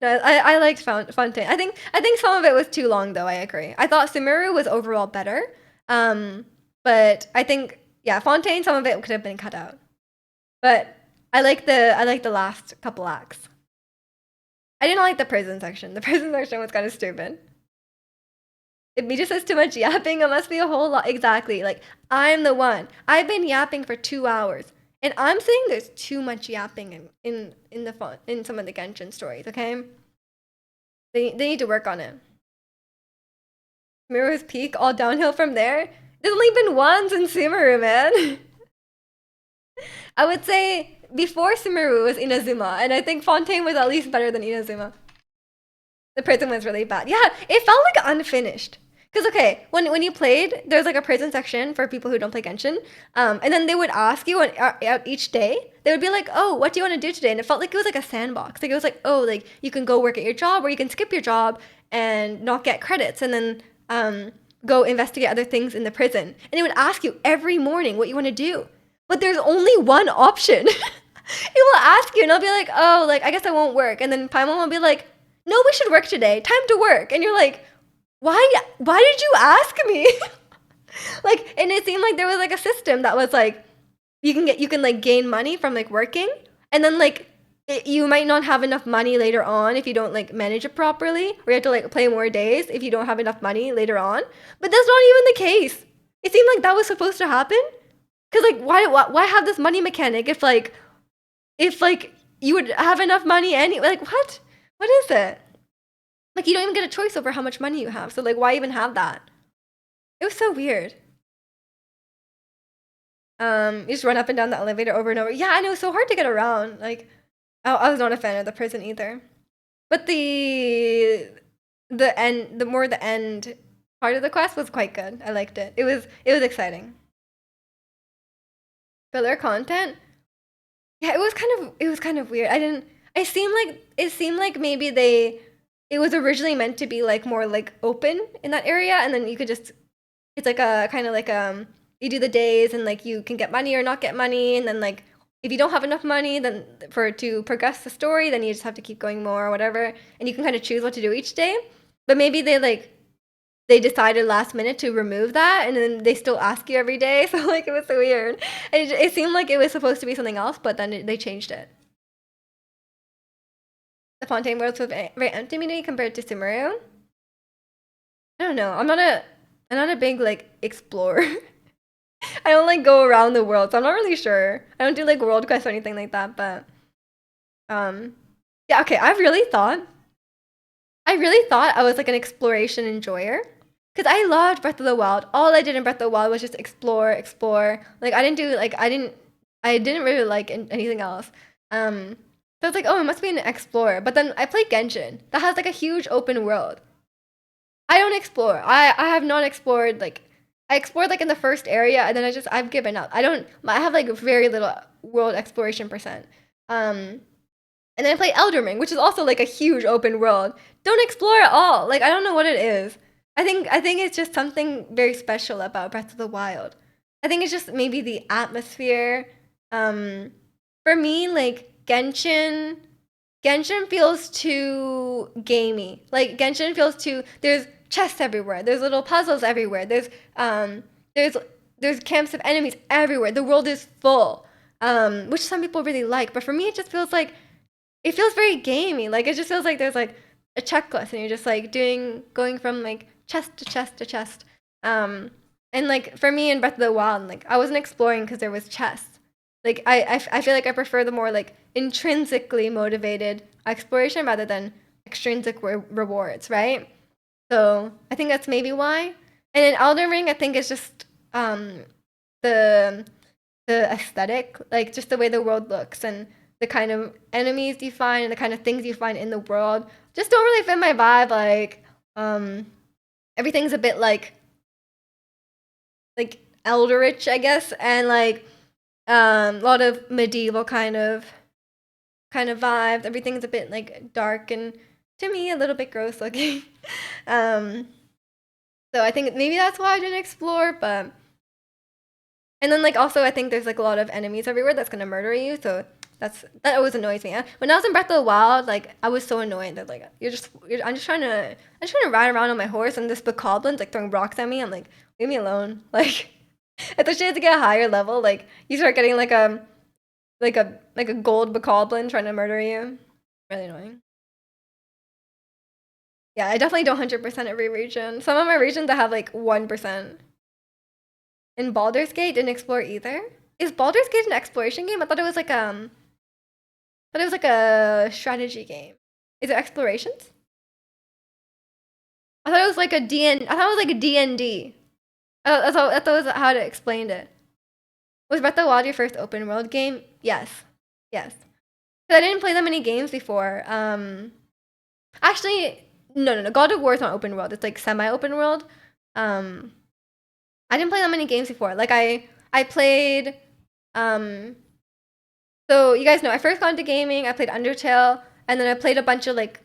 No, I liked Fontaine. I think some of it was too long though. I agree. I thought Sumeru was overall better. But I think yeah, Fontaine, some of it could have been cut out. But I like the last couple acts. I didn't like the prison section. The prison section was kind of stupid. If Mija says too much yapping, it must be a whole lot. Exactly. Like I'm the one. I've been yapping for 2 hours. And I'm saying there's too much yapping in some of the Genshin stories, okay? They need to work on it. Sumeru's peak, all downhill from there. There's only been once in Sumeru, man. I would say before Sumeru was Inazuma, and I think Fontaine was at least better than Inazuma. The prison was really bad. Yeah, it felt like unfinished. Because okay, when you played, there's like a prison section for people who don't play Genshin, and then they would ask you each day. They would be like, "Oh, what do you want to do today?" And it felt like it was like a sandbox. Like it was like, "Oh, like you can go work at your job, or you can skip your job and not get credits, and then go investigate other things in the prison. And it would ask you every morning what you want to do, but there's only one option. It will ask you, and I'll be like, oh, like I guess I won't work. And then Paimon will be like, no, we should work today. Time to work. And you're like, why? Why did you ask me? Like, and it seemed like there was like a system that was like, you can like gain money from like working, and then like you might not have enough money later on if you don't like manage it properly, or you have to like play more days if you don't have enough money later on. But that's not even the case. It seemed like that was supposed to happen. Cause like why have this money mechanic if like you would have enough money like what is it? Like you don't even get a choice over how much money you have. So like why even have that? It was so weird. You just run up and down the elevator over and over. Yeah, and it was so hard to get around. Like I was not a fan of the prison either. But the end part of the quest was quite good. I liked it. It was exciting. Filler content? Yeah, it was kind of weird. It seemed like maybe it was originally meant to be like more like open in that area, and then you could just it's like a kind of like you do the days, and like you can get money or not get money, and then like if you don't have enough money then to progress the story, then you just have to keep going more or whatever, and you can kind of choose what to do each day. But maybe they decided last minute to remove that, and then they still ask you every day. So like it was so weird. It seemed like it was supposed to be something else, but then they changed it. The Fontaine Worlds was very empty to me compared to Sumeru. I don't know. I'm not a big like explorer. I don't like go around the world, so I'm not really sure. I don't do like world quests or anything like that, but yeah, okay. I really thought I was like an exploration enjoyer. Because I loved Breath of the Wild. All I did in Breath of the Wild was just explore, explore. Like I didn't really like anything else. So I was like, oh, it must be an explorer. But then I played Genshin. That has like a huge open world. I don't explore. I have not explored like I explored like in the first area, and then I've given up. I have like very little world exploration percent. And then I play Elden Ring, which is also like a huge open world. Don't explore at all. Like I don't know what it is. I think it's just something very special about Breath of the Wild. I think it's just maybe the atmosphere. For me, like Genshin feels too gamey. Like Genshin feels too. There's chests everywhere. There's little puzzles everywhere. There's camps of enemies everywhere. The world is full, which some people really like. But for me, it just feels like it feels very gamey. Like it just feels like there's like a checklist, and you're just like going from like chest to chest to chest. And like for me in Breath of the Wild, like I wasn't exploring because there was chests. Like I feel like I prefer the more like intrinsically motivated exploration rather than extrinsic rewards, right? So I think that's maybe why. And in Elden Ring, I think it's just the aesthetic, like just the way the world looks and the kind of enemies you find and the kind of things you find in the world just don't really fit my vibe. Like everything's a bit like eldritch, I guess, and like a lot of medieval kind of vibes. Everything's a bit like dark and to me a little bit gross looking. So I think maybe that's why I didn't explore, but and then like also I think there's like a lot of enemies everywhere that's gonna murder you, so that always annoys me. When I was in Breath of the Wild, like I was so annoyed that like I'm just trying to ride around on my horse, and this bokoblins like throwing rocks at me. I'm like, leave me alone. Like especially as you get a higher level, like you start getting like a gold bokoblin trying to murder you. Really annoying. Yeah, I definitely don't 100% every region. Some of my regions I have like 1%. In Baldur's Gate, didn't explore either. Is Baldur's Gate an exploration game? I thought it was like a strategy game. Is it explorations? I thought it was like a DN. I thought it was like a D&D. I thought was how it explained it. Was Breath of the Wild your first open world game? Yes. Yes. Because I didn't play that many games before. Actually, no. God of War is not open world. It's like semi-open world. I didn't play that many games before. Like I played so you guys know I first got into gaming, I played Undertale, and then I played a bunch of like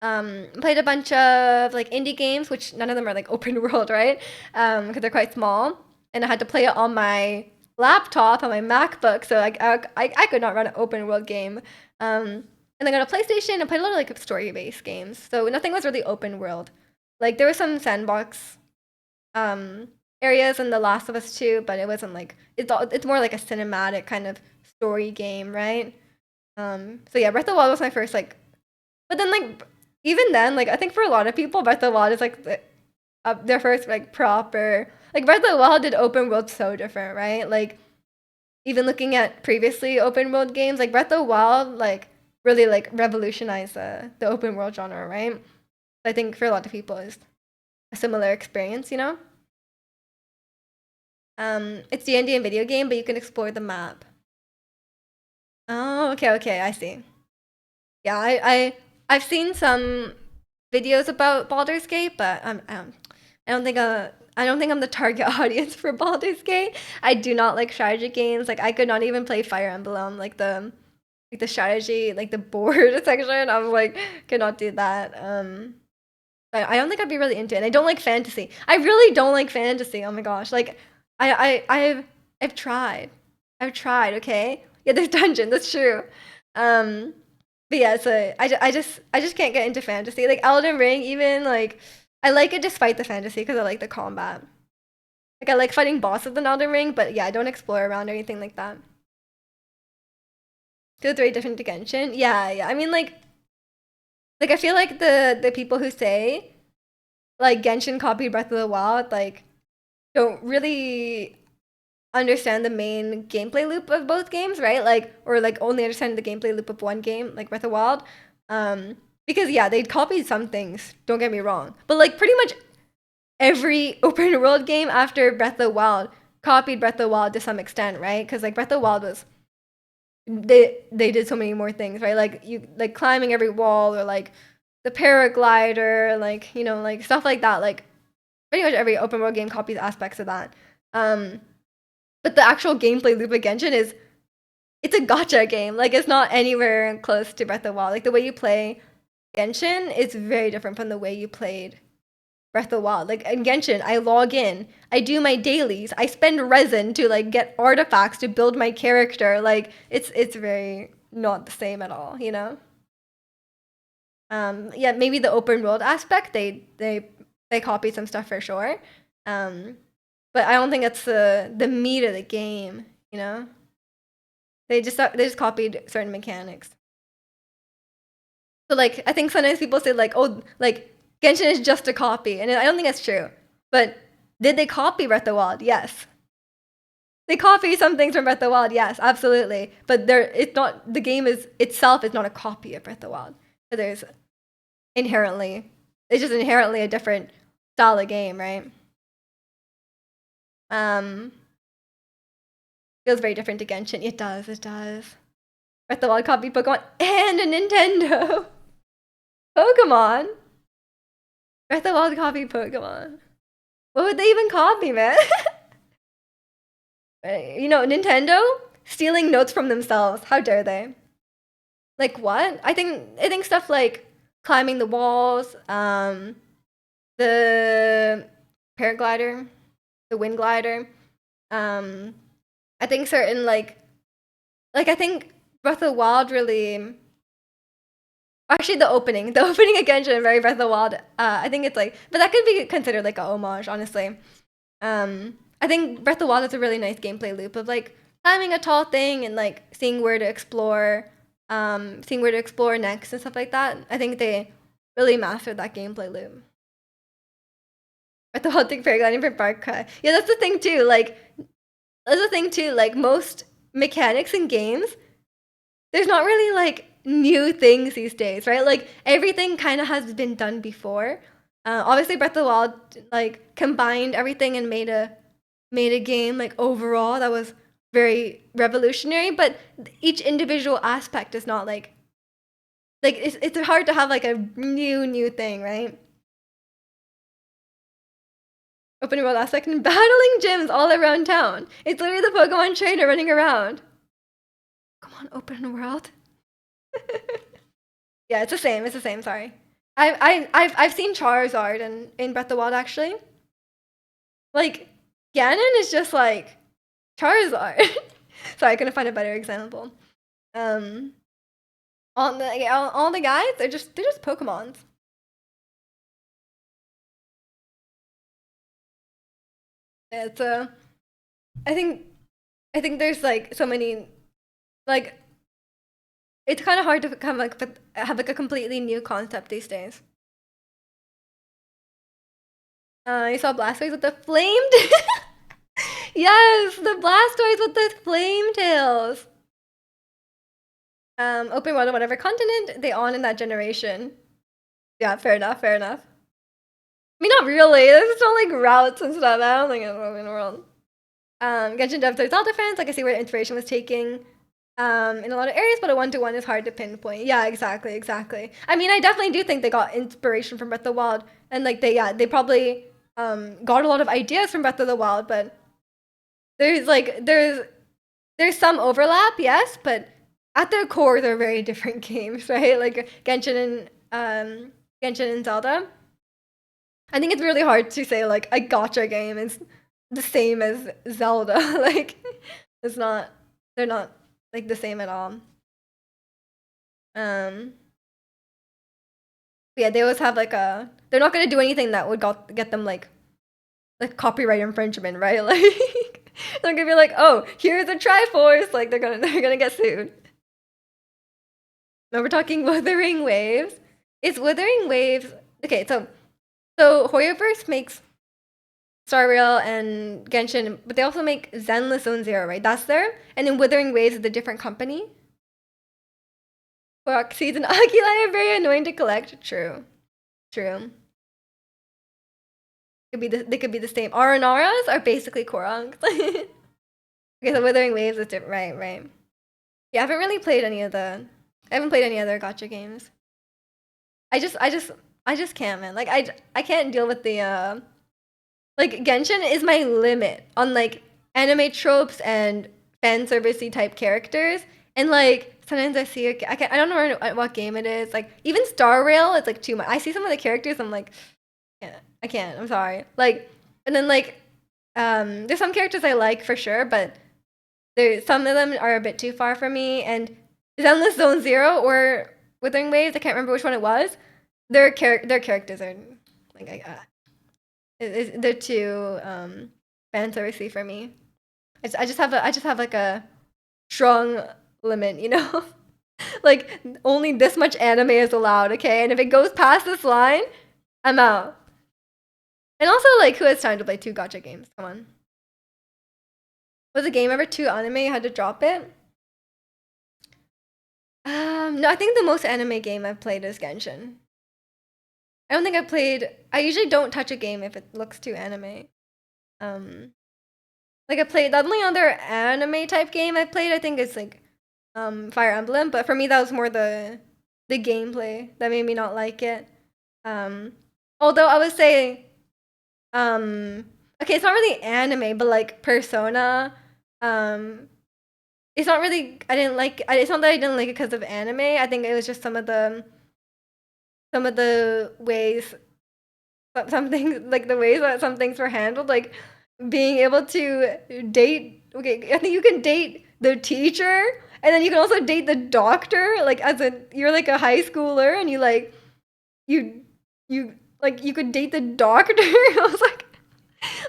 Played a bunch of like indie games, which none of them are like open world, right? Because they're quite small, and I had to play it on my laptop on my MacBook, so I could not run an open world game. And then got a PlayStation and played a lot of like story based games, so nothing was really open world. Like there was some sandbox um areas in The Last of Us 2, but it wasn't like it's more like a cinematic kind of story game, right? So yeah, Breath of the Wild was my first like, but then like even then, like I think for a lot of people, Breath of the Wild is like their first like proper like Breath of the Wild did open world so different, right? Like even looking at previously open world games, like Breath of the Wild like really like revolutionized the open world genre, right? I think for a lot of people is a similar experience, you know? It's D&D and video game, but you can explore the map. Oh, okay, okay, I see. Yeah, I've seen some videos about Baldur's Gate, but I don't think I don't think I'm the target audience for Baldur's Gate. I do not like strategy games. Like I could not even play Fire Emblem, like the strategy, like the board section. I'm like could not do that. But I don't think I'd be really into it. And I don't like fantasy. I really don't like fantasy. Oh my gosh, like I've tried. I've tried. Okay, yeah, there's dungeons. That's true. Um, but yeah, so I just can't get into fantasy. Like Elden Ring, even like I like it despite the fantasy because I like the combat. Like I like fighting bosses in Elden Ring, but yeah, I don't explore around or anything like that. So it's very different to Genshin. Yeah, yeah. I mean, like I feel like the people who say like Genshin copied Breath of the Wild, like don't really understand the main gameplay loop of both games, right? Like or like only understand the gameplay loop of one game, like Breath of the Wild. Because yeah, they copied some things, don't get me wrong. But like pretty much every open world game after Breath of the Wild copied Breath of the Wild to some extent, right? Because like Breath of the Wild was they did so many more things, right? Like you like climbing every wall or like the paraglider, like you know, like stuff like that. Like pretty much every open world game copies aspects of that. Um, but the actual gameplay loop of Genshin is it's a gotcha game. Like it's not anywhere close to Breath of the Wild. Like the way you play Genshin is very different from the way you played Breath of the Wild. Like in Genshin, I log in, I do my dailies, I spend resin to like get artifacts to build my character. Like it's very not the same at all, you know? Yeah, maybe the open world aspect, they copy some stuff for sure. Um, but I don't think it's the meat of the game, you know? They just copied certain mechanics. So like I think sometimes people say like, oh, like Genshin is just a copy, and I don't think that's true. But did they copy Breath of the Wild? Yes. They copy some things from Breath of the Wild, yes, absolutely. But it's not the game is itself is not a copy of Breath of the Wild. So there's inherently it's just inherently a different style of game, right? Um, feels very different to Genshin. It does, it does. Breath of the Wild copied Pokemon and a Nintendo. Pokemon. Breath of the Wild copied Pokemon. What would they even copy, man? You know, Nintendo stealing notes from themselves. How dare they? Like what? I think stuff like climbing the walls, the paraglider, the wind glider. Um, I think certain like I think Breath of the Wild really actually the opening again is very Breath of the Wild. I think it's like, but that could be considered like a homage, honestly. I think Breath of the Wild is a really nice gameplay loop of like climbing a tall thing and like seeing where to explore next and stuff like that. I think they really mastered that gameplay loop. Breath of the Wild, take paragliding for Far Cry. Yeah, that's the thing too. Like that's the thing too. Like most mechanics in games, there's not really like new things these days, right? Like everything kind of has been done before. Obviously, Breath of the Wild like combined everything and made a game like overall that was very revolutionary. But each individual aspect is not like it's hard to have like a new thing, right? Open world aspect and battling gyms all around town. It's literally the Pokemon trainer running around. Come on, open world. Yeah, it's the same. It's the same. Sorry. I've seen Charizard in Breath of the Wild actually. Like Ganon is just like Charizard. Sorry, I couldn't find a better example. Um, all the guys, they're just Pokemons. It's I think I think there's like so many like it's kind of hard to come like have like a completely new concept these days. You saw Blastoise with the flamed. Yes, the Blastoise with the flame tails. Open world on whatever continent they on in that generation. Yeah, fair enough, fair enough. I mean, not really. There's no like routes and stuff. I don't think it's open world. Genshin Dev there's all defense. Like I see where the inspiration was taking in a lot of areas, but a one-to-one is hard to pinpoint. Yeah, exactly, exactly. I mean, I definitely do think they got inspiration from Breath of the Wild, and like they probably got a lot of ideas from Breath of the Wild, but there's some overlap, yes, but at their core they're very different games, right? Like Genshin and Zelda. I think it's really hard to say like a gotcha game is the same as Zelda. Like it's not they're not like the same at all. Um yeah, they always have like a they're not gonna do anything that would get them like copyright infringement, right? Like they're gonna be like, oh, here's a Triforce, like they're gonna get sued. No, we're talking Wuthering Waves. Is Wuthering Waves okay, so Hoyoverse makes Star Rail and Genshin, but they also make Zenless Zone Zero, right? That's there. And then Wuthering Waves is a different company. Korok Seeds and Agilai are very annoying to collect. True. True. They could be the same. Aranaras are basically Koroks. Okay, so Wuthering Waves is different. Right, right. Yeah, I haven't really played any of the I haven't played any other gotcha games. I just can't, man. Like I can't deal with the like Genshin is my limit on like anime tropes and fan servicey type characters. And like sometimes I see I don't know what game it is. Like even Star Rail, it's like too much. I see some of the characters, I'm like, I can't. I'm sorry. Like and then like there's some characters I like for sure, but some of them are a bit too far for me. And Zenless Zone Zero or Withering Waves, I can't remember which one it was. Their characters are like they're too fan servicey for me. I just have like a strong limit, you know. Like only this much anime is allowed, okay? And if it goes past this line, I'm out. And also, like, who has time to play two gotcha games? Come on. Was a game ever too anime? You had to drop it? No, I think the most anime game I've played is Genshin. I don't think I've played. I usually don't touch a game if it looks too anime. Um, like I played the only other anime type game I played, I think, is like Fire Emblem. But for me, that was more the gameplay that made me not like it. Um, although I would say, okay, it's not really anime, but like Persona. Um, it's not really. I didn't like. It's not that I didn't like it because of anime. I think it was just some of the ways some things like the ways that some things were handled, like being able to date. Okay, I think you can date the teacher, and then you can also date the doctor. Like as a you're like a high schooler, and you you like you could date the doctor. I was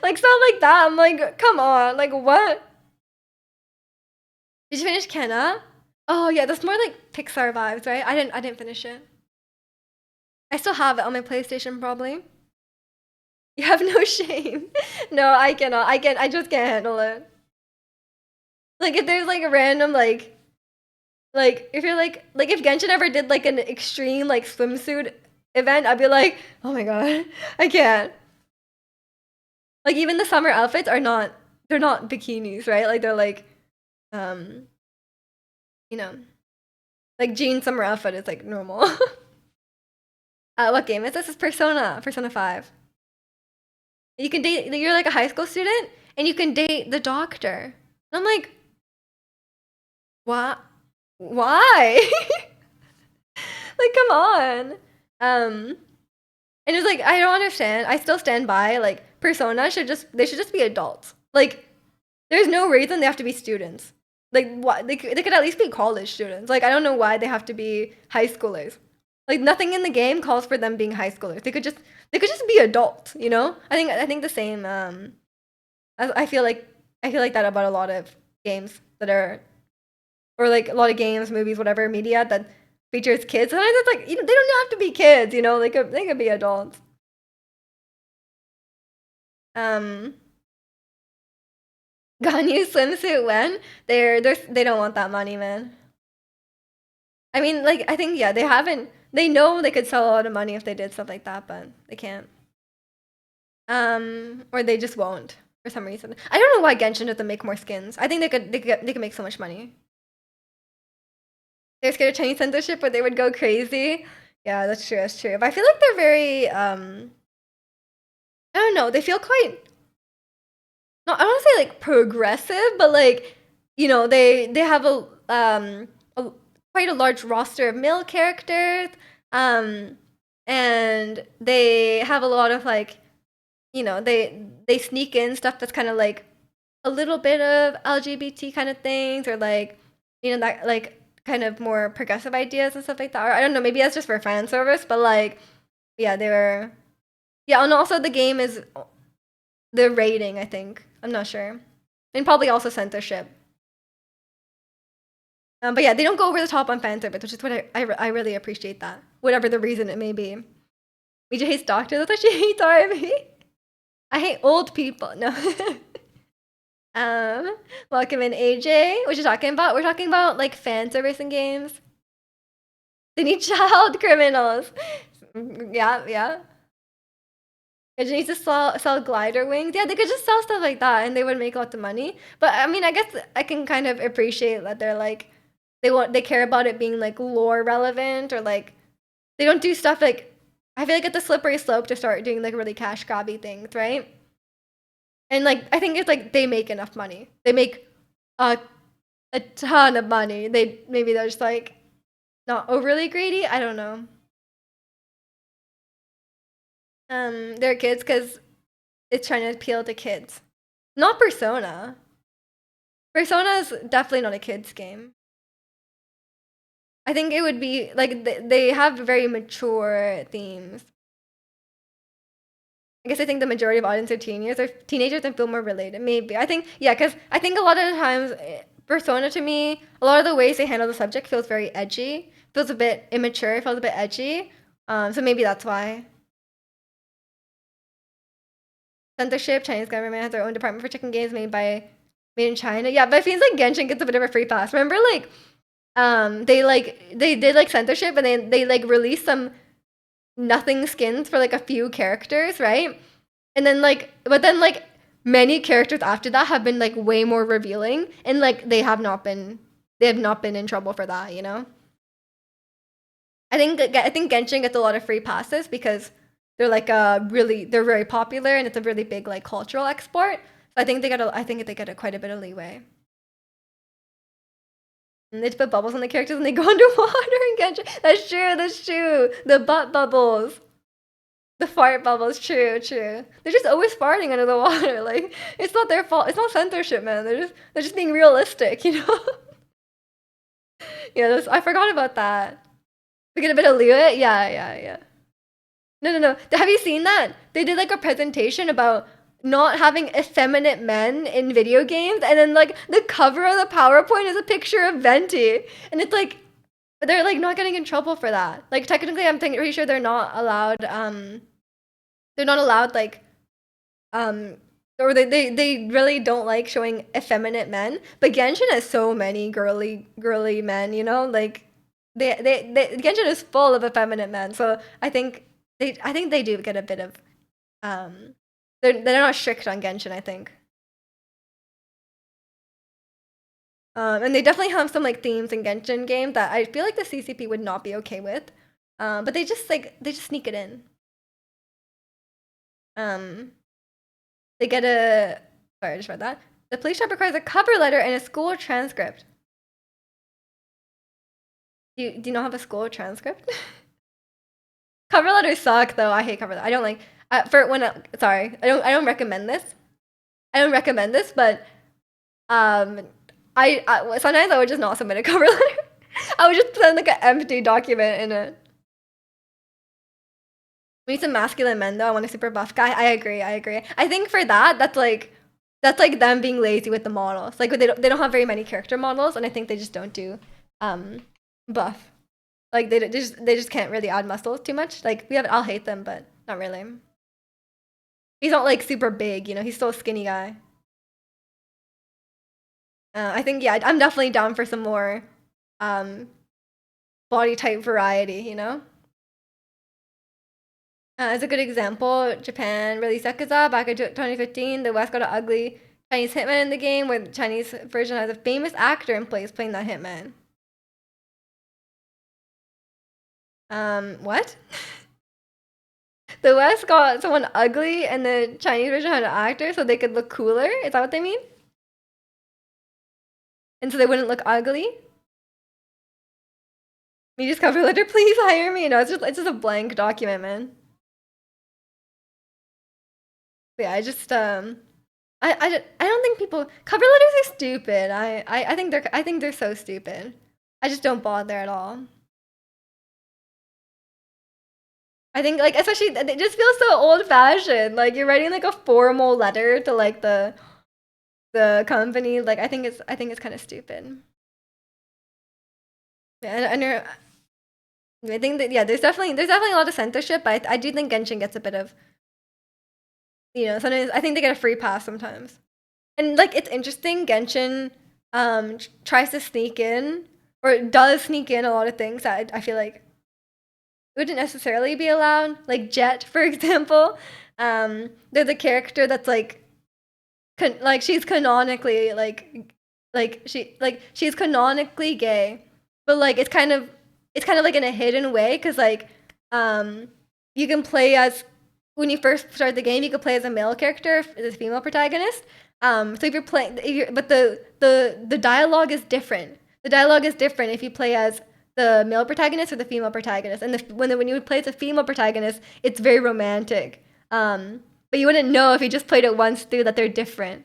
like stuff like that. I'm like, come on, like what? Did you finish Kenna? Oh yeah, that's more like Pixar vibes, right? I didn't finish it. I still have it on my PlayStation, probably. You have no shame. No, I cannot. I just can't handle it. Like if there's like a random like if you're like if Genshin ever did like an extreme like swimsuit event, I'd be like, oh my god, I can't. Like even the summer outfits are not they're not bikinis, right? Like they're like um you know like jean summer outfit is like normal. What game is this? Is Persona 5. You can date you're like a high school student and you can date the doctor. And I'm like, what? Why? Like, come on. Um, and it's like I don't understand. I still stand by like Persona should just be adults. Like there's no reason they have to be students. Like what they could at least be college students. Like I don't know why they have to be high schoolers. Like nothing in the game calls for them being high schoolers. They could just be adults, you know? I think the same I feel like I feel like that about a lot of games that are or like a lot of games, movies, whatever media that features kids. Sometimes it's like you know, they don't have to be kids, you know? They could be adults. Um Ganyu swimsuit when they don't want that money, man. I mean, like I think yeah, they haven't. They know they could sell a lot of money if they did stuff like that, but they can't. Or they just won't for some reason. I don't know why Genshin doesn't make more skins. I think they could make so much money. They're scared of Chinese censorship, but they would go crazy. Yeah, that's true. That's true. But I feel like they're very I don't know. They feel quite. No, I don't want to say like progressive, but like you know they have a quite a large roster of male characters, um, and they have a lot of like you know they sneak in stuff that's kind of like a little bit of LGBT kind of things or like you know that like kind of more progressive ideas and stuff like that. Or I don't know, maybe that's just for fan service, but like yeah, they were yeah, and also the game is the rating, I think. I'm not sure. And probably also censorship. But yeah, they don't go over the top on fan service, which is what I really appreciate that. Whatever the reason it may be. Mija hates doctors. That's why she hates RME. I hate old people. No. Welcome in AJ. What you talking about? We're talking about like fan service in games. They need child criminals. Yeah, yeah. It needs to sell glider wings. Yeah, they could just sell stuff like that and they would make lots of money. But I mean, I guess I can kind of appreciate that they're like they care about it being like lore relevant or like they don't do stuff like I feel like it's a slippery slope to start doing like really cash grabby things, right? And like I think it's like they make enough money. They make a a ton of money. They maybe they're just like not overly greedy. I don't know. They're kids because it's trying to appeal to kids. Not Persona. Persona is definitely not a kids game. I think it would be like they have very mature themes. I guess I think the majority of audience are teenagers and feel more related. Maybe I think yeah, because I think a lot of the times Persona to me, a lot of the ways they handle the subject feels very edgy, feels a bit immature, feels a bit edgy. So maybe that's why. Censorship, Chinese government has their own department for checking games made in China. Yeah, but it feels like Genshin gets a bit of a free pass. Remember, they did like censorship and they like released some nothing skins for like a few characters, right? And then but then like many characters after that have been like way more revealing, and like they have not been in trouble for that, you know. I think Genshin gets a lot of free passes because they're like they're very popular and it's a really big like cultural export. So I think they get a quite a bit of leeway. And they just put bubbles on the characters and they go underwater in Genshin. That's true. That's true. The butt bubbles. The fart bubbles, true, true. They're just always farting under the water. Like it's not their fault. It's not censorship, man. They're just being realistic, you know. Yeah, I forgot about that. We get a bit of Lua. Yeah, yeah, yeah. No, no, no. Have you seen that? They did like a presentation about not having effeminate men in video games, and then like the cover of the PowerPoint is a picture of Venti, and it's like they're like not getting in trouble for that. Like technically, pretty sure they're not allowed. They're not allowed like um or they really don't like showing effeminate men. But Genshin has so many girly men, you know, like Genshin is full of effeminate men. So I think they do get a bit of they're not strict on Genshin, I think. And they definitely have some like themes in Genshin games that I feel like the CCP would not be okay with. But they just sneak it in. Um they get a sorry, I just read that. The police job requires a cover letter and a school transcript. Do you not have a school transcript? Cover letters suck though. I hate cover letters. I don't like for when sorry. I don't recommend this. I don't recommend this, but um I sometimes I would just not submit a cover letter. I would just send like an empty document in it. We need some masculine men though. I want a super buff guy. I agree. I agree. I think for that, that's like them being lazy with the models. Like they don't have very many character models, and I think they just don't do um buff. Like they just can't really add muscles too much. Like we have I'll hate them, but not really. He's not like super big, you know. He's still a skinny guy. I think yeah, I'm definitely down for some more um body type variety, you know. As a good example, Japan released Yakuza back in 2015. The West got an ugly Chinese hitman in the game, where the Chinese version has a famous actor in place playing that hitman. What? The West got someone ugly, and the Chinese version had an actor so they could look cooler. Is that what they mean? And so they wouldn't look ugly. Me just cover letter, please hire me. No, it's just a blank document, man. But yeah, I don't think people cover letters are stupid. I think they're so stupid. I just don't bother at all. I think like especially it just feels so old fashioned. Like you're writing like a formal letter to like the company. Like I think it's kind of stupid. Yeah, I think that yeah, there's definitely a lot of censorship, but I do think Genshin gets a bit of sometimes I think they get a free pass sometimes. And like it's interesting, Genshin tries to sneak in or does sneak in a lot of things that I feel like wouldn't necessarily be allowed. Like Jet, for example. There's a character that's like she's canonically she's canonically gay, but like it's kind of like in a hidden way because like you can play as when you first start the game you can play as a male character as a female protagonist. So if you're playing, but the dialogue is different. The dialogue is different if you play as the male protagonist or the female protagonist. And when you play as a female protagonist, it's very romantic. But you wouldn't know if you just played it once through that they're different.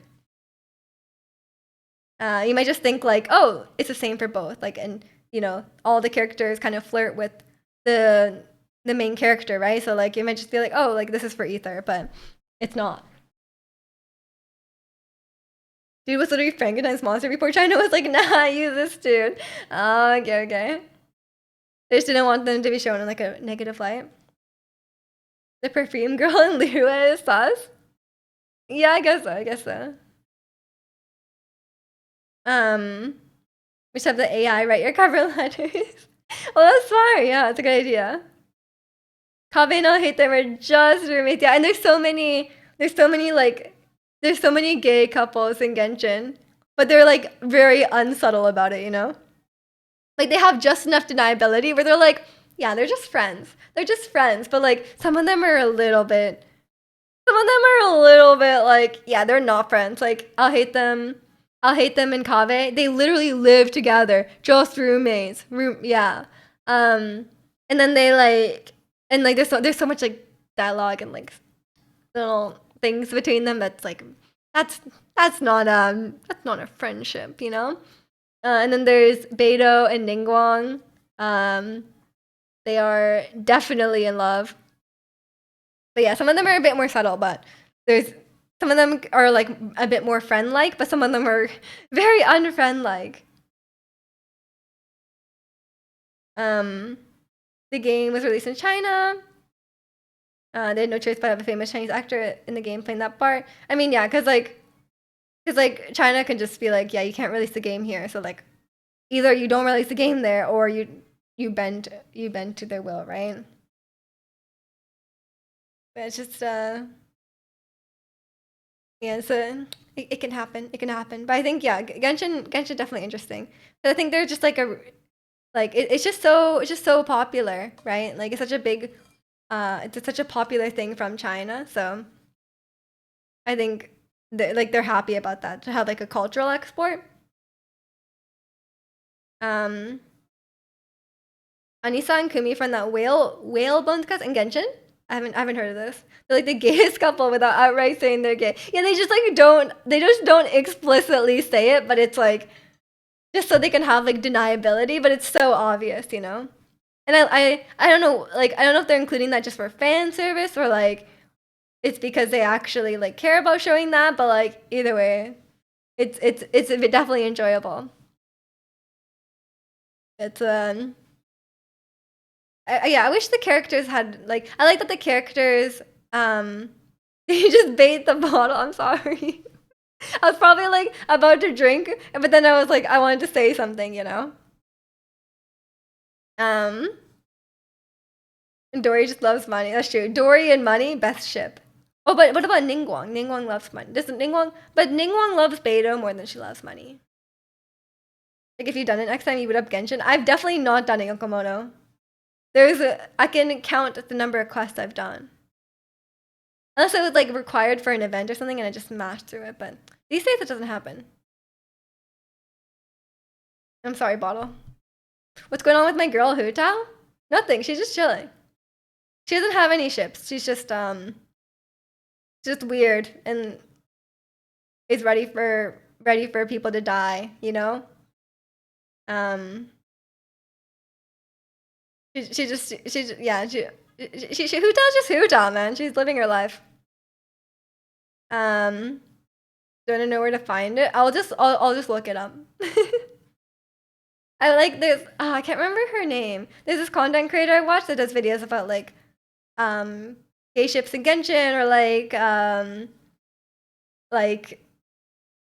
You might just think like, oh, it's the same for both. Like, and all the characters kind of flirt with the the main character, right? So like, you might just be like, oh, like this is for Ether, but it's not. Dude was literally Frankenstein's monster before China was like, nah, use this dude. Oh, okay, okay. They just didn't want them to be shown in like a negative light. The perfume girl in Lua is sus. Yeah, I guess so. I guess so. Um, we should have the AI write your cover letters. Well, that's smart. Yeah, it's a good idea. Kabe no hate them are just roommates. Yeah, and there's so many gay couples in Genshin, but they're like very unsubtle about it. Like they have just enough deniability where they're like, yeah, they're just friends. They're just friends, but like some of them are a little bit. Some of them are a little bit like, yeah, they're not friends. Like I'll hate them. I'll hate them in Kave. They literally live together, just roommates. Yeah. And then they like, and like there's so much like dialogue and like little things between them that's like that's that's not a friendship. And then there's Beidou and Ningguang. They are definitely in love. But yeah, some of them are a bit more subtle, but there's some of them are like a bit more friend-like, but some of them are very unfriend-like. Um, the game was released in China. They had no choice but to have a famous Chinese actor in the game playing that part. I mean, yeah, because China can just be like, yeah, you can't release the game here. So like, either you don't release the game there, or you bend to their will, right? But it's just yeah, so it can happen. It can happen. But I think yeah, Genshin definitely interesting. But I think they're just like it's just so popular, right? Like it's such a big it's such a popular thing from China. So I think they're happy about that to have like a cultural export. Um Anissa and Kumi from that whale bones cast in Genshin. I haven't heard of this. They're like the gayest couple without outright saying they're gay. Yeah, they just don't explicitly say it, but it's like just so they can have like deniability, but it's so obvious, you know? And I don't know, like I don't know if they're including that just for fan service or like it's because they actually like care about showing that, but like either way, it's definitely enjoyable. It's yeah, I wish the characters had like I like that the characters they just bait the bottle. I'm sorry. I was probably like about to drink, but then I was like I wanted to say something, you know. Um Dory just loves money. That's true. Dory and money, best ship. Oh, but what about Ningguang? Ningguang loves money. Doesn't Ningguang? But Ningguang loves Beidou more than she loves money. Like if you've done it next time, you would up Genshin. I've definitely not done it, Yokomoto. I can count the number of quests I've done. Unless it was like required for an event or something and I just mashed through it, but these days it doesn't happen. I'm sorry, Bottle. What's going on with my girl, Hu Tao? Nothing, she's just chilling. She doesn't have any ships. She's just weird and is ready for people to die, you know? She just yeah, she Hu Tao's just Hu Tao, man. She's living her life. Don't know where to find it. I'll just look it up. I like this. Oh, I can't remember her name. There's this content creator I watch that does videos about like gay ships in Genshin or like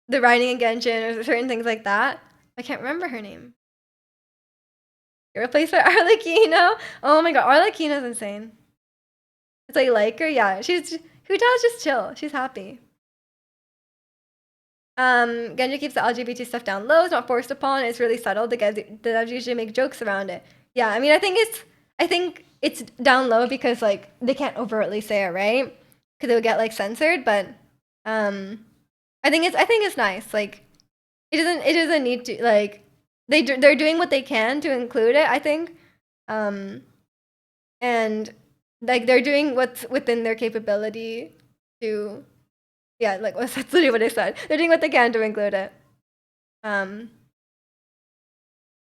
the writing in Genshin or certain things like that. I can't remember her name. Get replaced by Arlecchino. Oh my god, Arlecchino's insane. It's like her, yeah. Hu Tao's just chill. She's happy. Genji keeps the LGBT stuff down low. It's not forced upon. It's really subtle. The devs usually make jokes around it. Yeah, I mean, I think it's down low because like they can't overtly say it, right? Because it would get like censored. But I think it's nice. Like it doesn't need to like they're doing what they can to include it. I think, and like they're doing what's within their capability to. Yeah, like that's literally what I said. They're doing what they can to include it.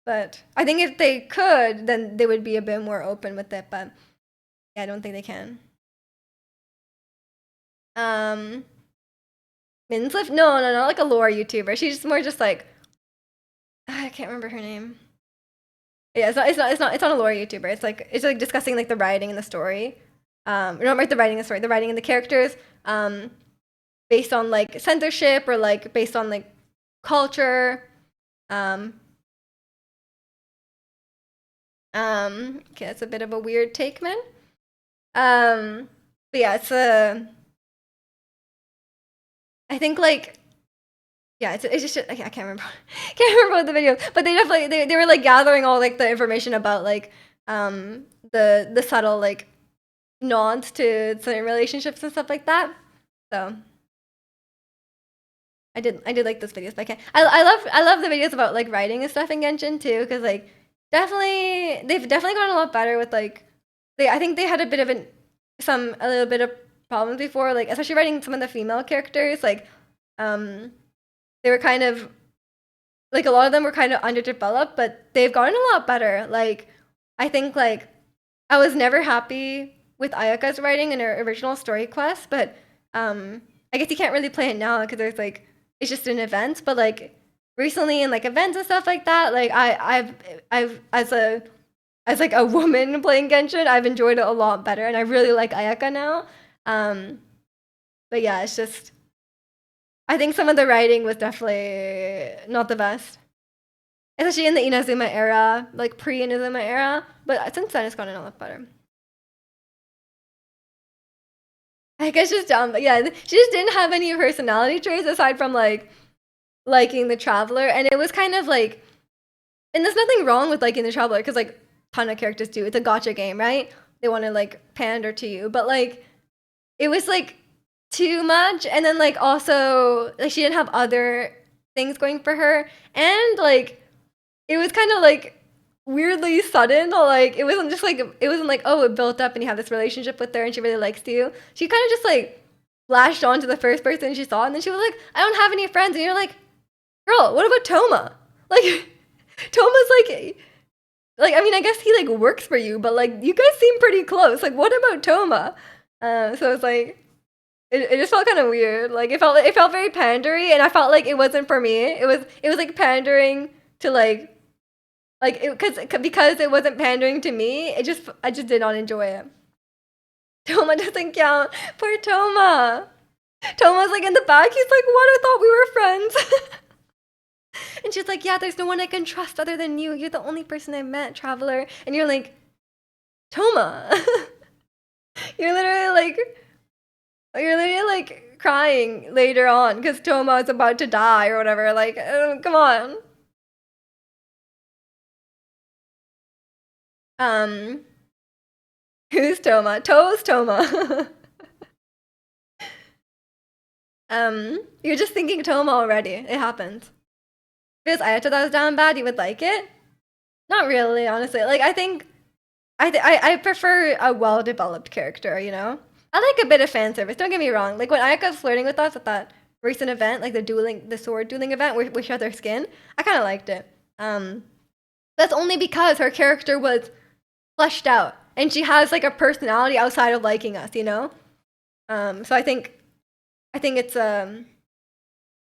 But I think if they could, then they would be a bit more open with it. But yeah, I don't think they can. Minsliff? No, not like a lore YouTuber. She's more just like I can't remember her name. Yeah, it's not a lore YouTuber. It's like discussing like the writing and the story. Not like the writing and the story, the writing and the characters. Based on like censorship or like based on like culture. Okay, that's a bit of a weird take, man. But yeah, it's I think like yeah, it's just I can't remember can't remember what the video, but they definitely they were like gathering all like the information about like the subtle like nods to certain relationships and stuff like that. So I did like those videos, but I can't. I love the videos about like writing and stuff in Genshin too, because like they've definitely gotten a lot better with like I think they had a bit of a little bit of problems before, like especially writing some of the female characters, like they were kind of like a lot of them were kind of underdeveloped, but they've gotten a lot better. Like I think like I was never happy with Ayaka's writing in her original story quest, but I guess you can't really play it now because there's like it's just an event, but like recently in like events and stuff like that, like I've as like a woman playing Genshin, I've enjoyed it a lot better, and I really like Ayaka now. But yeah, it's just I think some of the writing was definitely not the best, especially in the Inazuma era, like pre-Inazuma era. But since then, it's gotten a lot better. I guess just dumb, but yeah, she just didn't have any personality traits aside from like liking the Traveler, and it was kind of like, and there's nothing wrong with liking the Traveler because like ton of characters do. It's a gotcha game, right? They want to like pander to you, but like it was like too much, and then like also like she didn't have other things going for her, and like it was kind of like weirdly sudden. Or like it wasn't like, oh, it built up and you have this relationship with her and she really likes you. She kind of just like latched on to the first person she saw, and then she was like, I don't have any friends, and you're like, girl, what about Toma? Like Toma's like I mean, I guess he like works for you, but like you guys seem pretty close. Like what about Toma? So it's like it just felt kind of weird. Like it felt very pandery, and I felt like it wasn't for me. It was like pandering to like it because it wasn't pandering to me. I just did not enjoy it. Toma doesn't count. Poor Toma. Toma's like in the back. He's like, what? I thought we were friends. And she's like, yeah, there's no one I can trust other than you. You're the only person I've met, traveler. And you're like, Toma. you're literally like you're literally like crying later on because Toma is about to die or whatever. Like, come on. Um, who's Toma? Toe's Toma. You're just thinking Toma already. It happens. Because I thought that was down bad, you would like it? Not really, honestly. Like I think I prefer a well-developed character, you know? I like a bit of fan service, don't get me wrong. Like when Ayaka was flirting with us at that recent event, like the sword dueling event where we showed her skin, I kinda liked it. That's only because her character was fleshed out and she has like a personality outside of liking us, you know? So I think it's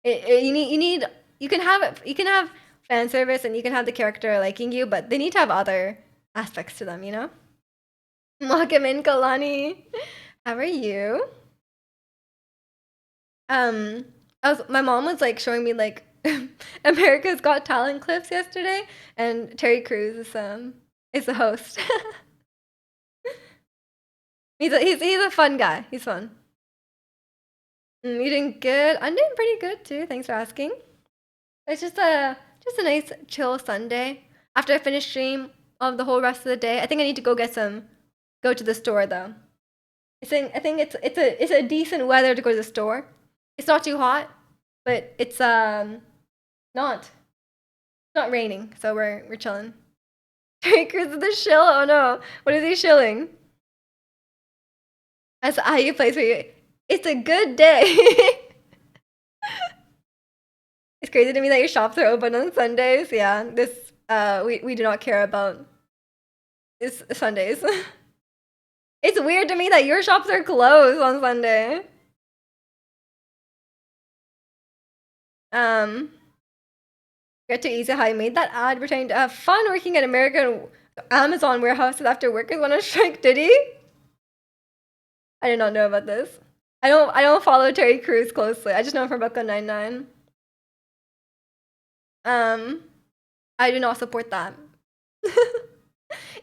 you need you can have fan service and you can have the character liking you, but they need to have other aspects to them, you know? Welcome in, Kalani. How are you? Um, my mom was like showing me like America's Got Talent clips yesterday, and Terry Crews is the host. He's a fun guy. He's fun. You doing good? I'm doing pretty good too. Thanks for asking. It's just a nice chill Sunday. After I finish stream of the whole rest of the day, I think I need to go to the store though. I think it's a decent weather to go to the store. It's not too hot, but it's not not raining, so we're chilling. Terry Crews is the shill. Oh no, what is he shilling? That's how you place for you. It's a good day. It's crazy to me that your shops are open on Sundays. Yeah, this we do not care about this Sundays. It's weird to me that your shops are closed on Sunday. Get to easy how you made that ad pretending to have fun working at American Amazon warehouses after workers went on strike. Did he? I did not know about this. I don't follow Terry Crews closely. I just know him from Brooklyn Nine-Nine. I do not support that.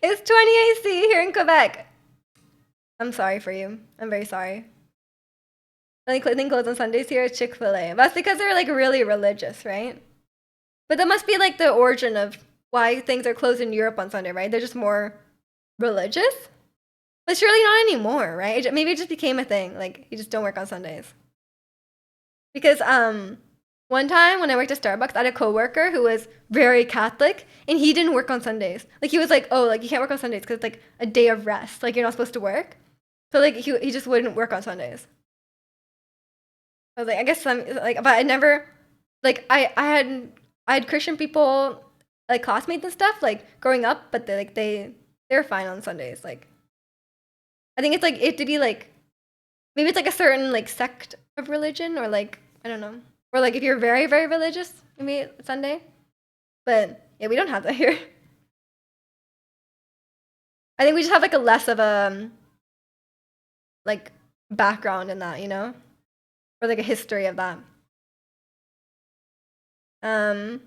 It's 20 AC here in Quebec. I'm sorry for you. I'm very sorry. Only clothing closed on Sundays here is Chick-fil-A. That's because they're like really religious, right? But that must be like the origin of why things are closed in Europe on Sunday, right? They're just more religious. But surely not anymore, right? Maybe it just became a thing. Like you just don't work on Sundays. Because one time when I worked at Starbucks, I had a coworker who was very Catholic, and he didn't work on Sundays. Like he was like, "Oh, like you can't work on Sundays because it's like a day of rest. Like you're not supposed to work." So like he just wouldn't work on Sundays. I was like, I guess some like, but I never like I had Christian people like classmates and stuff like growing up, but they're fine on Sundays. Like I think it's like it to be like maybe it's like a certain like sect of religion or like I don't know. Or like if you're very, very religious, maybe Sunday. But yeah, we don't have that here. I think we just have like a less of a like background in that, you know? Or like a history of that. Um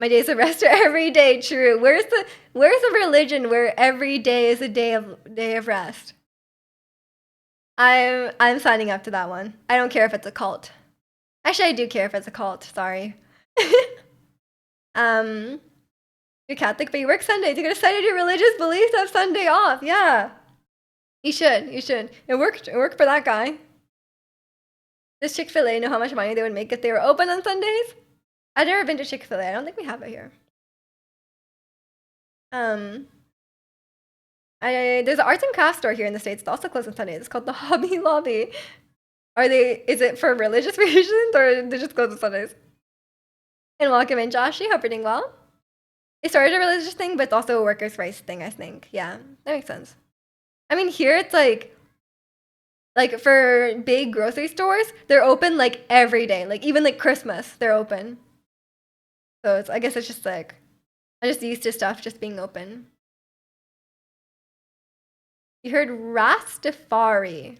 my days of rest are every day, true. Where's the religion where every day is a day of rest? I'm signing up to that one. I don't care if it's a cult. Actually I do care if it's a cult, sorry. um You're Catholic, but you work Sundays. You gotta cite your religious beliefs to have Sunday off. Yeah. You should. You should. It worked. It worked for that guy. Does Chick-fil-A know how much money they would make if they were open on Sundays? I've never been to Chick-fil-A. I don't think we have it here. Um, there's an arts and crafts store here in the States. It's also closed on Sundays. It's called the Hobby Lobby. Is it for religious reasons or they just close on Sundays? And welcome in, Joshi. Hope you're doing well. They started a religious thing, but it's also a workers' rights thing, I think. Yeah, that makes sense. I mean, here it's like for big grocery stores, they're open like every day. Like even like Christmas, they're open. So I guess it's just like I'm just used to stuff just being open. You heard Rastafari.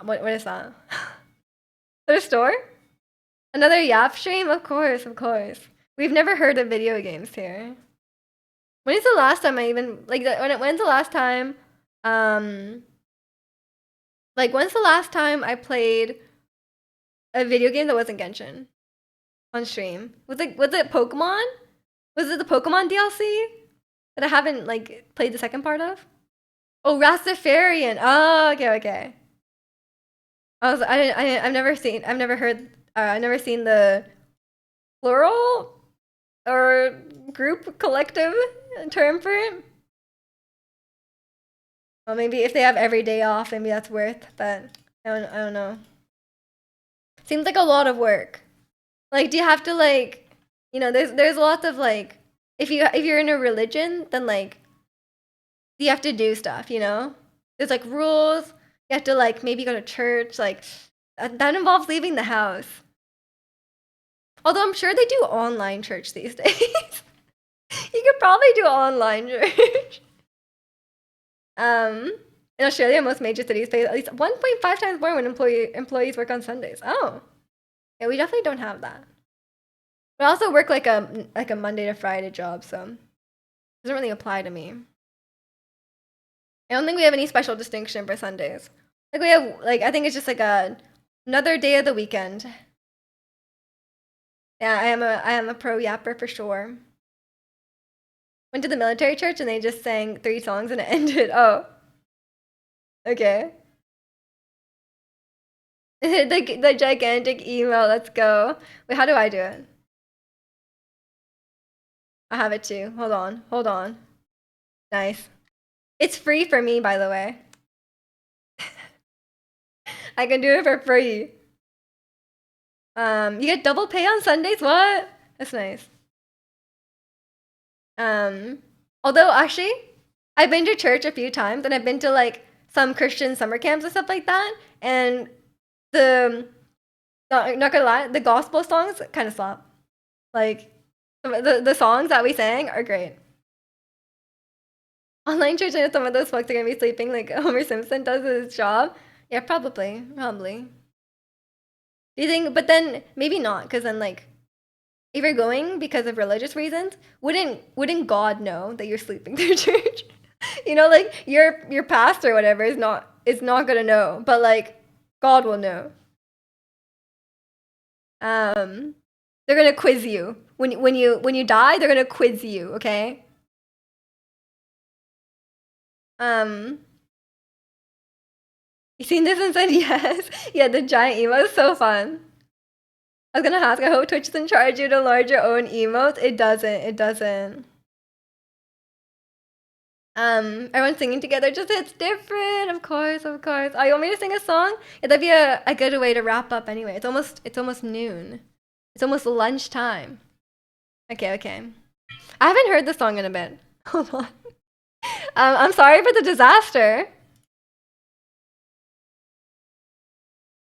What is that? Their store? Another Yap stream? Of course, of course. We've never heard of video games here. When is the last time I even when's the last time when's the last time I played a video game that wasn't Genshin on stream? Was it Pokemon? Was it the Pokemon DLC that I haven't like played the second part of? Oh, Rastafarian. Oh, okay. I've never seen the plural or group collective term for it. Well, maybe if they have every day off, maybe that's worth, but I don't know. Seems like a lot of work. Like, do you have to there's lots of like if you're in a religion, then like you have to do stuff, There's like rules. You have to like maybe go to church, like that involves leaving the house. Although I'm sure they do online church these days. You could probably do online church. In Australia, most major cities pay at least 1.5 times more when employees work on Sundays. Oh, yeah, we definitely don't have that. But I also work like a Monday to Friday job, so it doesn't really apply to me. I don't think we have any special distinction for Sundays. Like we have I think it's just like another day of the weekend. Yeah, I am a pro yapper for sure. Went to the military church and they just sang 3 songs and it ended. Oh. Okay. The gigantic email, let's go. Wait, how do I do it? I have it too. Hold on. Nice. It's free for me, by the way. I can do it for free. You get double pay on Sundays? What? That's nice. Although actually, I've been to church a few times and I've been to like some Christian summer camps and stuff like that. And not gonna lie, the gospel songs kind of slap. Like the songs that we sang are great. Online church, I know some of those folks are gonna be sleeping like Homer Simpson does his job. Yeah, probably. Do you think? But then maybe not, because then like if you're going because of religious reasons, wouldn't God know that you're sleeping through church? Like your pastor or whatever is not gonna know, but like God will know. They're gonna quiz you when you die. They're gonna quiz you, okay? You seen this and said yes. Yeah, the giant emote is so fun. I was gonna ask, I hope Twitch doesn't charge you to load your own emotes. It doesn't. Everyone singing together just it's different, of course. Oh, you want me to sing a song? Yeah, that'd be a good way to wrap up anyway. It's almost noon. It's almost lunchtime. Okay. I haven't heard the song in a bit. Hold on. I'm sorry for the disaster.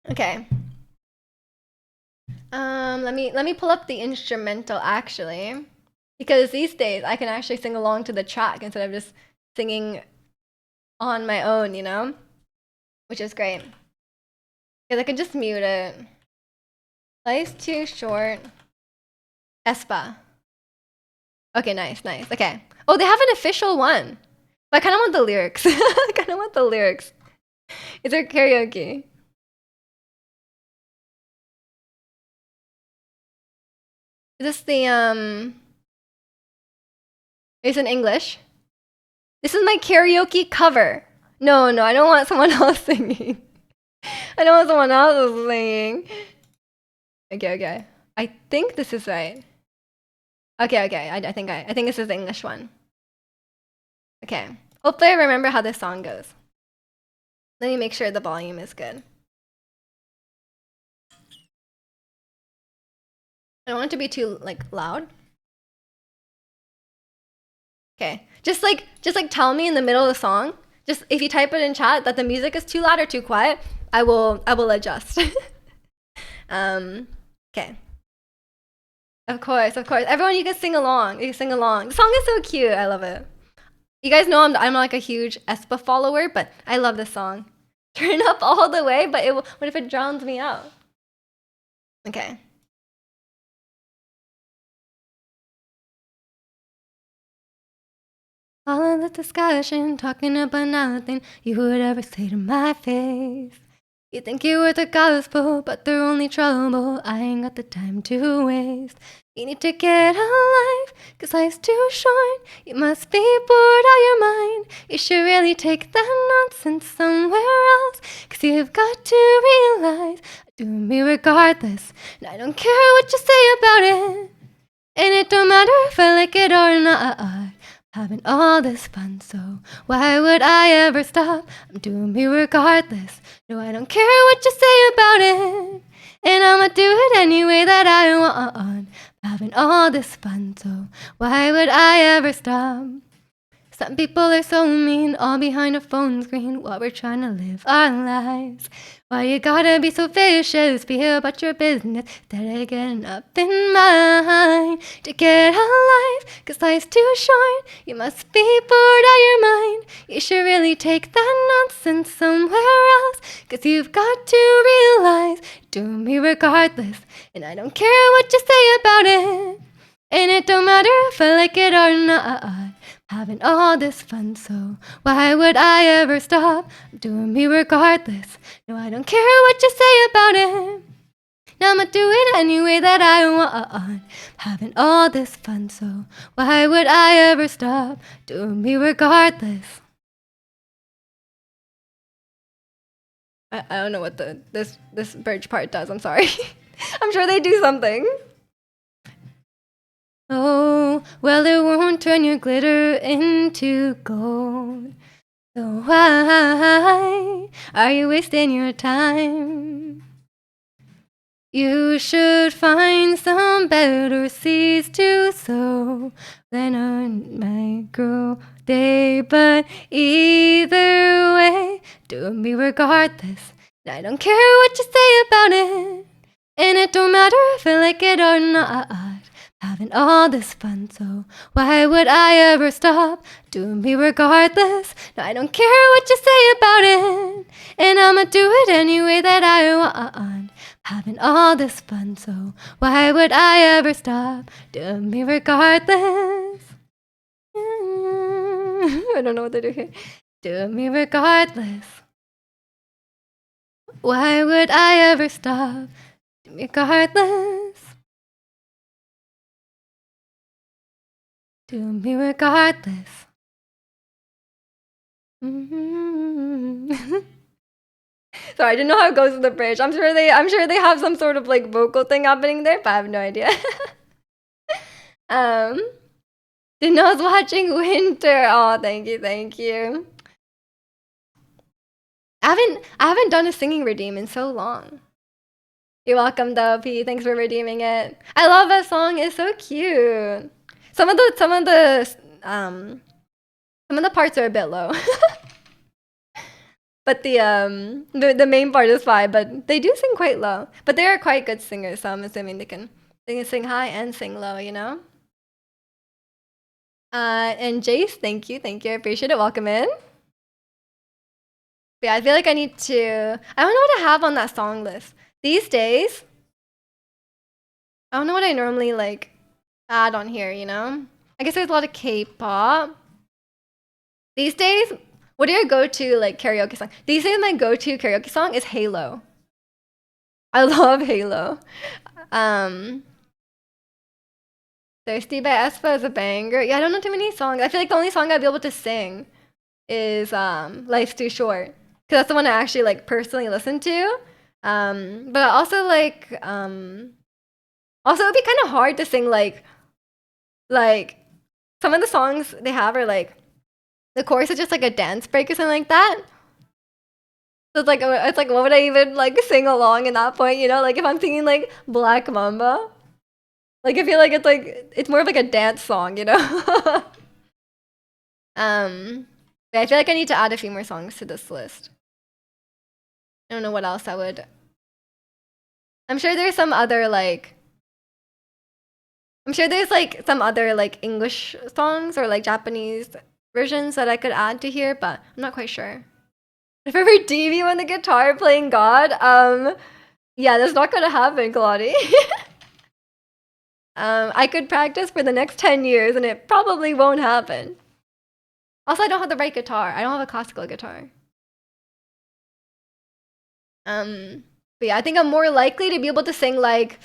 Okay. Let me pull up the instrumental actually, because these days I can actually sing along to the track instead of just singing on my own, which is great. Because I can just mute it. Life's too short. Espa. Okay, nice. Okay. Oh, they have an official one. But I kind of want the lyrics. Is there karaoke? Is this the It's in English. This is my karaoke cover. No, I don't want someone else singing. I don't want someone else singing. Okay. I think this is right. Okay. I think this is the English one. Okay. Hopefully I remember how this song goes. Let me make sure the volume is good. I don't want it to be too like loud. Okay. Just like tell me in the middle of the song. Just if you type it in chat that the music is too loud or too quiet, I will adjust. Okay. Of course. Everyone, you can sing along. You can sing along. The song is so cute. I love it. You guys know I'm like a huge aespa follower, but I love this song. Turn up all the way, but what if it drowns me out? Okay. All of the discussion, talking about nothing you would ever say to my face. You think you're worth the gospel, but they're only trouble. I ain't got the time to waste. You need to get a life, cause life's too short. You must be bored out your mind. You should really take that nonsense somewhere else, cause you've got to realize I do me regardless, and I don't care what you say about it. And it don't matter if I like it or not. Having all this fun, so why would I ever stop? I'm doing me regardless. No, I don't care what you say about it, and I'ma do it any way that I want. Having all this fun, so why would I ever stop? Some people are so mean, all behind a phone screen while we're trying to live our lives. Why you gotta be so vicious? Be about your business instead of getting up in mine. To get a life, cause life's too short. You must be bored out your mind. You should really take that nonsense somewhere else, cause you've got to realize do me regardless, and I don't care what you say about it. And it don't matter if I like it or not. Having all this fun, so why would I ever stop? I'm doing me regardless. No, I don't care what you say about it. Now I'ma do it any way that I want. Having all this fun, so why would I ever stop? Doing me regardless. I don't know what this bridge part does. I'm sorry. I'm sure they do something. Oh, well, it won't turn your glitter into gold. So why are you wasting your time? You should find some better seeds to sow than on micro day. But either way, do me regardless. I don't care what you say about it, and it don't matter if I like it or not. Having all this fun, so why would I ever stop? Doing me regardless. No, I don't care what you say about it, and I'ma do it any way that I want. Having all this fun, so why would I ever stop? Doing me regardless. I don't know what to do here. Doing me regardless. Why would I ever stop? Doing me regardless. Do me regardless. Sorry, I didn't know how it goes with the bridge. I'm sure they have some sort of like vocal thing happening there, but I have no idea. Dino's watching Winter. Oh, thank you. I haven't done a singing redeem in so long. You're welcome, though, P. Thanks for redeeming it. I love that song. It's so cute. Some of the parts are a bit low. But the main part is fine, but they do sing quite low. But they are quite good singers, so I'm assuming they can sing high and sing low, you know? And Jace, thank you, I appreciate it. Welcome in. But yeah, I feel like I don't know what I have on that song list. These days, I don't know what I normally like add on here, you know? I guess there's a lot of K-pop. These days, what are your go-to like karaoke song? These days my go-to karaoke song is Halo. I love Halo. Thirsty by aespa is a banger. Yeah, I don't know too many songs. I feel like the only song I'd be able to sing is Life's Too Short. Cause that's the one I actually like personally listen to. But also like also it'd be kind of hard to sing like Like some of the songs they have are like the chorus is just like a dance break or something like that. So it's like what would I even like sing along in that point? You know, like if I'm singing like Black Mamba, like I feel like it's more of like a dance song. You know. Yeah, I feel like I need to add a few more songs to this list. I don't know what else I would. I'm sure there's some other like. I'm sure there's like some other like English songs or like Japanese versions that I could add to here, but I'm not quite sure. If I ever DV on the guitar playing God, yeah, that's not gonna happen, Claudie. I could practice for the next 10 years and it probably won't happen. Also, I don't have the right guitar. I don't have a classical guitar. But yeah, I think I'm more likely to be able to sing like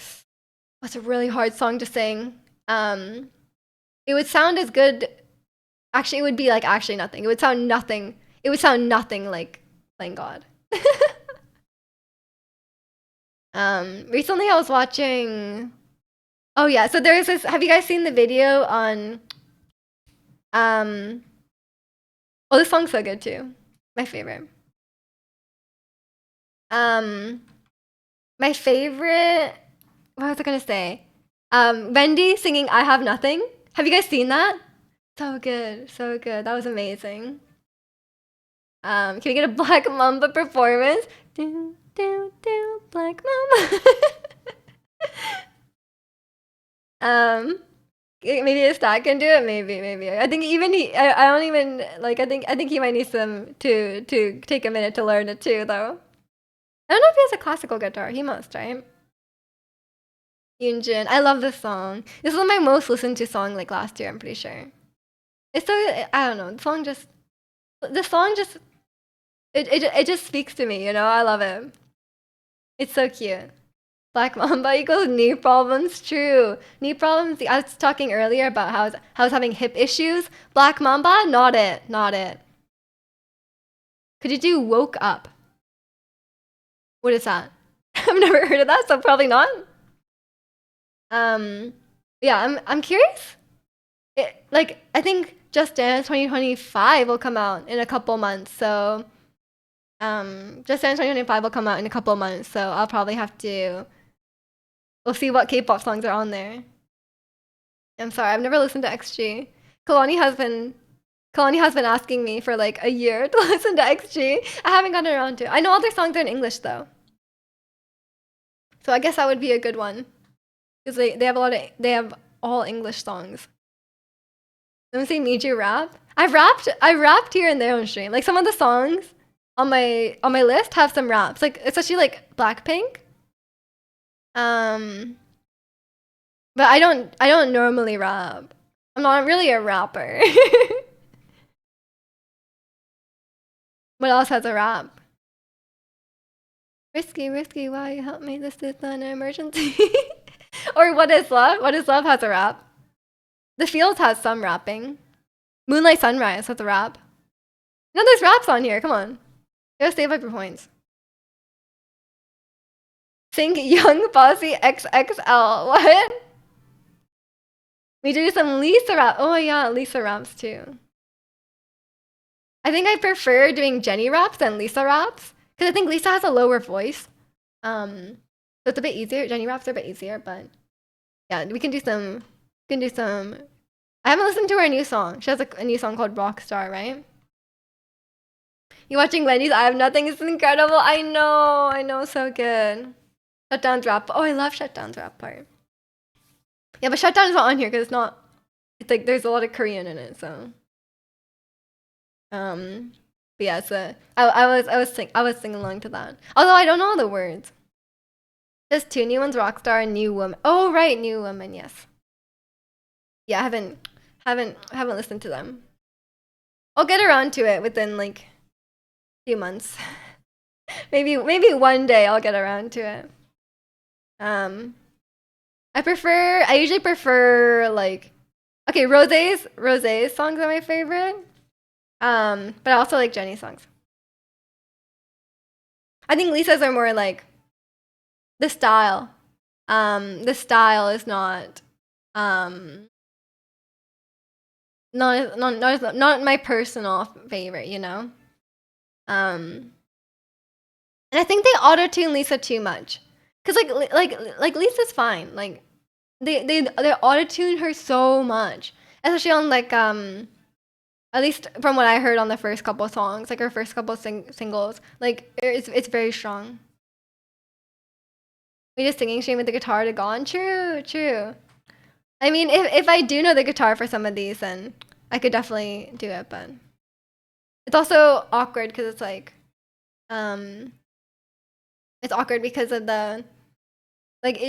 what's a really hard song to sing? It would sound as good. Actually, it would be like actually nothing. It would sound nothing. It would sound nothing like playing God. Recently I was watching. Oh yeah, so there's this. Have you guys seen the video on? Um. Oh, this song's so good too. My favorite. Um. My favorite. What was I gonna say? Wendy singing "I Have Nothing." Have you guys seen that? So good, so good. That was amazing. Can we get a Black Mamba performance? Do do do Black Mamba. Maybe his dad can do it. Maybe. I think even he. I don't even like. I think he might need some to take a minute to learn it too, though. I don't know if he has a classical guitar. He must, right? Yunjin. I love this song. This was my most listened to song like last year. I'm pretty sure. It's so I don't know. The song just it just speaks to me. You know. I love it. It's so cute. Black Mamba equals knee problems. True. Knee problems. I was talking earlier about how I was having hip issues. Black Mamba, not it. Not it. Could you do woke up? What is that? I've never heard of that, so probably not. Um, yeah, I'm curious. Like I think Just Dance 2025 will come out in a couple months. So Just Dance 2025 will come out in a couple months. So I'll probably have to. We'll see what K-pop songs are on there. I'm sorry, I've never listened to XG. Kalani has been Kalani has been asking me for like a year to listen to XG. I haven't gotten around to it. I know all their songs are in English though. So I guess that would be a good one. Because they have they have all English songs. Let me see Miju rap. I rapped here and there on stream. Like some of the songs on my list have some raps. Like especially like Blackpink. Um but I don't normally rap. I'm not really a rapper. What else has a rap? Risky, why you help me? This is an emergency. Or What Is Love? What Is Love has a rap. The Fields has some rapping. Moonlight Sunrise has a rap. No, there's raps on here. Come on. You gotta save up your points. Sing Young Bossy XXL. What? We do some Lisa rap. Oh yeah, Lisa raps too. I think I prefer doing Jenny raps than Lisa raps. Because I think Lisa has a lower voice. So it's a bit easier. Jenny raps are a bit easier, but yeah, we can do some. We can do some. I haven't listened to her new song. She has a new song called Rockstar, right? You watching Wendy's I Have Nothing is incredible. I know, so good. Shutdown's rap. Oh, I love Shutdown's rap part. Yeah, but Shutdown is not on here because it's not. It's like there's a lot of Korean in it, so. But yeah, so I was singing along to that. Although I don't know all the words. There's two new ones, Rockstar and New Woman. Oh right, New Woman, yes. Yeah, I haven't listened to them. I'll get around to it within like a few months. maybe one day I'll get around to it. I usually prefer like okay, Rosé's songs are my favorite. But I also like Jenny's songs. I think Lisa's are more like the style. The style is not not my personal favorite, you know. And I think they auto tune Lisa too much, cause like Lisa's fine. Like they auto tune her so much, especially on like at least from what I heard on the first couple songs, like her first couple singles, like it's very strong. We just singing stream with the guitar to gone. True, true. I mean, if I do know the guitar for some of these, then I could definitely do it. But it's also awkward because it's like, um, it's awkward because of the like.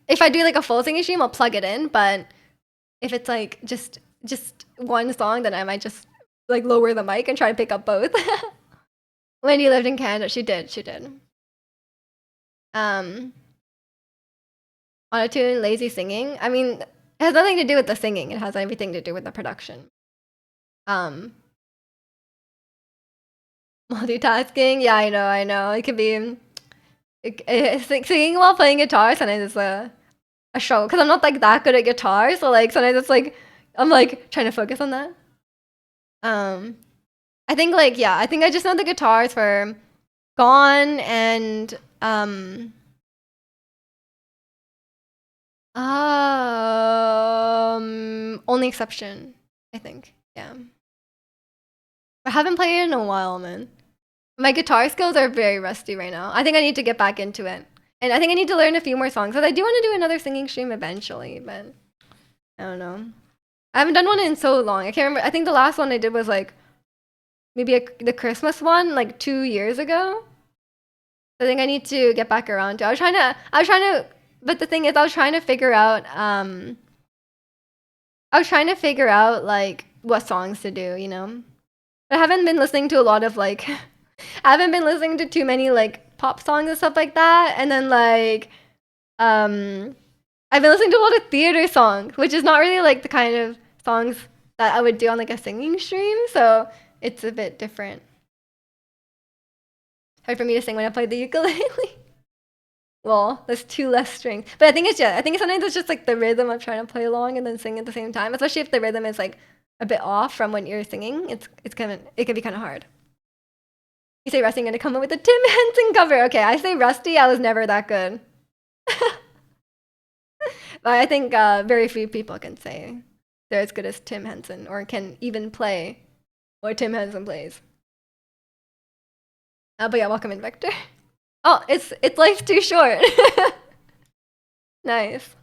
If I do like a full singing stream, I'll plug it in. But if it's like just one song, then I might just like lower the mic and try to pick up both. Wendy lived in Canada. She did. She did. Um, Autotune, lazy singing. I mean, it has nothing to do with the singing. It has everything to do with the production. Um, Multitasking. Yeah, I know. It could be singing while playing guitar. Sometimes it's a show because I'm not like that good at guitar. So like sometimes it's like I'm like trying to focus on that. I think like yeah, I think I just know the guitars for Gone and only exception, I think. Yeah. I haven't played it in a while, man. My guitar skills are very rusty right now. I think I need to get back into it. And I think I need to learn a few more songs. Because I do want to do another singing stream eventually, but I don't know. I haven't done one in so long. I can't remember. I think the last one I did was like maybe the Christmas one, like 2 years ago. I think I need to get back around to. But the thing is, I was trying to figure out like what songs to do, you know. But I haven't been listening to a lot of like I haven't been listening to too many like pop songs and stuff like that. And then like I've been listening to a lot of theater songs, which is not really like the kind of songs that I would do on like a singing stream, so it's a bit different. Hard for me to sing when I play the ukulele. Well, there's two less strings. But I think sometimes it's just like the rhythm of trying to play along and then sing at the same time. Especially if the rhythm is like a bit off from when you're singing. It can be kind of hard. You say Rusty, I'm gonna come up with a Tim Henson cover. Okay, I say Rusty, I was never that good. But I think very few people can say they're as good as Tim Henson or can even play what Tim Henson plays. But yeah, welcome in, Vector. Oh, it's life's too short. Nice.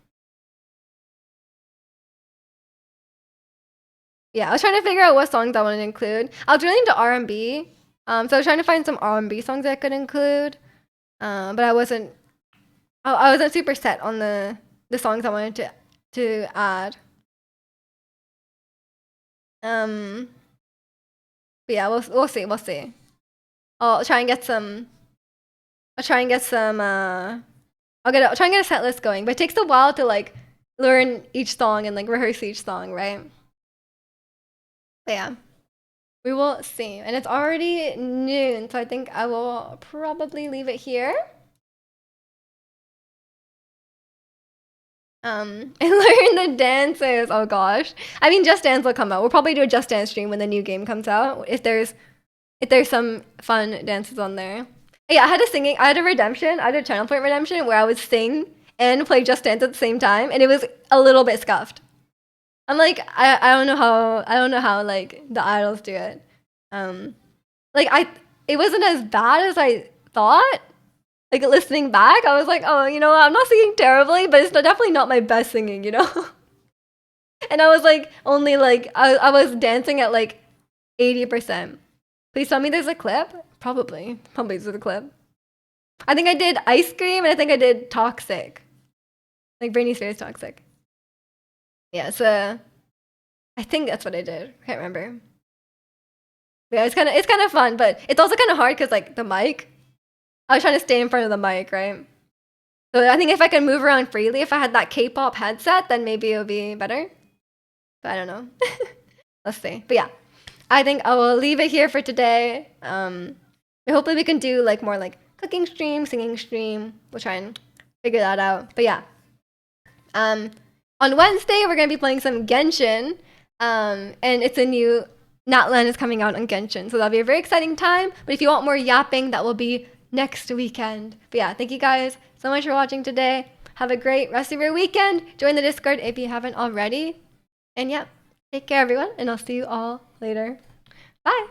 Yeah, I was trying to figure out what songs I wanted to include. I was really into R&B, so I was trying to find some R&B songs that I could include. But I wasn't super set on the songs I wanted to add. But yeah, we'll see. I'll try and get some. I'll try and get some. I'll try and get a set list going, but it takes a while to like learn each song and like rehearse each song, right? But yeah, we will see. And it's already noon, so I think I will probably leave it here. And learn the dances. Oh gosh. I mean, Just Dance will come out. We'll probably do a Just Dance stream when the new game comes out. If there's some fun dances on there. Yeah, I had a redemption. I had a channel point redemption where I would sing and play Just Dance at the same time, and it was a little bit scuffed. I'm like, I don't know how like the idols do it. It wasn't as bad as I thought. Like listening back, I was like, oh, you know what? I'm not singing terribly, but it's definitely not my best singing, you know? And I was like, only like, I was dancing at like 80%. Please tell me there's a clip? Probably there's a clip. I think I did Ice Cream and I think I did Toxic. Like Britney Spears Toxic. Yeah, so I think that's what I did. Can't remember. Yeah, it's kind of fun, but it's also kind of hard because like the mic. I was trying to stay in front of the mic, right? So I think if I could move around freely, if I had that K-pop headset, then maybe it would be better. But I don't know. Let's see. But yeah, I think I will leave it here for today. Hopefully we can do like more like cooking stream, singing stream. We'll try and figure that out. But yeah, on Wednesday we're gonna be playing some Genshin. And it's a new Natlan is coming out on Genshin, so that'll be a very exciting time. But if you want more yapping, that will be next weekend. But yeah, thank you guys so much for watching today. Have a great rest of your weekend. Join the Discord if you haven't already. And yeah, take care everyone, and I'll see you all later. Bye.